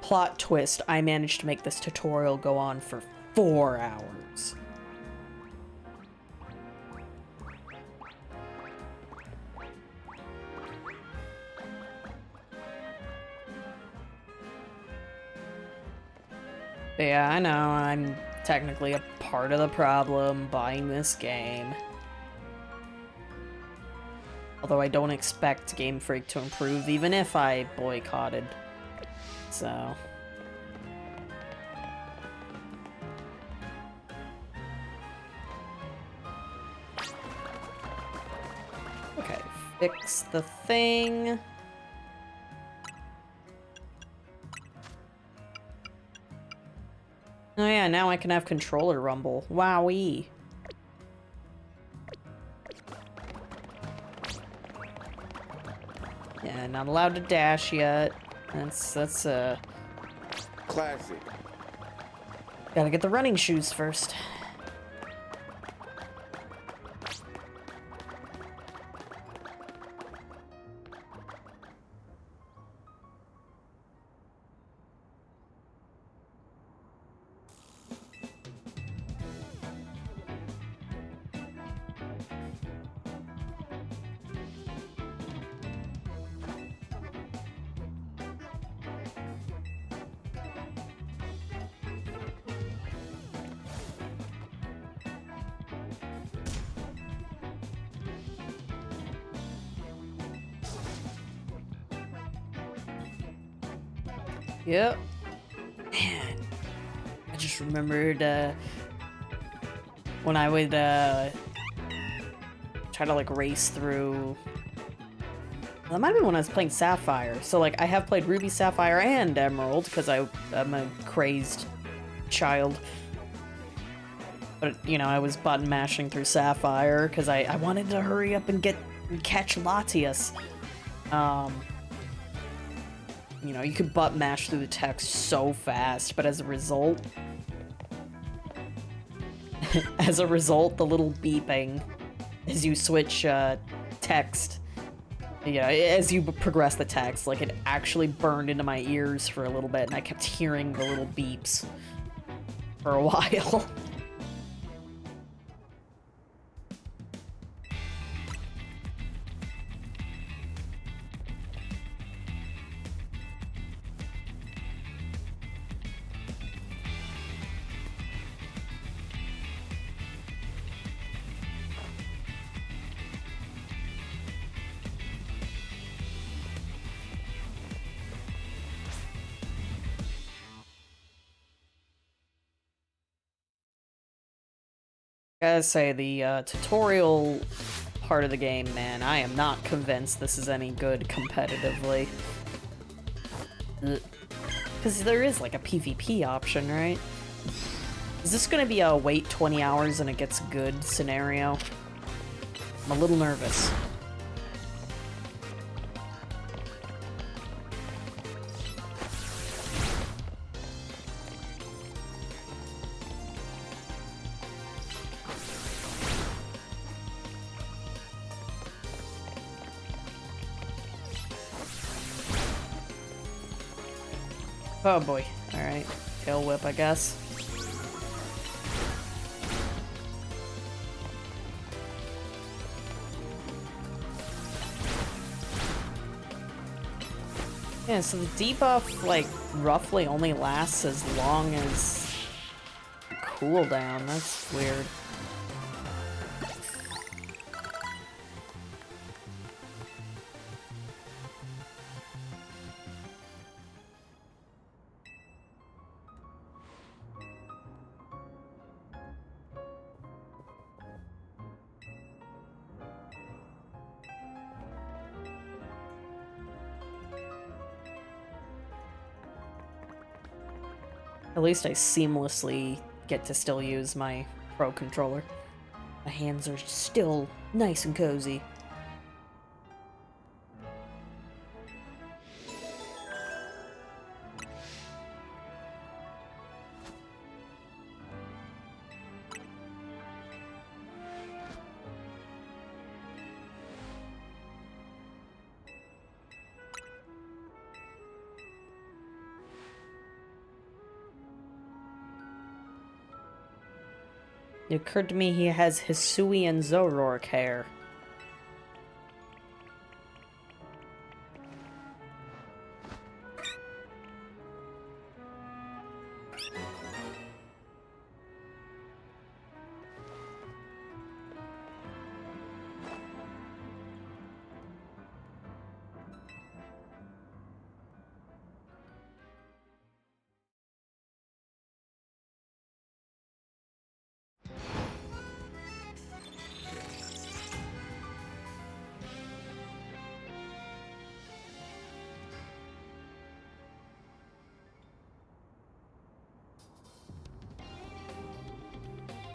Plot twist, I managed to make this tutorial go on for 4 hours. But yeah, I know, I'm technically a part of the problem buying this game. Although I don't expect Game Freak to improve, even if I boycotted. So... Okay, fix the thing. Oh yeah, now I can have controller rumble. Wowee. Yeah, not allowed to dash yet. That's
Classic.
gotta get the running shoes first. Yep. Man, I just remembered when I would try to like race through. That might have been when I was playing Sapphire. So like I have played Ruby, Sapphire, and Emerald because I'm a crazed child. But you know, I was button mashing through Sapphire because I wanted to hurry up and catch Latias. You know, you could butt mash through the text so fast, but as a result, the little beeping as you switch text, you know, as you progress the text, like it actually burned into my ears for a little bit, and I kept hearing the little beeps for a while. Gotta say, the tutorial part of the game, man, I am not convinced this is any good competitively. Because there is, like, a PvP option, right? Is this gonna be a wait 20 hours and it gets good scenario? I'm a little nervous. Oh boy. Alright. Tail whip, I guess. Yeah, so the debuff, like, roughly only lasts as long as cooldown. That's weird. At least I seamlessly get to still use my Pro controller. My hands are still nice and cozy. It occurred to me he has Hisui and Zoroark hair.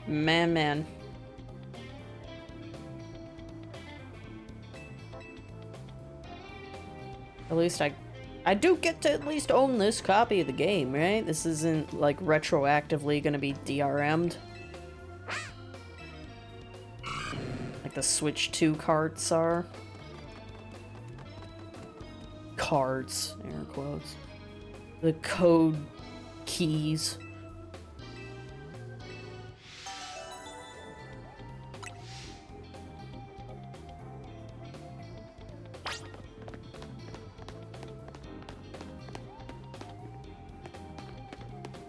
Man. At least I do get to at least own this copy of the game, right? This isn't, like, retroactively gonna be DRM'd. Like the Switch 2 carts are. Cards, air quotes. The code keys.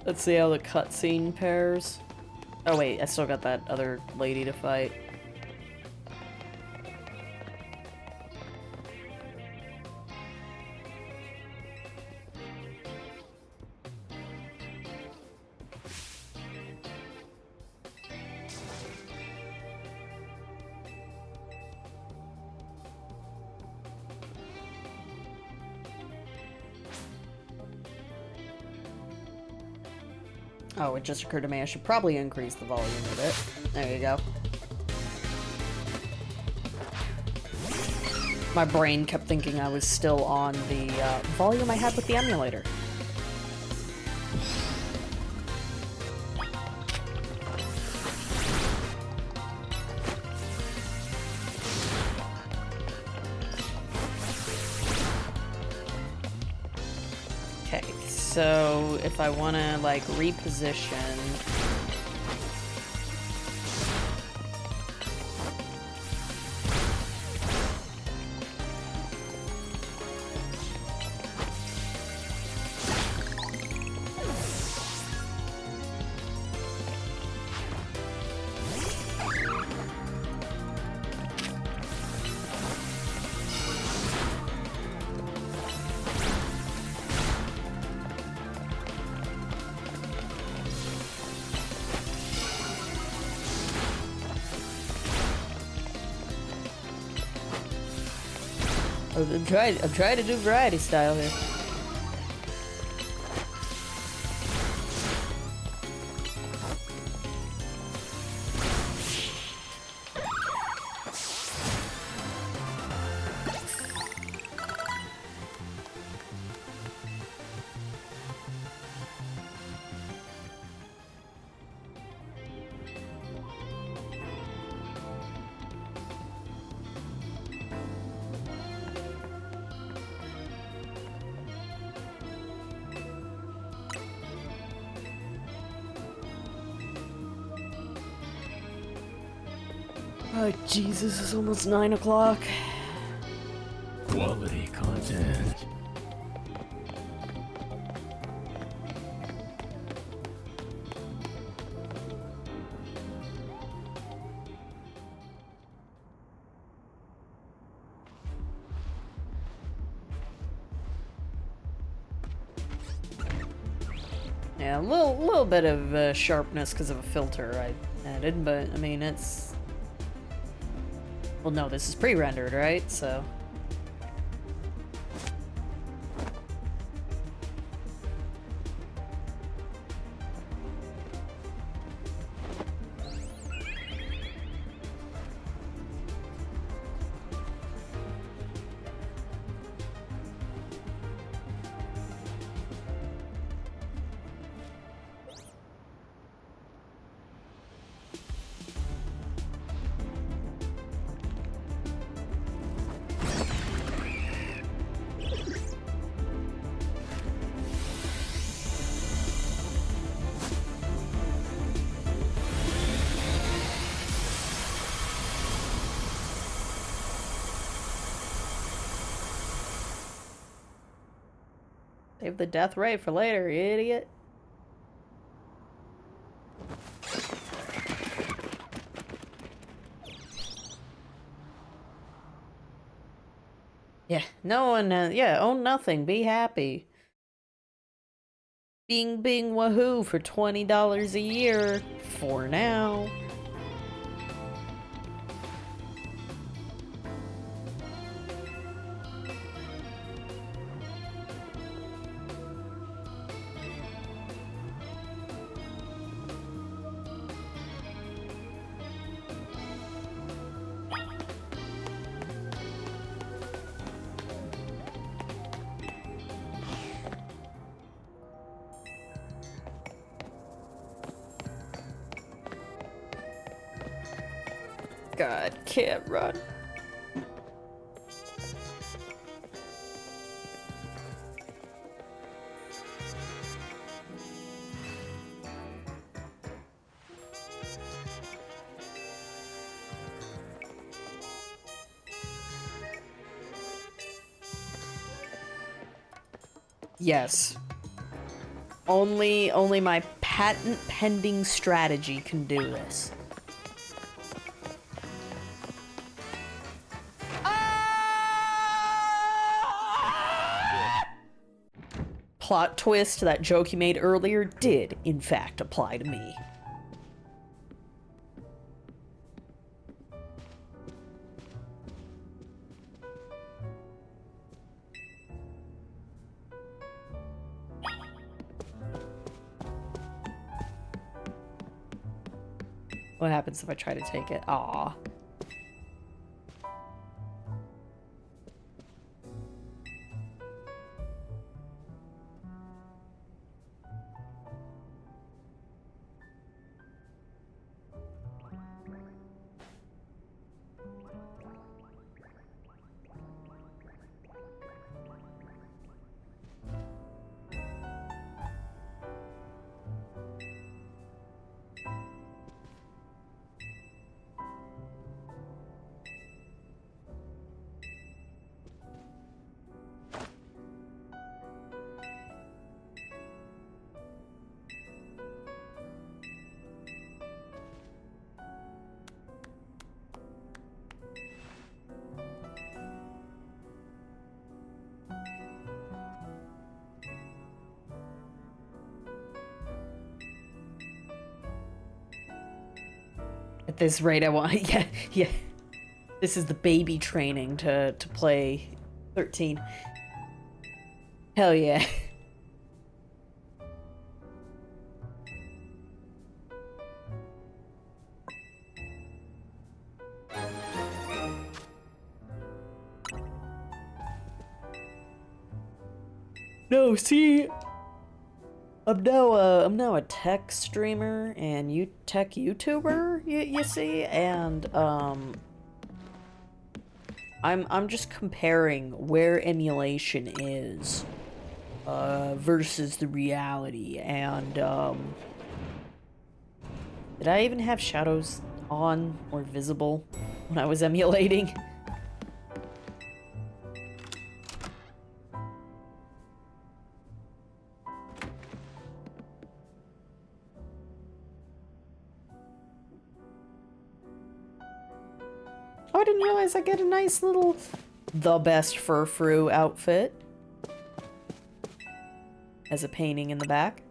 Let's see how the cutscene pairs. Oh wait, I still got that other lady to fight. Oh, it just occurred to me I should probably increase the volume a bit. There you go. My brain kept thinking I was still on the volume I had with the emulator. Okay, so if I want to, like, reposition... I'm trying to do variety style here. Oh, Jesus, it's almost 9 o'clock.
Quality content.
Yeah, a little bit of sharpness because of a filter I added, but I mean, it's... Well, no, this is pre-rendered, right? So... Save the death ray for later, you idiot. Yeah, no one, yeah, own nothing, be happy. Bing bing wahoo for $20 a year, for now. God, can't run. Yes. Only my patent pending strategy can do this. Plot twist, that joke you made earlier did, in fact, apply to me. What happens if I try to take it? Aw. At this rate, I want yeah. This is the baby training to play 13. Hell yeah. No, see, I'm now a tech streamer and tech YouTuber, you see, and I'm just comparing where emulation is versus the reality, and did I even have shadows on or visible when I was emulating? Oh, I didn't realize I get a nice little the best fur-frou outfit as a painting in the back.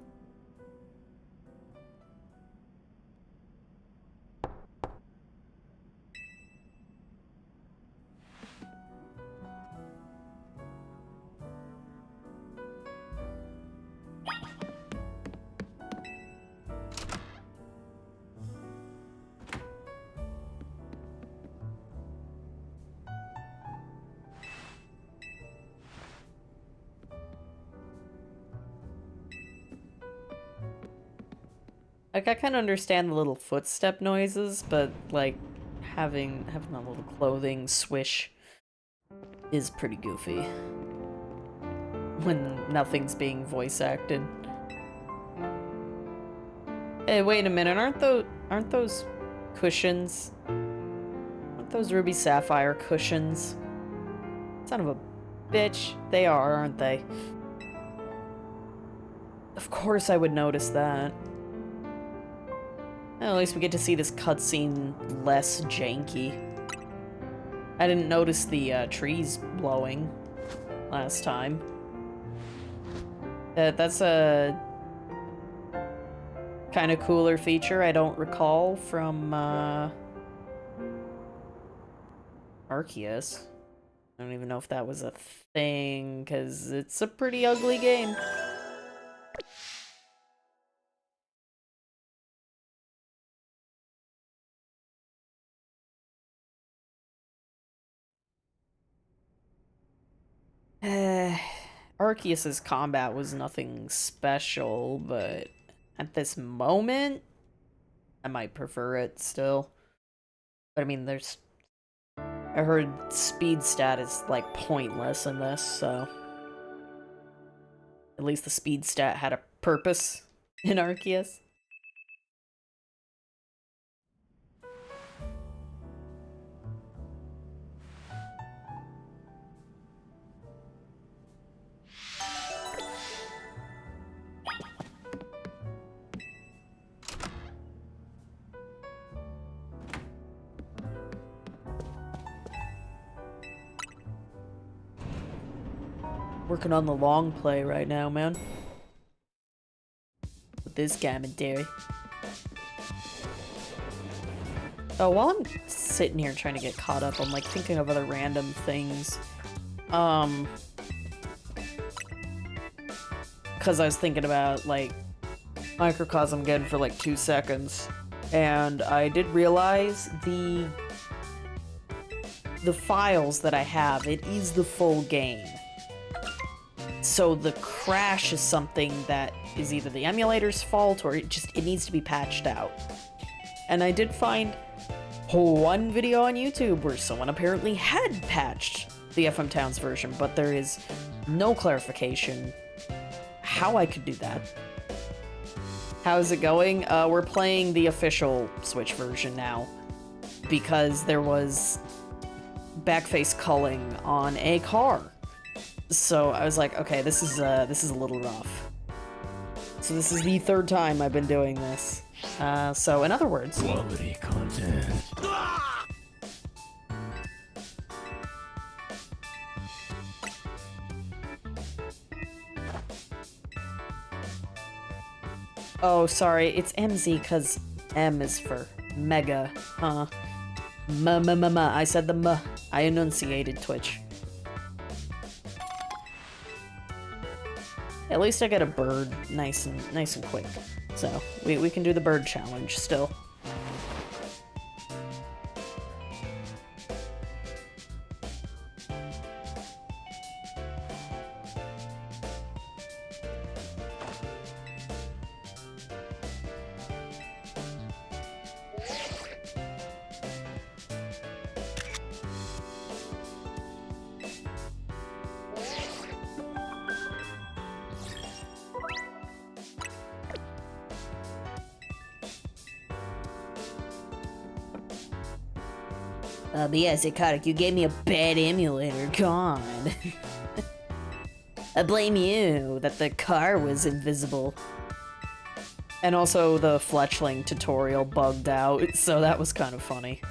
Like, I kind of understand the little footstep noises, but, like, having a little clothing swish is pretty goofy when nothing's being voice acted. Hey, wait a minute, aren't those cushions? Aren't those ruby sapphire cushions? Son of a bitch. They are, aren't they? Of course I would notice that. Well, at least we get to see this cutscene less janky. I didn't notice the trees blowing last time. That's a kind of cooler feature I don't recall from Arceus. I don't even know if that was a thing, because it's a pretty ugly game. Arceus's combat was nothing special, but at this moment, I might prefer it still. But I mean, I heard speed stat is, like, pointless in this, so... At least the speed stat had a purpose in Arceus. Working on the long play right now, man. With this commentary. Oh, while I'm sitting here trying to get caught up, I'm like thinking of other random things. Because I was thinking about like Microcosm again for like 2 seconds, and I did realize the files that I have, it is the full game. So the crash is something that is either the emulator's fault or it needs to be patched out. And I did find one video on YouTube where someone apparently had patched the FM Towns version, but there is no clarification how I could do that. How's it going? We're playing the official Switch version now because there was backface culling on a car. So I was like, okay, this is a little rough. So this is the 3rd time I've been doing this. So in other words...
Quality content.
Oh, sorry, it's MZ because M is for mega, huh? I said the M. I enunciated Twitch. At least I got a bird nice and quick. So, we can do the bird challenge still. But yeah, Psychotic, you gave me a bad emulator, God. I blame you that the car was invisible. And also the Fletchling tutorial bugged out, so that was kind of funny.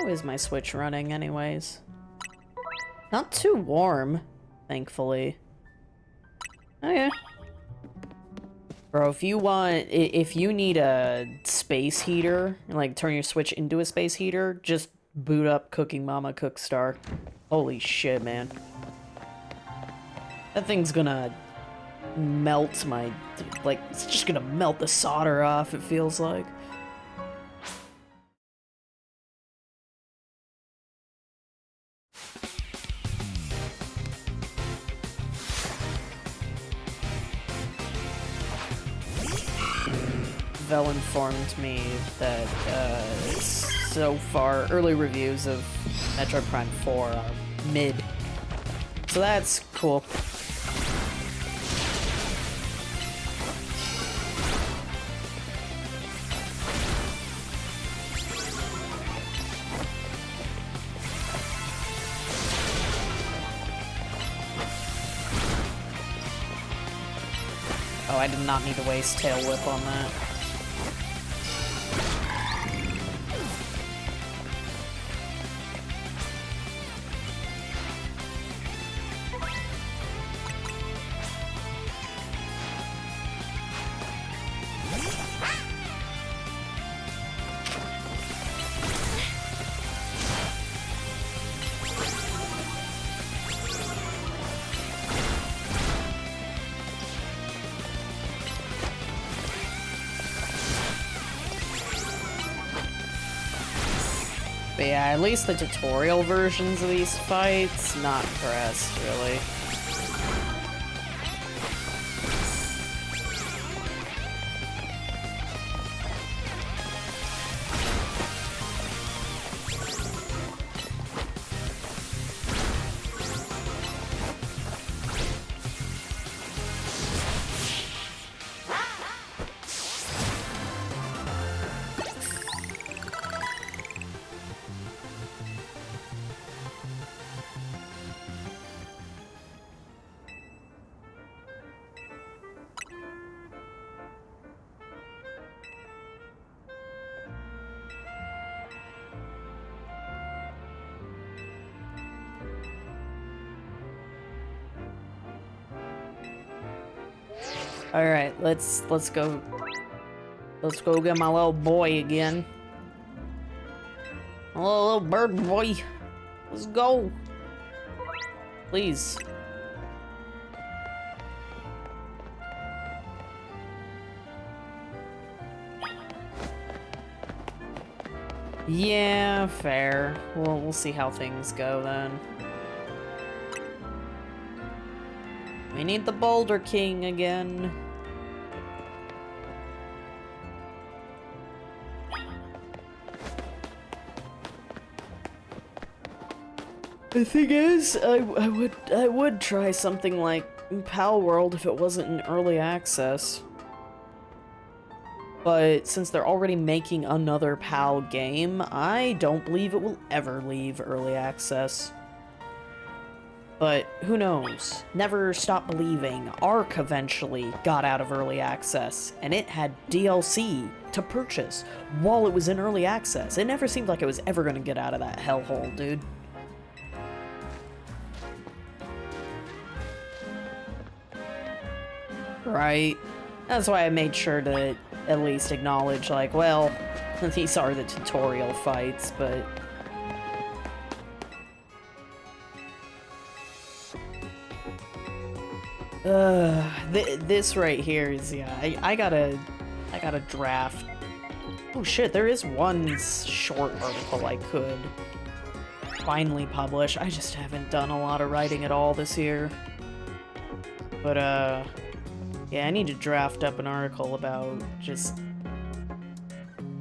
How is my Switch running anyways? Not too warm, thankfully. Oh yeah. Bro, if you need a space heater, like turn your Switch into a space heater, just boot up Cooking Mama Cookstar. Holy shit, man. That thing's gonna melt my, like, it's just gonna melt the solder off, it feels like. Vel informed me that so far early reviews of Metroid Prime 4 are mid. So that's cool. I did not need to waste Tail Whip on that. But yeah, at least the tutorial versions of these fights, not impressed, really. Alright, let's go. Let's go get my little boy again. My little bird boy. Let's go. Please. Yeah, fair. We'll see how things go then. We need the Boulder King again. The thing is, I would try something like Pal World if it wasn't in early access. But since they're already making another PAL game, I don't believe it will ever leave early access. But who knows? Never stop believing. Ark eventually got out of early access, and it had DLC to purchase while it was in early access. It never seemed like it was ever going to get out of that hellhole, dude. Right? That's why I made sure to at least acknowledge, like, well, these are the tutorial fights, but... this right here is, yeah, I gotta draft. Oh shit, there is one short article I could finally publish. I just haven't done a lot of writing at all this year. But, yeah, I need to draft up an article about just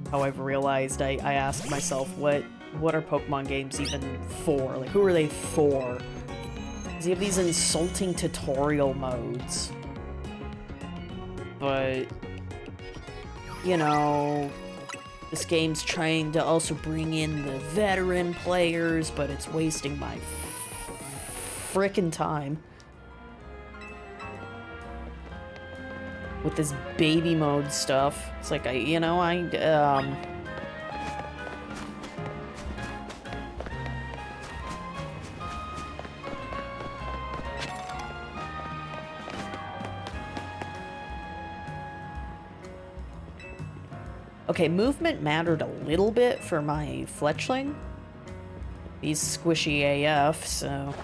how I've realized I asked myself, what are Pokemon games even for? Like, who are they for? Because you have these insulting tutorial modes. But, you know, this game's trying to also bring in the veteran players, but it's wasting my frickin' time. With this baby mode stuff. It's like, Okay, movement mattered a little bit for my Fletchling. He's squishy AF, so...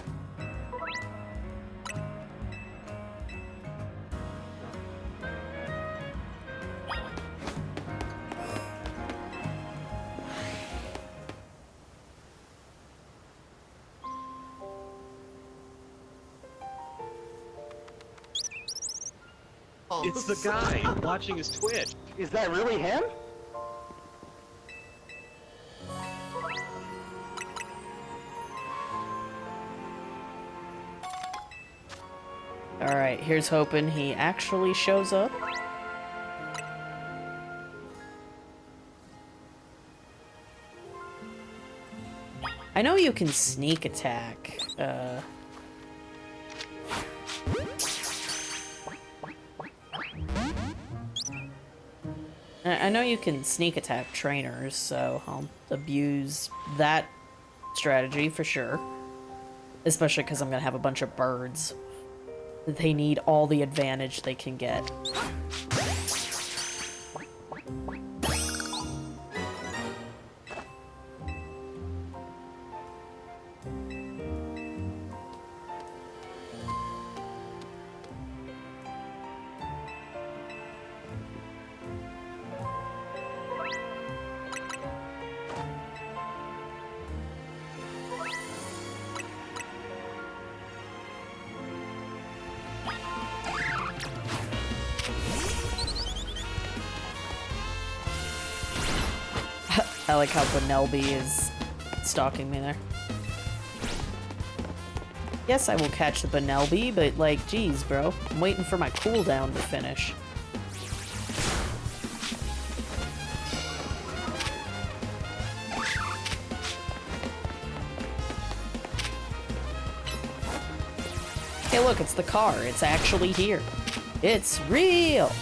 It's the guy watching his Twitch.
Is that really him?
Alright, here's hoping he actually shows up. I know you can sneak attack, I know you can sneak attack trainers, so I'll abuse that strategy for sure. Especially because I'm going to have a bunch of birds. They need all the advantage they can get. I like how Benelby is stalking me there. Yes, I will catch the Benelby, but like, geez, bro. I'm waiting for my cooldown to finish. Hey, look, it's the car. It's actually here. It's real!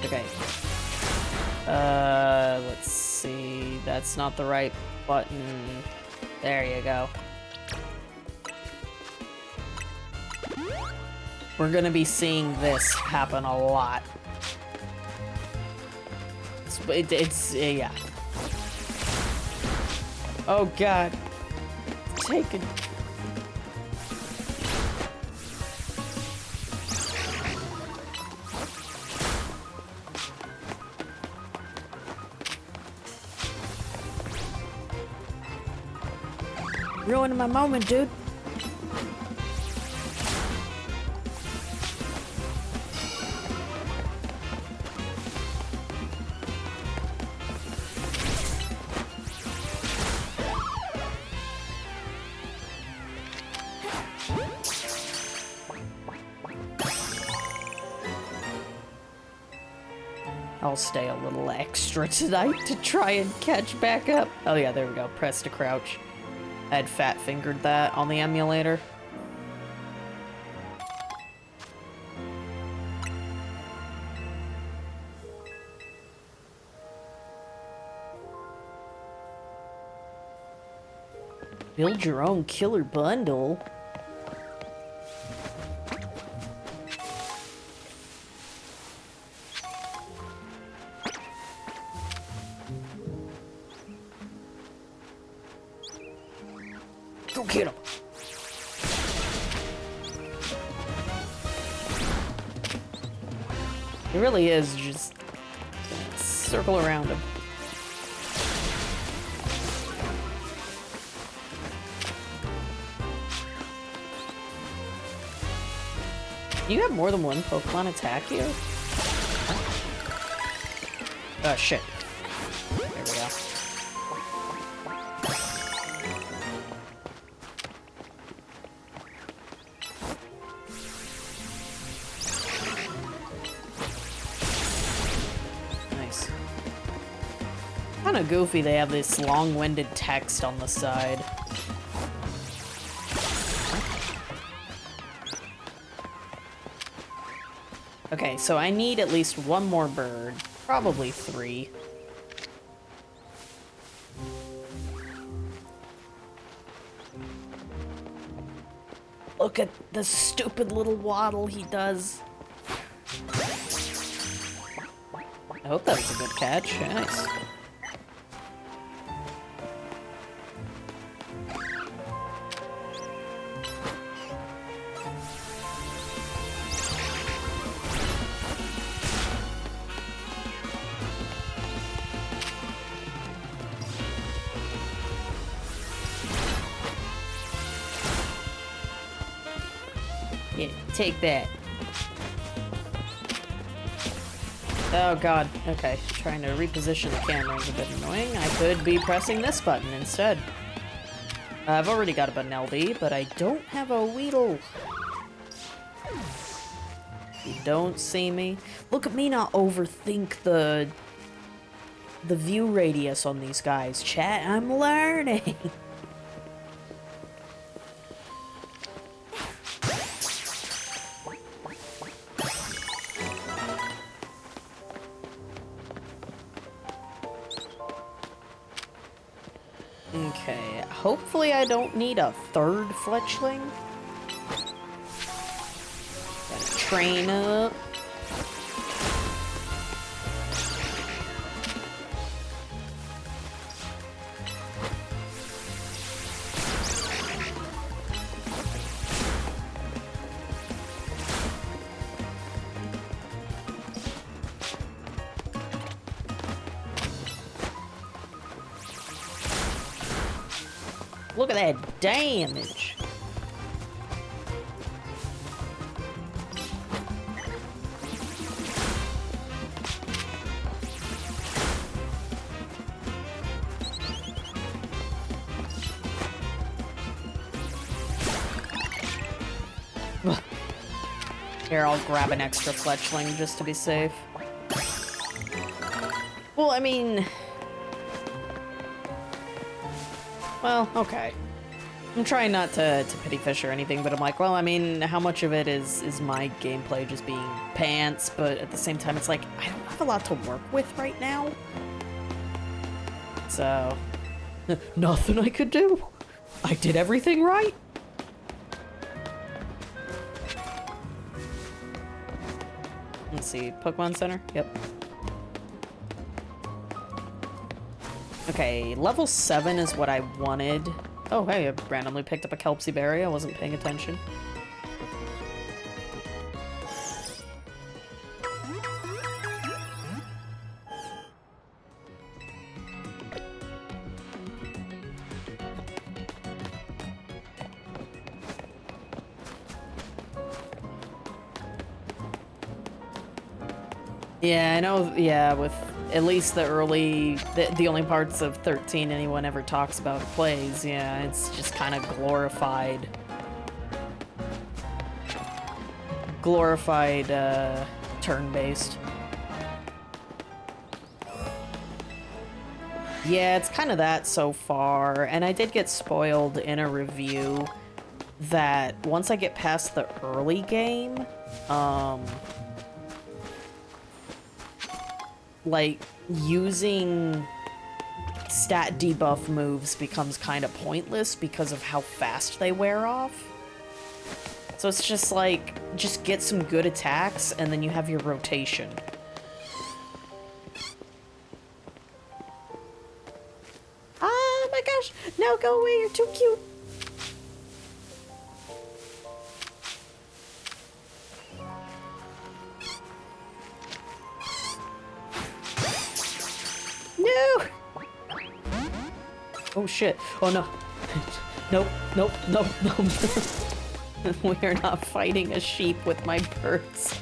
Okay. Let's see. That's not the right button. There you go. We're gonna be seeing this happen a lot. It's yeah. Oh god. Take it. Ruining my moment, dude. I'll stay a little extra tonight to try and catch back up. Oh yeah, there we go. Press to crouch. I had fat fingered that on the emulator. Build your own killer bundle. Go get him. It really is just circle around him. You have more than one Pokemon attack you? Oh shit. There we go. Nice. Kinda goofy they have this long-winded text on the side. Okay, so I need at least one more bird. Probably 3. Look at the stupid little waddle he does. I hope that was a good catch. Nice. Yeah, take that. Oh god, okay. Trying to reposition the camera is a bit annoying. I could be pressing this button instead. I've already got a Benelby, but I don't have a Weedle. You don't see me. Look at me not overthink the the view radius on these guys. Chat, I'm learning. Okay, hopefully I don't need a third fletchling. Gotta train up. Look at that damage. Here, I'll grab an extra fletchling just to be safe. Well, I mean... Well, okay. I'm trying not to pity fish or anything, but I'm like, well, I mean, how much of it is my gameplay just being pants, but at the same time, it's like, I don't have a lot to work with right now. So, nothing I could do. I did everything right. Let's see, Pokemon Center? Yep. Okay, level 7 is what I wanted. Oh, hey, I randomly picked up a Kelpsy Berry. I wasn't paying attention. Yeah, I know, yeah, with at least the early, the only parts of 13 anyone ever talks about or plays, yeah, it's just kind of glorified, turn-based. Yeah, it's kind of that so far, and I did get spoiled in a review that once I get past the early game, like, using stat debuff moves becomes kind of pointless because of how fast they wear off. So it's just like, just get some good attacks and then you have your rotation. Oh my gosh, no, go away, you're too cute. No! Oh shit. Oh no. Nope, nope, nope, nope. We are not fighting a sheep with my birds.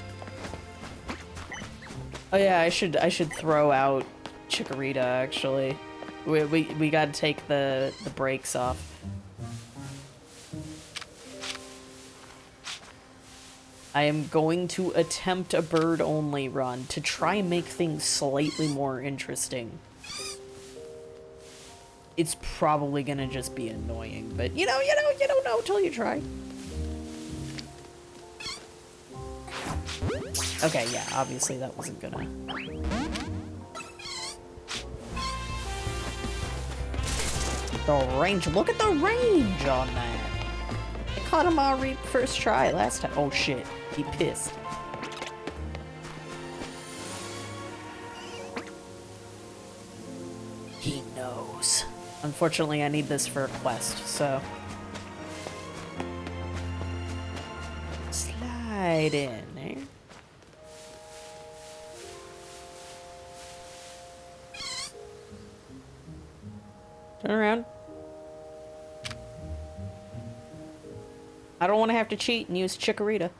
Oh yeah, I should throw out Chikorita actually. We gotta take the brakes off. I am going to attempt a bird-only run to try and make things slightly more interesting. It's probably gonna just be annoying, but you don't know till you try. Okay, yeah, obviously that wasn't gonna... The range, look at the range on that! I caught him already first try last time. Oh shit, he pissed. He knows. Unfortunately, I need this for a quest, so... Slide in there. Turn around. I don't want to have to cheat and use Chikorita.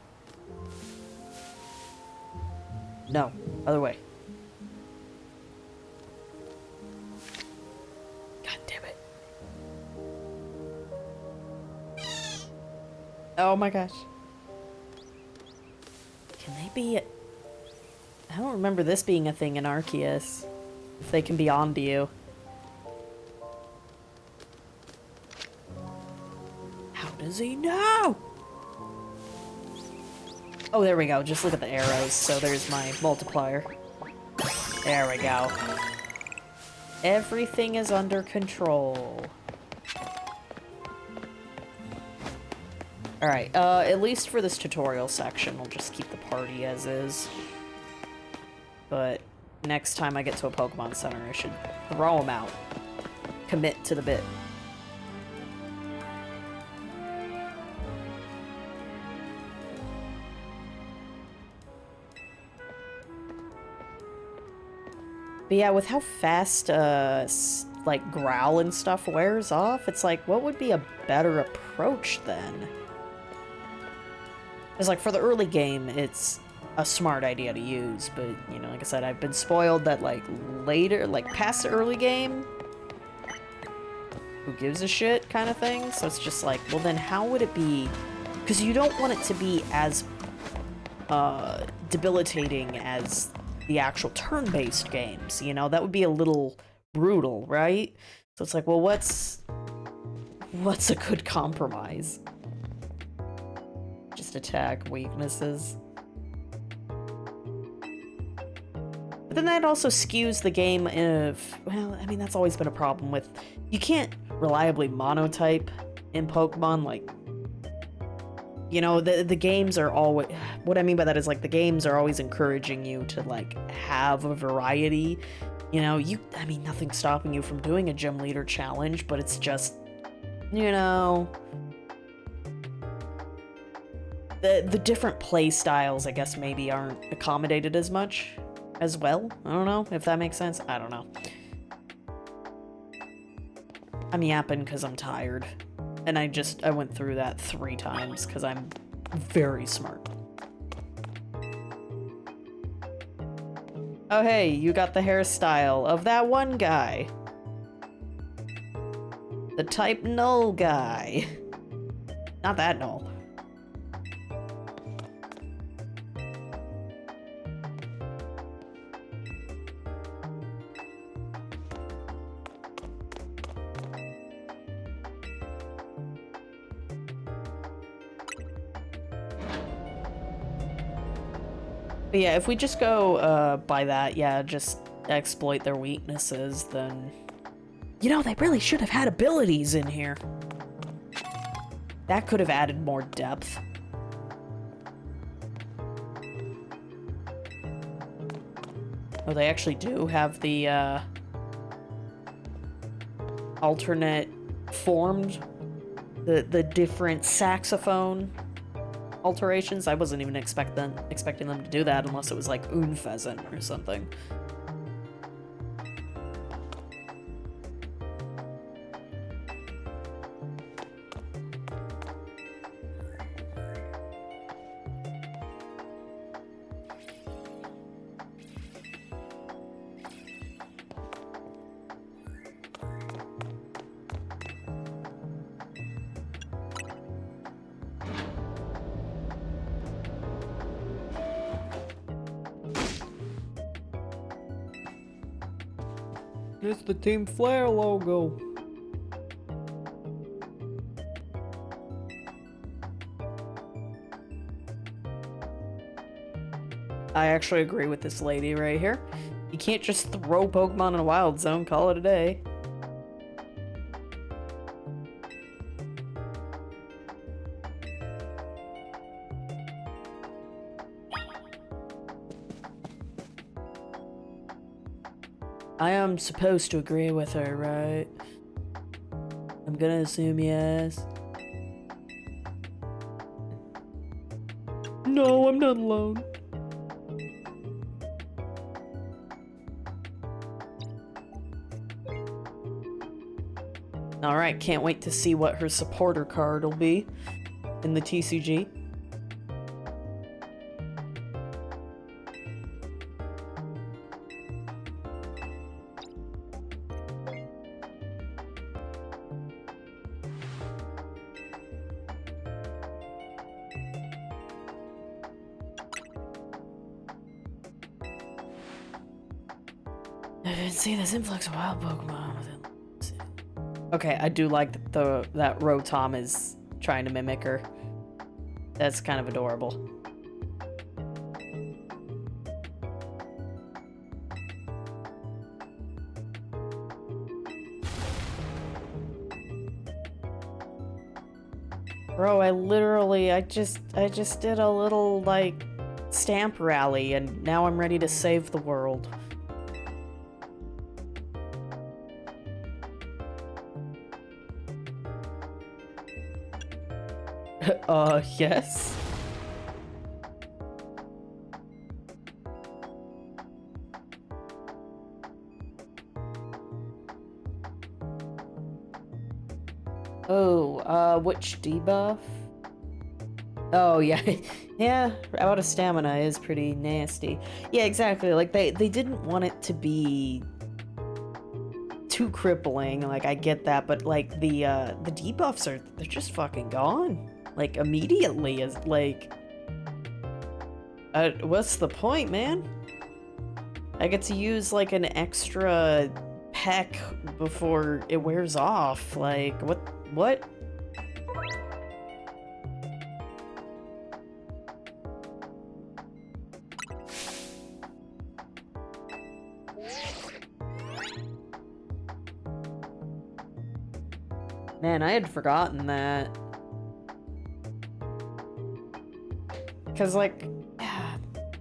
No, other way. God damn it. Oh my gosh. Can they be... I don't remember this being a thing in Arceus. If they can be on to you. How does he know? Oh, there we go. Just look at the arrows. So there's my multiplier. There we go. Everything is under control. Alright, at least for this tutorial section, we'll just keep the party as is. But next time I get to a Pokemon Center, I should throw them out. Commit to the bit. But yeah, with how fast, like, Growl and stuff wears off, it's like, what would be a better approach then? Because, like, for the early game, it's a smart idea to use, but, you know, like I said, I've been spoiled that, like, later, like, past the early game, who gives a shit kind of thing? So it's just like, well, then how would it be? Because you don't want it to be as, debilitating as the actual turn-based games, you know? That would be a little brutal, right? So it's like, well, what's a good compromise? Just attack weaknesses. But then that also skews the game of, well, I mean, that's always been a problem with, you can't reliably monotype in Pokemon, like, you know, the games are always, what I mean by that is, like, the games are always encouraging you to, like, have a variety. You know, I mean, nothing's stopping you from doing a gym leader challenge, but it's just, you know, the different play styles, I guess, maybe aren't accommodated as much as well. I don't know if that makes sense. I don't know. I'm yapping because I'm tired. And I went through that 3 times because I'm very smart. Oh hey, you got the hairstyle of that one guy. The type null guy. Not that null. But yeah, if we just go by that, yeah, just exploit their weaknesses, then... You know, they really should have had abilities in here. That could have added more depth. Oh, they actually do have the, alternate formed, the different saxophone alterations. I wasn't even expecting them to do that unless it was like Unpheasant or something. It's the Team Flare logo. I actually agree with this lady right here. You can't just throw Pokemon in a wild zone, call it a day. I am supposed to agree with her, right? I'm gonna assume yes. No, I'm not alone. Alright, can't wait to see what her supporter card will be in the TCG. I've been seeing this influx of wild Pokemon. Okay, I do like that Rotom is trying to mimic her. That's kind of adorable. Bro, I just did a little, like, stamp rally, and now I'm ready to save the world. Yes? Oh, which debuff? Oh, yeah. Yeah, out of stamina is pretty nasty. Yeah, exactly. Like, they didn't want it to be too crippling. Like, I get that, but, like, the debuffs they're just fucking gone. Like, immediately is, like... what's the point, man? I get to use, like, an extra peck before it wears off. Like, what? Man, I had forgotten that. Because, like,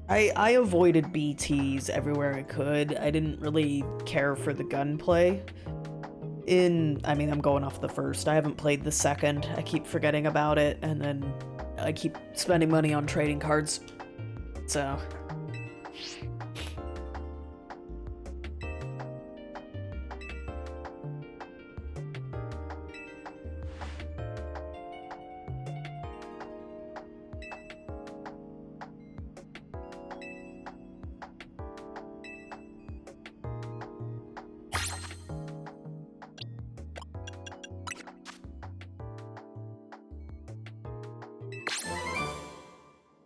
I avoided BTs everywhere I could. I didn't really care for the gunplay. I mean, I'm going off the first. I haven't played the second. I keep forgetting about it, and then I keep spending money on trading cards. So...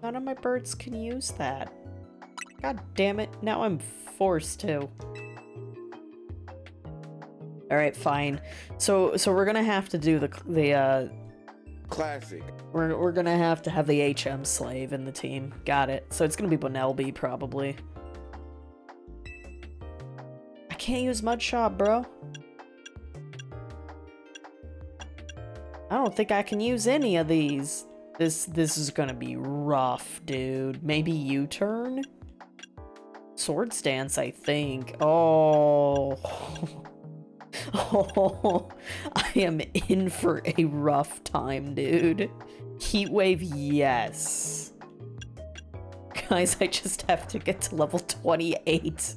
None of my birds can use that. God damn it, now I'm forced to. Alright, fine. So we're gonna have to do the
Classic.
We're gonna have to have the HM slave in the team. Got it. So it's gonna be Bonelby, probably. I can't use Mudshot, bro. I don't think I can use any of these. This is gonna be rough, dude. Maybe U-turn? Swords Dance, I think. Oh. Oh. I am in for a rough time, dude. Heat Wave, yes. Guys, I just have to get to level 28.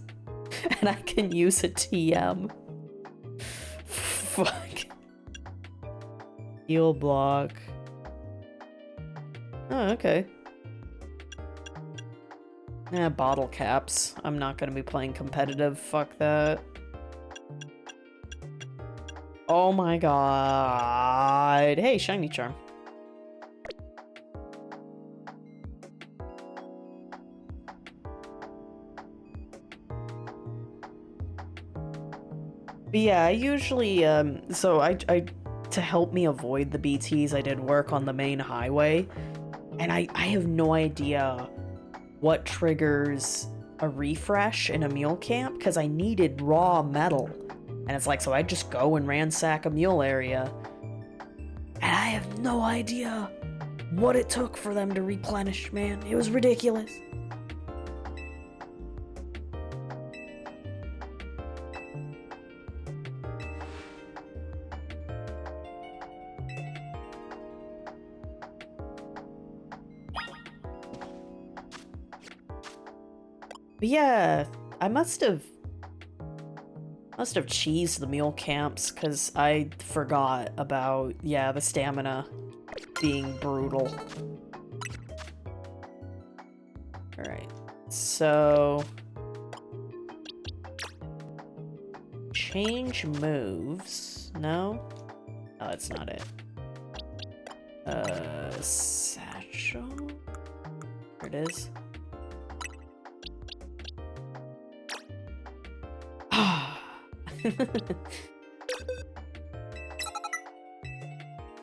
And I can use a TM. Fuck. Heal block. Oh, okay. Bottle caps. I'm not gonna be playing competitive. Fuck that. Oh my god. Hey, Shiny Charm. But yeah, I usually, so I to help me avoid the BTs, I did work on the main highway. And I have no idea what triggers a refresh in a mule camp, because I needed raw metal. And it's like, so I just go and ransack a mule area. And I have no idea what it took for them to replenish, man. It was ridiculous. But yeah, I must have cheesed the mule camps, because I forgot about, yeah, the stamina being brutal. Alright, so... change moves? No? Oh, that's not it. Satchel? There it is.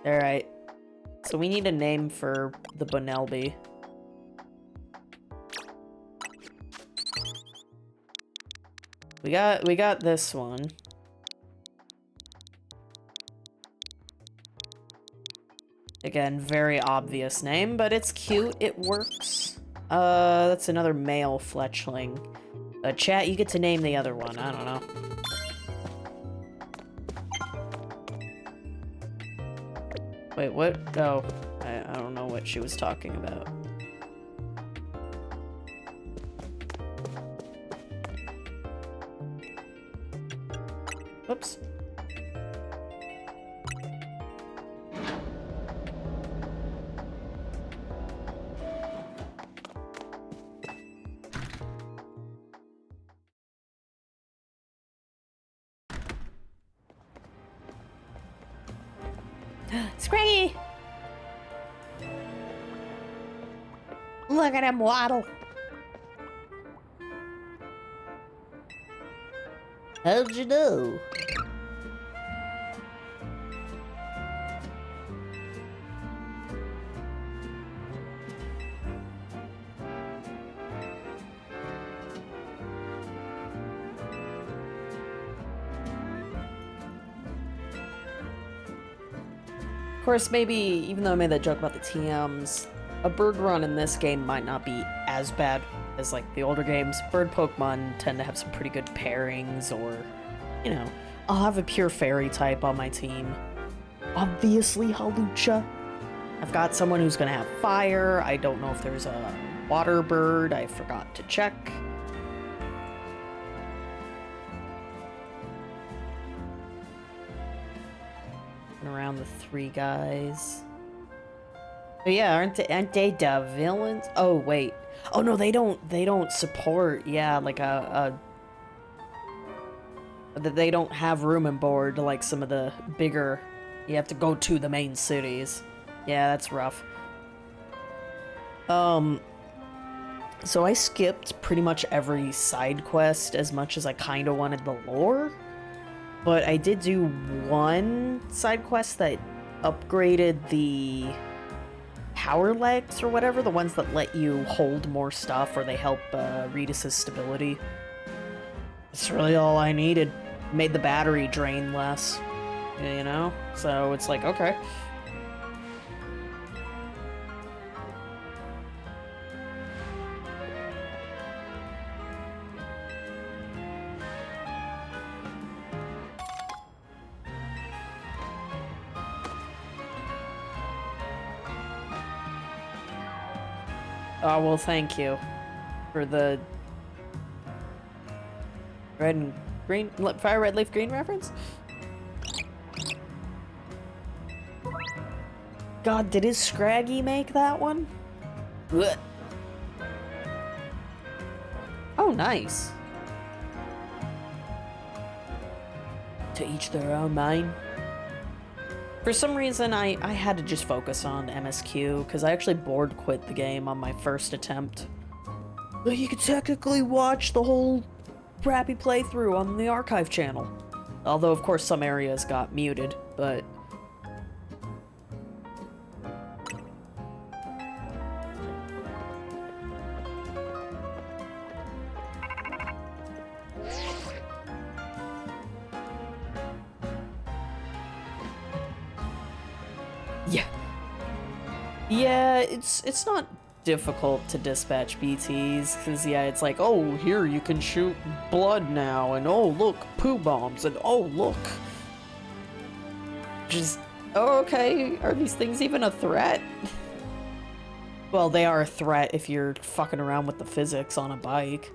Alright. So we need a name for the Bonelby. We got this one. Again, very obvious name, but it's cute. It works. That's another male fletchling. Chat, you get to name the other one. I don't know. Wait, what? Oh, I don't know what she was talking about. Oops. Scraggy! Look at him waddle. How'd you know? Of course, maybe, even though I made that joke about the TMs, a bird run in this game might not be as bad as, like, the older games. Bird Pokemon tend to have some pretty good pairings, or, you know, I'll have a pure fairy type on my team. Obviously, Halucha. I've got someone who's gonna have fire. I don't know if there's a water bird. I forgot to check. Around the 3 guys. But yeah, aren't they the villains? Oh wait. Oh no, they don't support. Yeah, like they don't have room and board like some of the bigger. You have to go to the main cities. Yeah, that's rough. So I skipped pretty much every side quest as much as I kind of wanted the lore. But I did do one side quest that upgraded the power legs or whatever, the ones that let you hold more stuff or they help Redis's stability. That's really all I needed. Made the battery drain less, you know? So it's like, okay. Oh, well, thank you for the red and green, fire red leaf green reference. God, did his Scraggy make that one? Ugh. Oh, nice. To each their own, mine. For some reason, I had to just focus on MSQ, because I actually board quit the game on my first attempt. But you could technically watch the whole crappy playthrough on the archive channel. Although, of course, some areas got muted, but... Yeah, it's not difficult to dispatch BTs, because, yeah, it's like, oh, here you can shoot blood now, and oh, look, poo bombs, and oh, look. Just, oh, okay, are these things even a threat? Well, they are a threat if you're fucking around with the physics on a bike.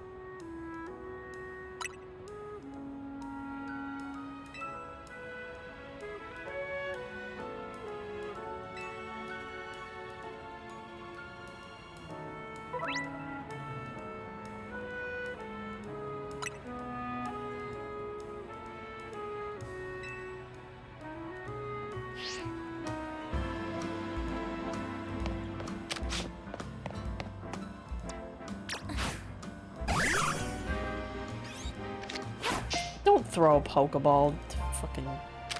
throw a Pokeball. Fucking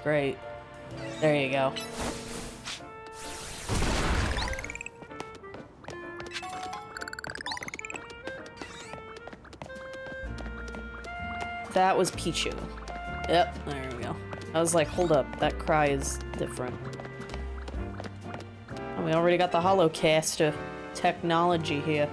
great. There you go. That was Pichu. Yep, there we go. I was like, hold up, that cry is different. And we already got the Holocaster technology here.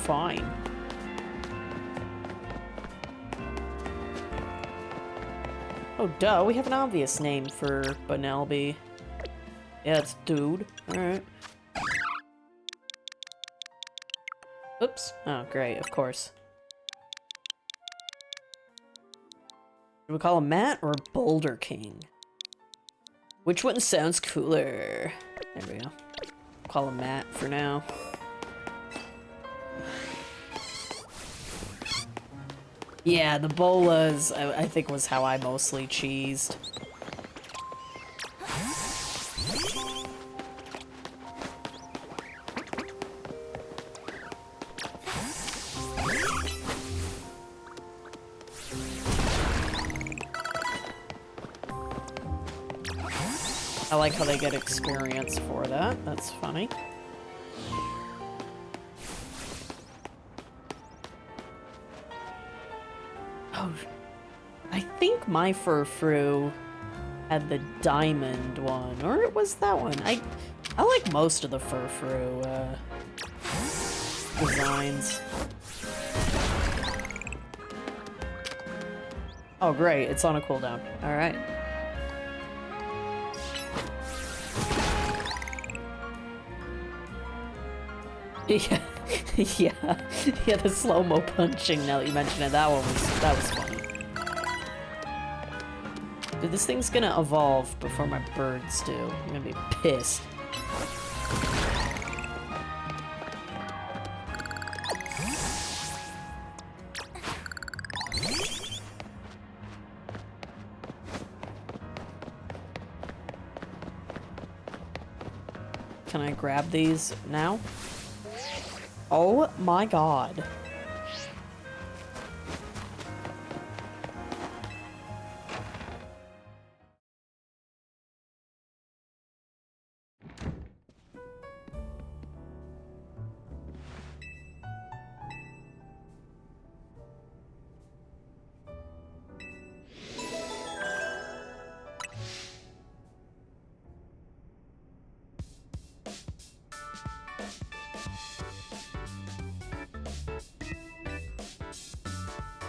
Fine. Oh, duh, we have an obvious name for Bonelby. Yeah, it's Dude. Alright. Oops. Oh, great, of course. Do we call him Matt or Boulder King? Which one sounds cooler? There we go. Call him Matt for now. Yeah, the bolas, I think, was how I mostly cheesed. I like how they get experience for that. That's funny. Oh, I think my Furfrou had the diamond one, or it was that one. I like most of the Furfrou designs. Oh great, it's on a cooldown. All right. Yeah, yeah, the slow-mo punching, now that you mention it, that was funny. Dude, this thing's gonna evolve before my birds do. I'm gonna be pissed. Can I grab these now? Oh my god.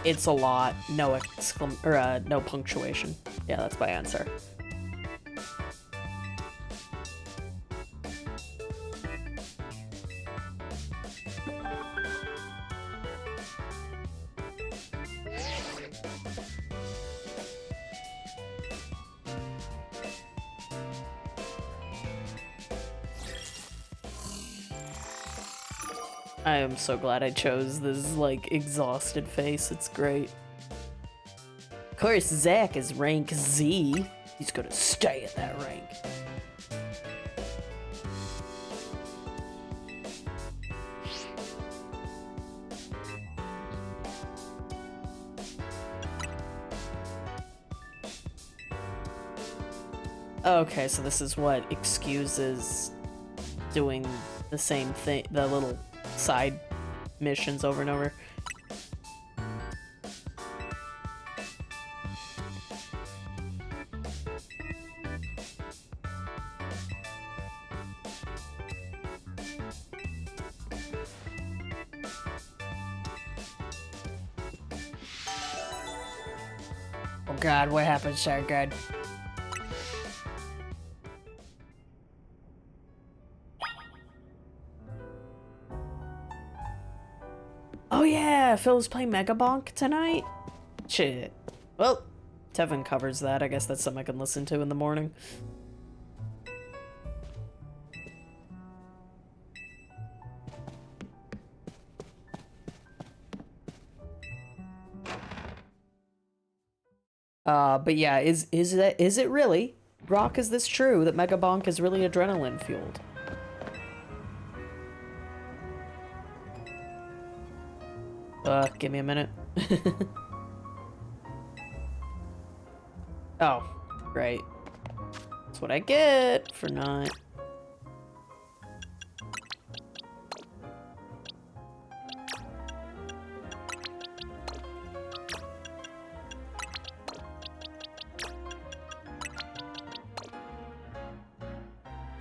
It's a lot. No no punctuation. Yeah, that's my answer. I am so glad I chose this, like, exhausted face. It's great. Of course, Zach is rank Z. He's gonna stay at that rank. Okay, so this is what excuses doing the same thing, the little side missions over and over. Oh god, what happened, sir? God. Oh yeah, Phil was playing Mega Bonk tonight? Shit. Well, Tevin covers that. I guess that's something I can listen to in the morning. But yeah, is it really? Rock, is this true that Mega Bonk is really adrenaline fueled? Give me a minute. Oh, right. That's what I get for not...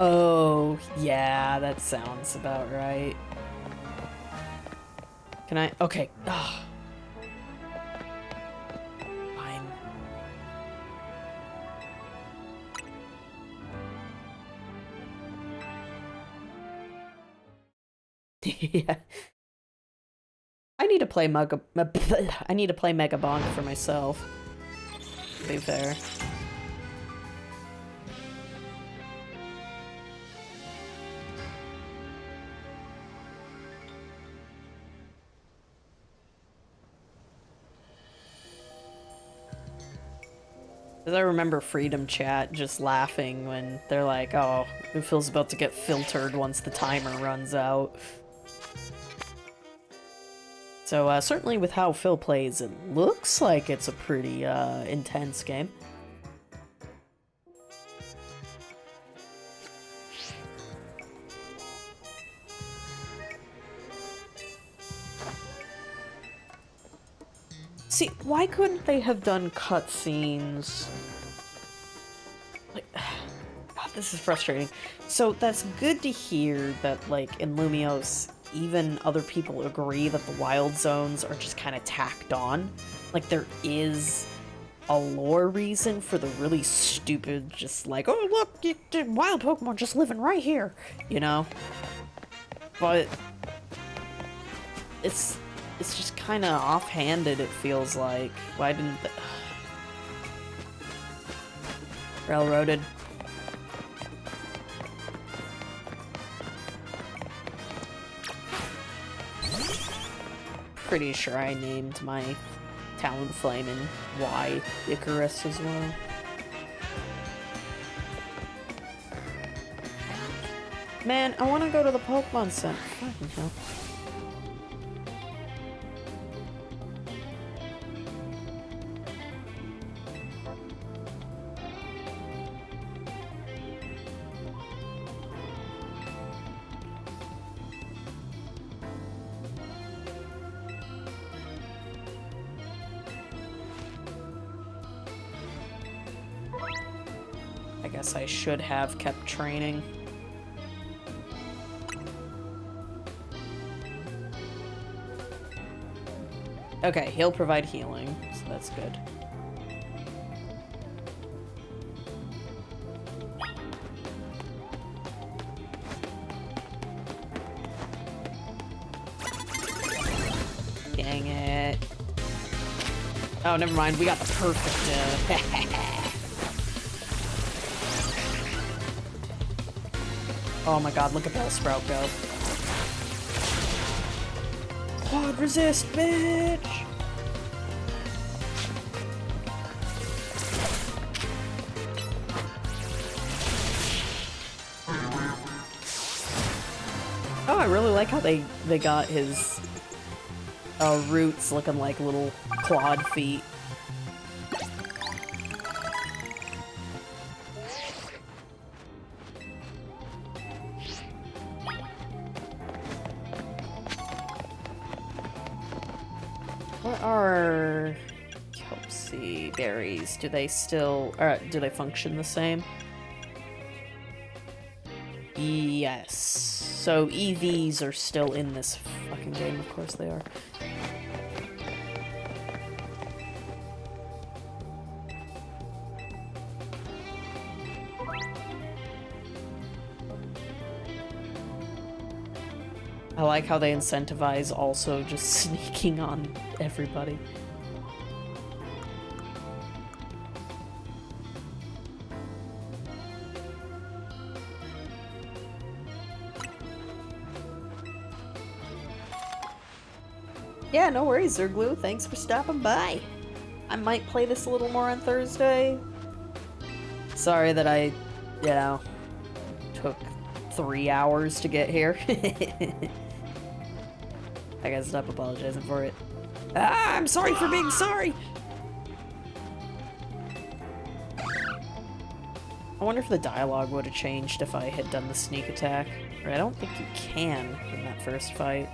Oh, yeah, that sounds about right. Can I? Okay. Ugh. Fine. Yeah. I need to play I need to play Mega Bonk for myself. To be fair. Because I remember Freedom Chat just laughing when they're like, oh, Phil's about to get filtered once the timer runs out. So, certainly with how Phil plays, it looks like it's a pretty, intense game. See, why couldn't they have done cutscenes? Like, God, this is frustrating. So that's good to hear that, like, in Lumios, even other people agree that the wild zones are just kind of tacked on. Like, there is a lore reason for the really stupid, just like, oh, look, wild Pokemon just living right here, you know? But it's just kind of offhanded, it feels like. Why didn't they... Railroaded. Pretty sure I named my Talonflame and Y Icarus as well. Man, I want to go to the Pokemon Center. Fucking hell. I guess I should have kept training. Okay, he'll provide healing, so that's good. Dang it. Oh, never mind, we got the perfect, Oh my god, look at Bellsprout go. Quad resist, bitch! Oh, I really like how they got his roots looking like little clawed feet. Berries, do they still, do they function the same? Yes. So EVs are still in this fucking game, of course they are. I like how they incentivize also just sneaking on everybody. Yeah, no worries, Zerglue. Thanks for stopping by. I might play this a little more on Thursday. Sorry that I, you know, took 3 hours to get here. I gotta stop apologizing for it. Ah, I'm sorry for being sorry! I wonder if the dialogue would have changed if I had done the sneak attack. Or I don't think you can in that first fight.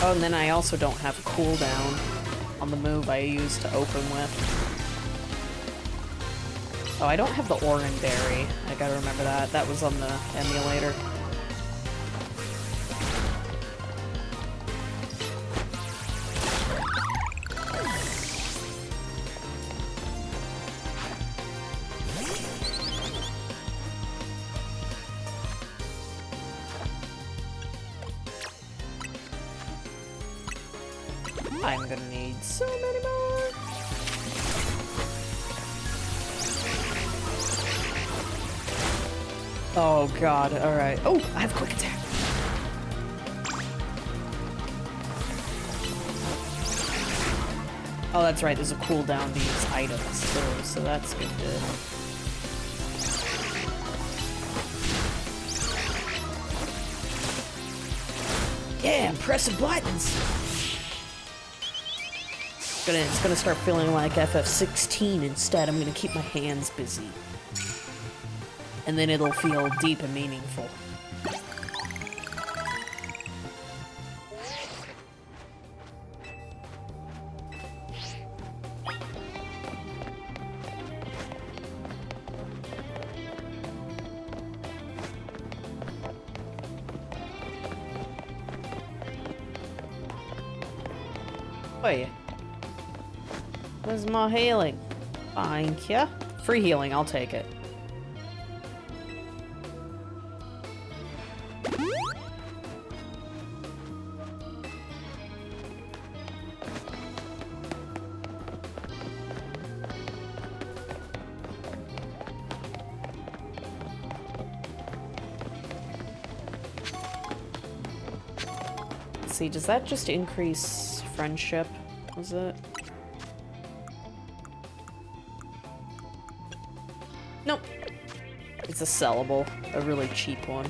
Oh, and then I also don't have cooldown on the move I used to open with. Oh, I don't have the Oran Berry. I gotta remember that. That was on the emulator. I'm gonna need so many more. Oh god, alright. Oh, I have quick attack. Oh, that's right, there's a cooldown to use items too, so that's good too. Yeah, I'm pressing buttons! It's gonna start feeling like FF16 instead. I'm gonna keep my hands busy. And then it'll feel deep and meaningful. Oh yeah. Where's my healing? Thank ya. Free healing, I'll take it. Let's see, does that just increase friendship? Was it? Nope. It's a sellable, a really cheap one.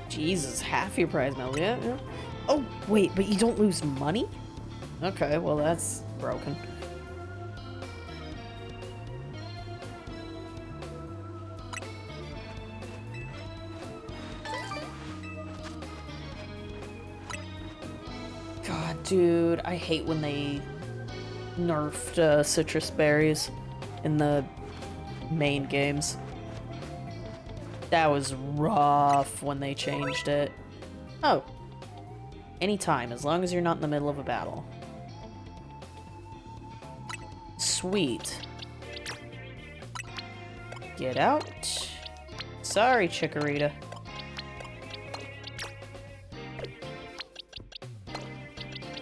Jesus, half your prize medal, yeah. Oh, wait, but you don't lose money? Okay, well that's broken. God, dude, I hate when they nerfed citrus berries in the main games. That was rough when they changed it. Oh. Anytime, as long as you're not in the middle of a battle. Sweet. Get out. Sorry, Chikorita.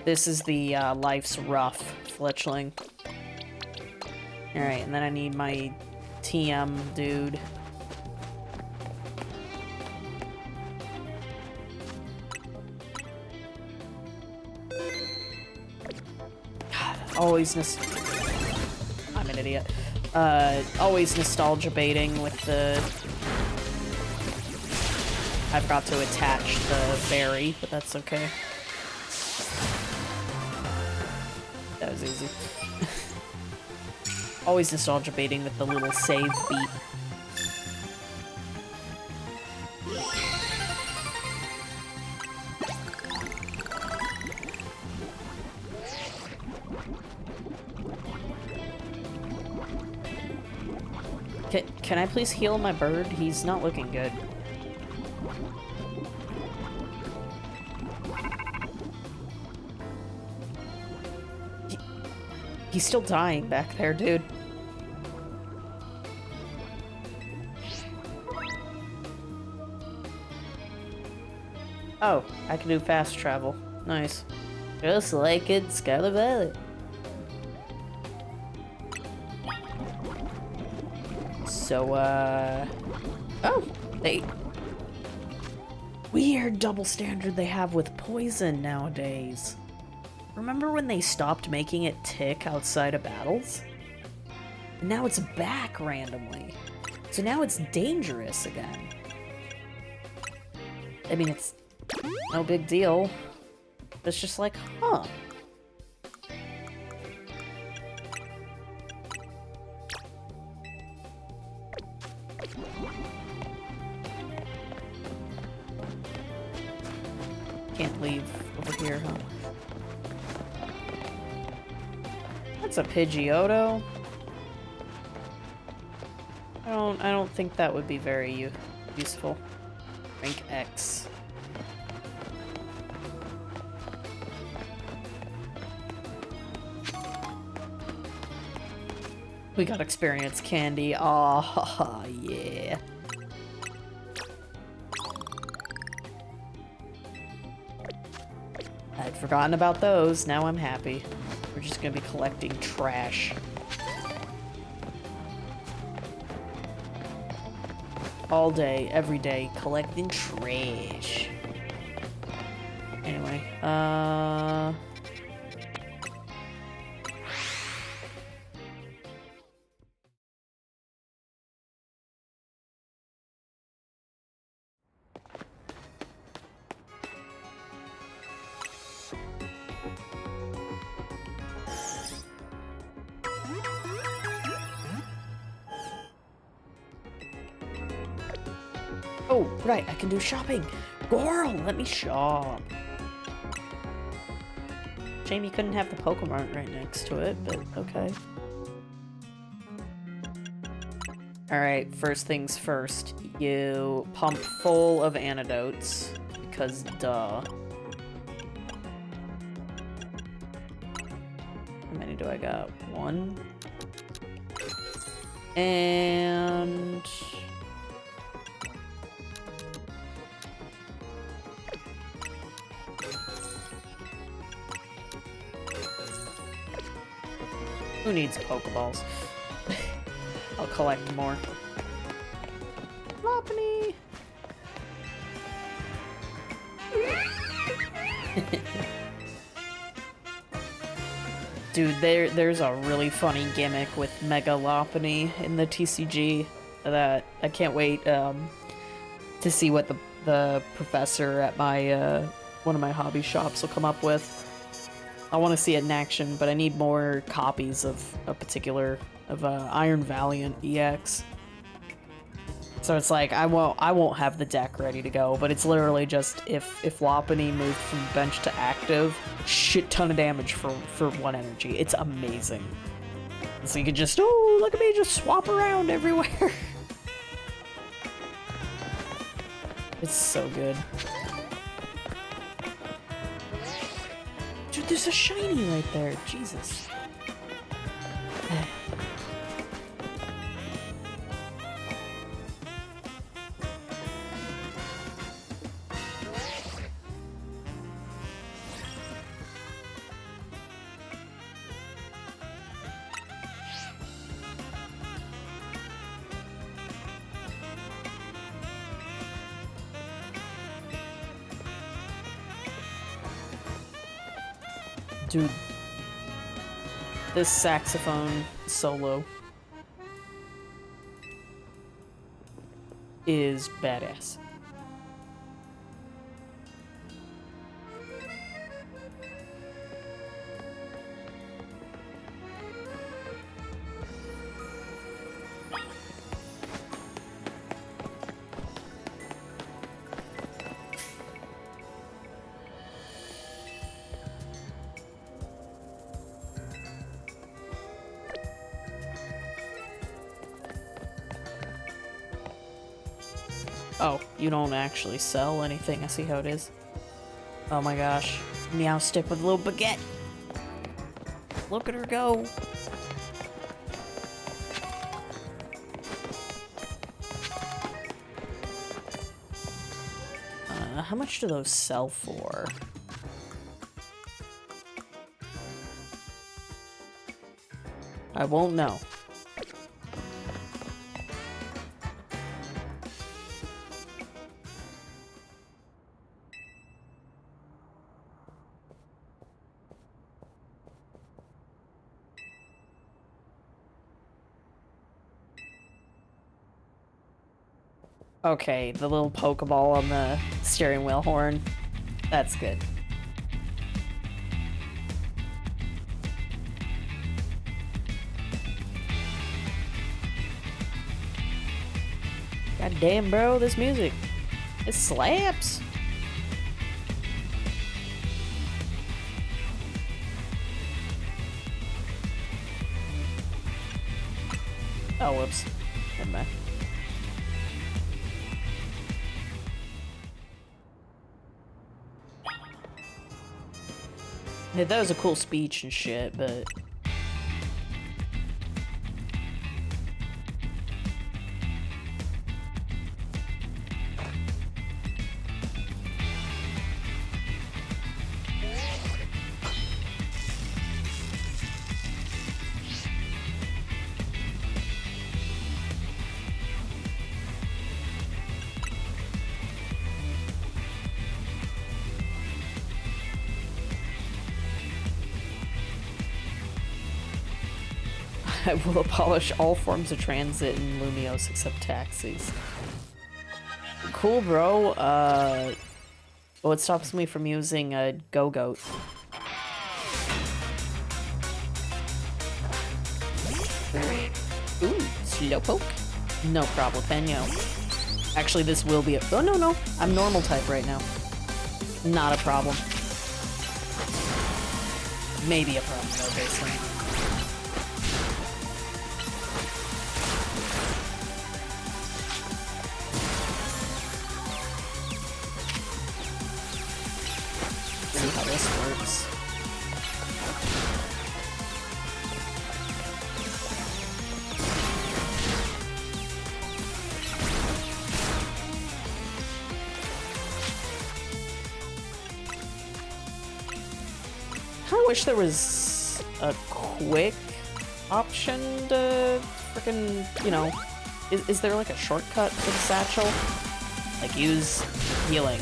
This is the Life's Rough Fletchling. Alright, and then I need my TM dude. Always I'm an idiot. Always nostalgia baiting with the... I forgot to attach the berry, but that's okay. That was easy. Always nostalgia baiting with the little save beat. Can I please heal my bird? He's not looking good. He's still dying back there, dude. Oh, I can do fast travel. Nice. Just like in Scarlet Valley. So, oh, weird double standard they have with poison nowadays. Remember when they stopped making it tick outside of battles? And now it's back randomly. So now it's dangerous again. I mean, it's no big deal. It's just like, huh. Can't leave over here, huh? That's a Pidgeotto. I don't think that would be very useful. Rank X. We got experience candy. Oh, yeah. I'd forgotten about those. Now I'm happy. We're just gonna be collecting trash. All day, every day, collecting trash. Anyway, oh, right, I can do shopping. Girl, let me shop. Shame you couldn't have the Pokémon right next to it, but okay. Alright, first things first. You pump full of antidotes, because duh. How many do I got? One. And... who needs Pokeballs? I'll collect more. Lopunny! Dude, there's a really funny gimmick with Mega Lopunny in the TCG that I can't wait to see what the professor at my one of my hobby shops will come up with. I want to see it in action, but I need more copies of a particular Iron Valiant EX. So it's like I won't have the deck ready to go, but it's literally just if Lopunny moved from bench to active, shit ton of damage for 1 energy. It's amazing. So you can just look at me just swap around everywhere. It's so good. Dude, there's a shiny right there. Jesus. Dude, this saxophone solo is badass. Oh, you don't actually sell anything. I see how it is. Oh my gosh. Meow stick with a little baguette. Look at her go. How much do those sell for? I won't know. Okay, the little Pokeball on the steering wheel horn. That's good. God damn, bro, this music. It slaps. Oh, whoops. Never mind. Yeah, that was a cool speech and shit, but... I will abolish all forms of transit in Lumios except taxis. Cool, bro. What stops me from using a Go-Goat? Ooh, Slowpoke? No problemo. Actually, this will be a- oh, no. I'm normal type right now. Not a problem. Maybe a problem, though, basically. See how this works. I wish there was a quick option to frickin', you know, is there like a shortcut for the satchel? Like use healing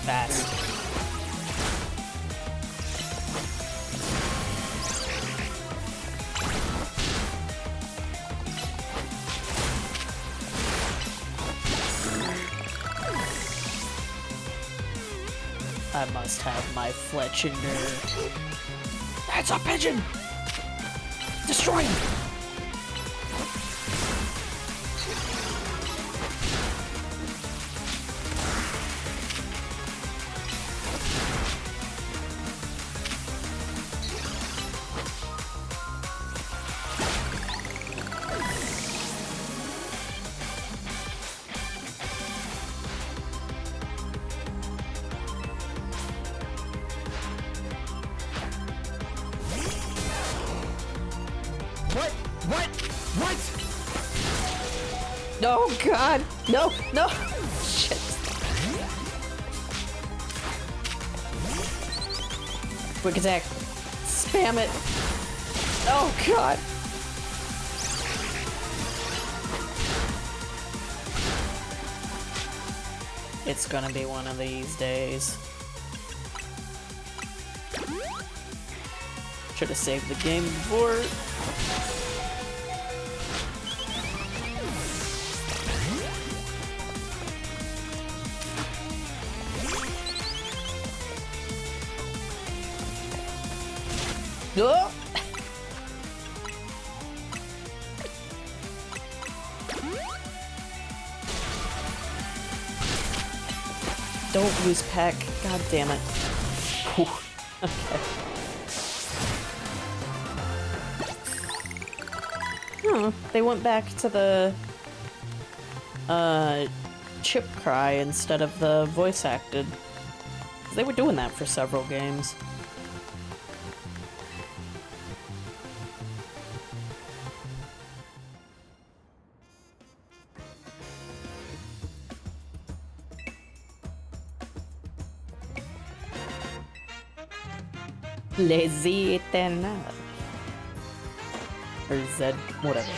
fast. I must have my Fletchinder. That's a pigeon! Destroy him! Oh god! No! No! Shit. Quick attack. Spam it. Oh god! It's gonna be one of these days. Should have saved the game before. Oh! Don't use Peck. God damn it. Whew. Okay. They went back to the chip cry instead of the voice acted. They were doing that for several games. Lazy Eternal. Or Z, whatever.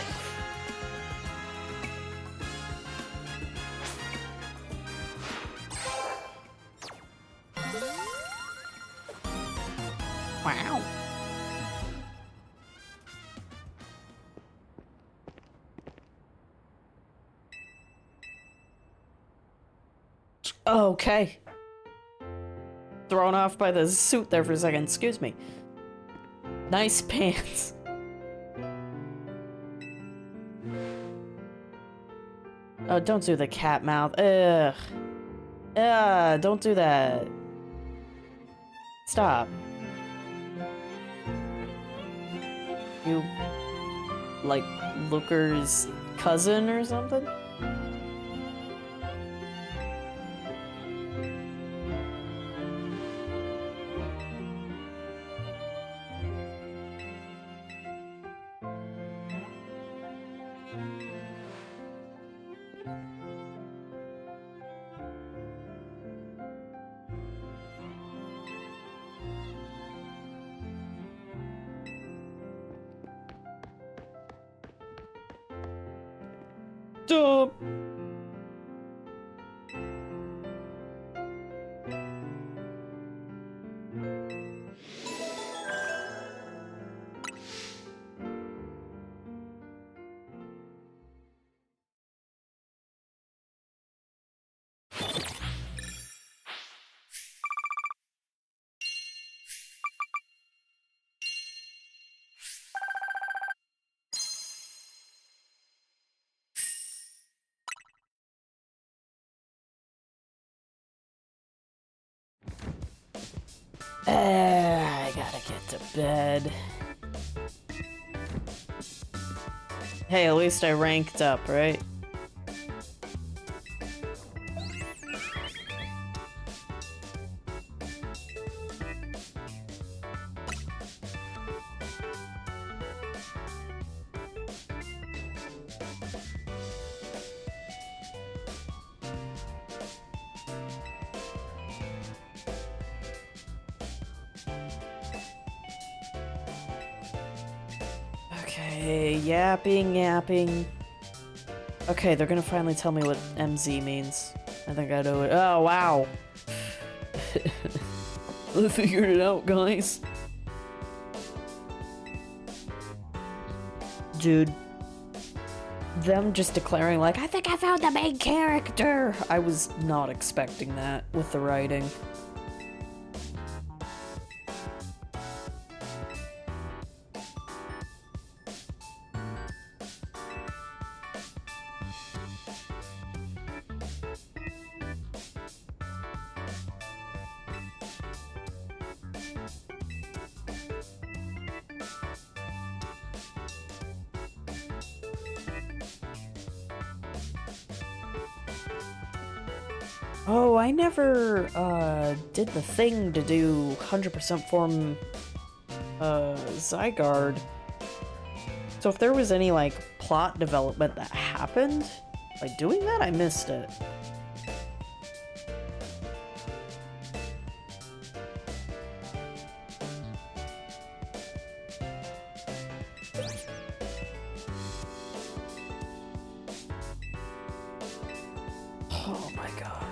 Wow. Okay. Thrown off by the suit there for a second. Excuse me. Nice pants. Oh, don't do the cat mouth. Ugh. Ugh, don't do that. Stop. You... like, Looker's cousin or something? Duh. I gotta get to bed. Hey, at least I ranked up, right? Okay, yapping. Okay, they're gonna finally tell me what MZ means. I think I know it. Oh, wow. I figured it out, guys. Dude. Them just declaring like, I think I found the main character! I was not expecting that with the writing. Oh, I never, did the thing to do 100% form, Zygarde. So if there was any, like, plot development that happened by doing that, I missed it. Oh my god.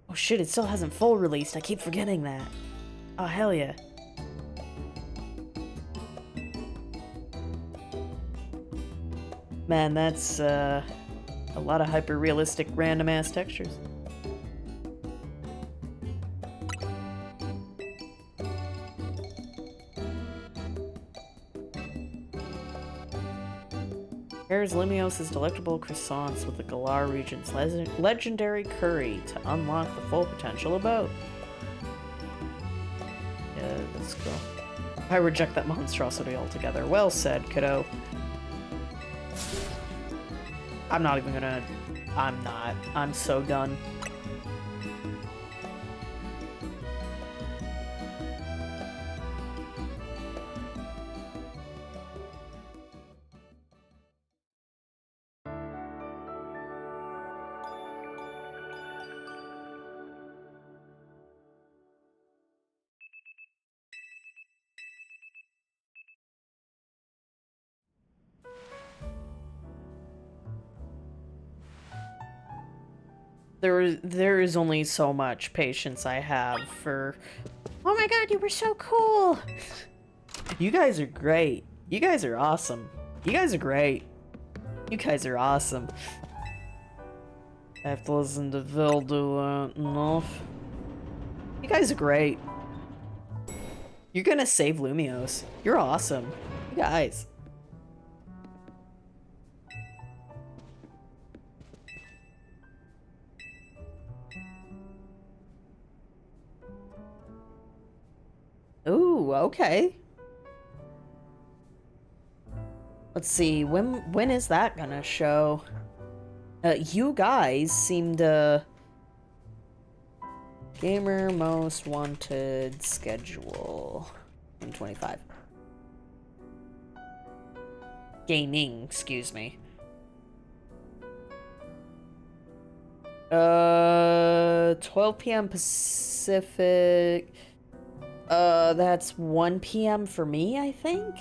Oh shit, it still hasn't full released. I keep forgetting that. Oh, hell yeah. Man, that's, a lot of hyper-realistic random-ass textures. Here's Limios' delectable croissants with the Galar region's legendary curry to unlock the full potential of both. Yeah, let's go. I reject that monstrosity altogether. Well said, kiddo. I'm not even gonna... I'm not. I'm so done. There is only so much patience I have for... Oh my god, you were so cool! You guys are great. You guys are awesome. You guys are great. You guys are awesome. I have to listen to Vil do enough. You guys are great. You're gonna save Lumios. You're awesome. You guys. Ooh, okay. Let's see, when is that gonna show? You guys seem to... Gamer Most Wanted schedule. 25. Gaming, excuse me. 12 p.m. Pacific. That's 1 p.m. for me, I think?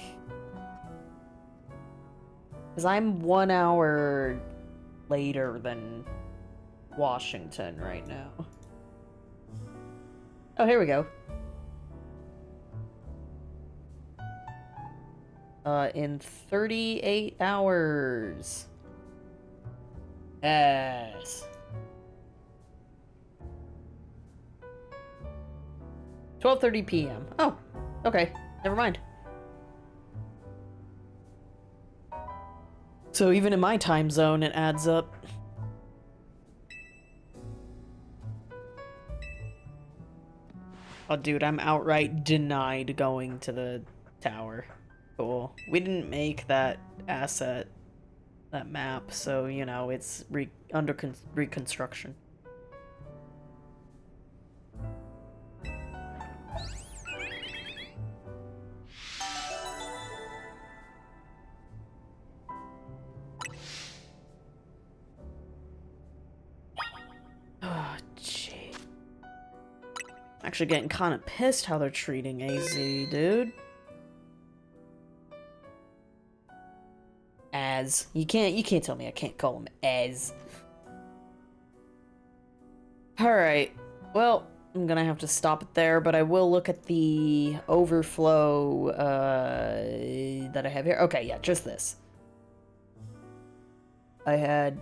Because I'm 1 hour later than Washington right now. Oh, here we go. In 38 hours. Yes. 12:30 p.m. Oh, okay. Never mind. So even in my time zone, it adds up. Oh, dude, I'm outright denied going to the tower. Cool. We didn't make that asset, that map, so, you know, it's under reconstruction. Oh, gee. Actually getting kind of pissed how they're treating AZ, dude. As. You can't tell me I can't call him as. Alright. Well, I'm gonna have to stop it there, but I will look at the overflow that I have here. Okay, yeah, just this. I had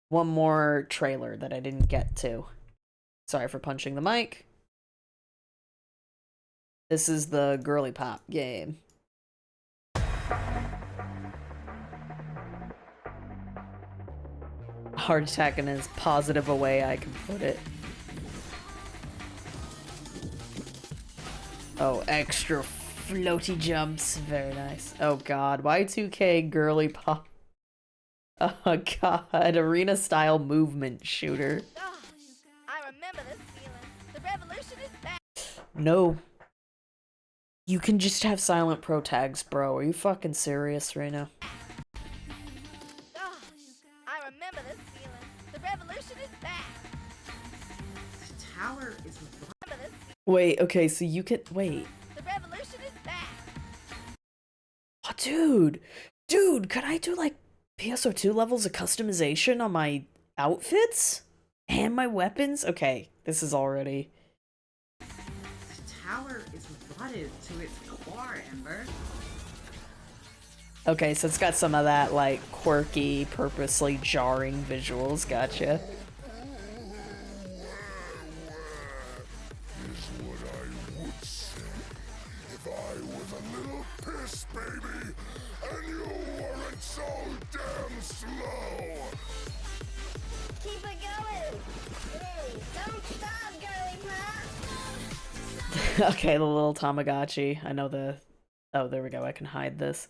one more trailer that I didn't get to. Sorry for punching the mic. This is the girly pop game. Heart attack in as positive a way I can put it. Oh, extra floaty jumps. Very nice. Oh god, Y2K girly pop. Oh god, arena style movement shooter.
Oh, I remember this feeling. The revolution is back.
No. You can just have silent pro tags, bro. Are you fucking serious right now?
Oh, I remember this feeling. The revolution is back.
The tower is...
Wait, okay, so you can... Wait.
The revolution is back.
Oh, dude. Dude, could I do, like, PSO2 levels of customization on my outfits? And my weapons? Okay, this is already...
The tower is flooded to its core, Ember.
Okay, so it's got some of that, like, quirky, purposely jarring visuals. Gotcha.
Baby, and you weren't so damn slow.
Keep it going. Hey, don't stop, girly pop.
Okay, the little Tamagotchi. I know the Oh, there we go. I can hide this.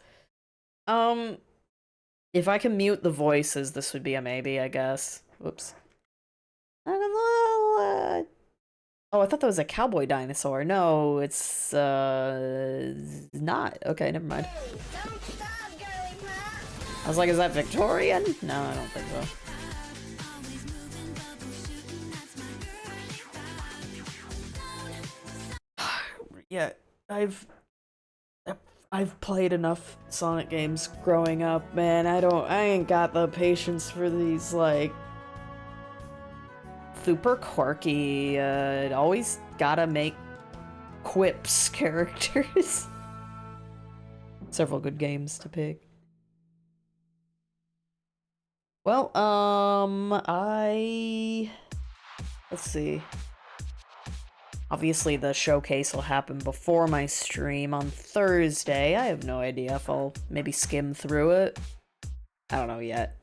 If I can mute the voices, this would be a maybe, I guess. Whoops. Oh, I thought that was a cowboy dinosaur. No, it's, not. Okay, never mind. I was like, is that Victorian? No, I don't think so. Yeah, I've played enough Sonic games growing up, man. I ain't got the patience for these, like, super quirky, always gotta make quips characters. Several good games to pick. Well, let's see. Obviously, the showcase will happen before my stream on Thursday. I have no idea if I'll maybe skim through it. I don't know yet.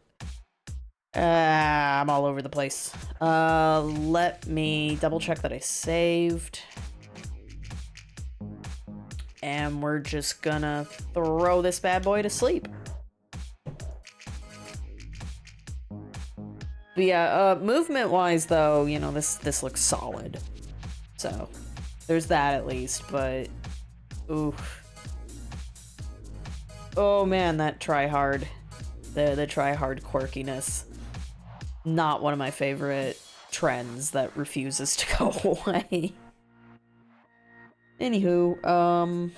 I'm all over the place. Let me double check that I saved. And we're just gonna throw this bad boy to sleep. But yeah, movement-wise, though, you know, this looks solid. So, there's that at least, but... oof. Oh man, that try-hard. The try-hard quirkiness. Not one of my favorite trends that refuses to go away. Anywho,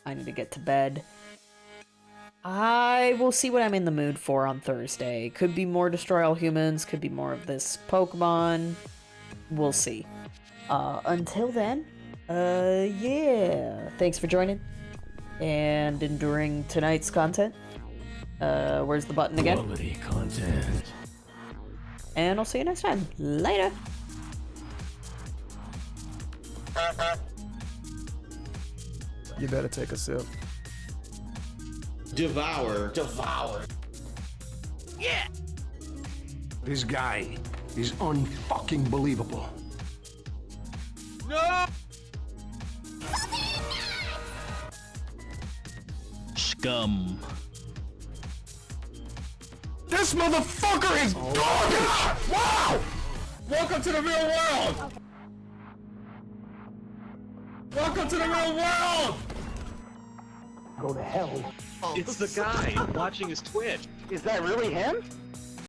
I need to get to bed. I will see what I'm in the mood for on Thursday. Could be more Destroy All Humans, could be more of this Pokemon. We'll see. Until then, yeah. Thanks for joining and enduring tonight's content. Where's the button again?
Quality content.
And I'll see you next time. Later.
You better take a sip.
Devour.
Yeah!
This guy is unfucking believable.
No!
Scum.
This motherfucker is garbage! Wow!
Welcome to the real world! Welcome to the real world!
It's the guy watching his Twitch.
Is that really him?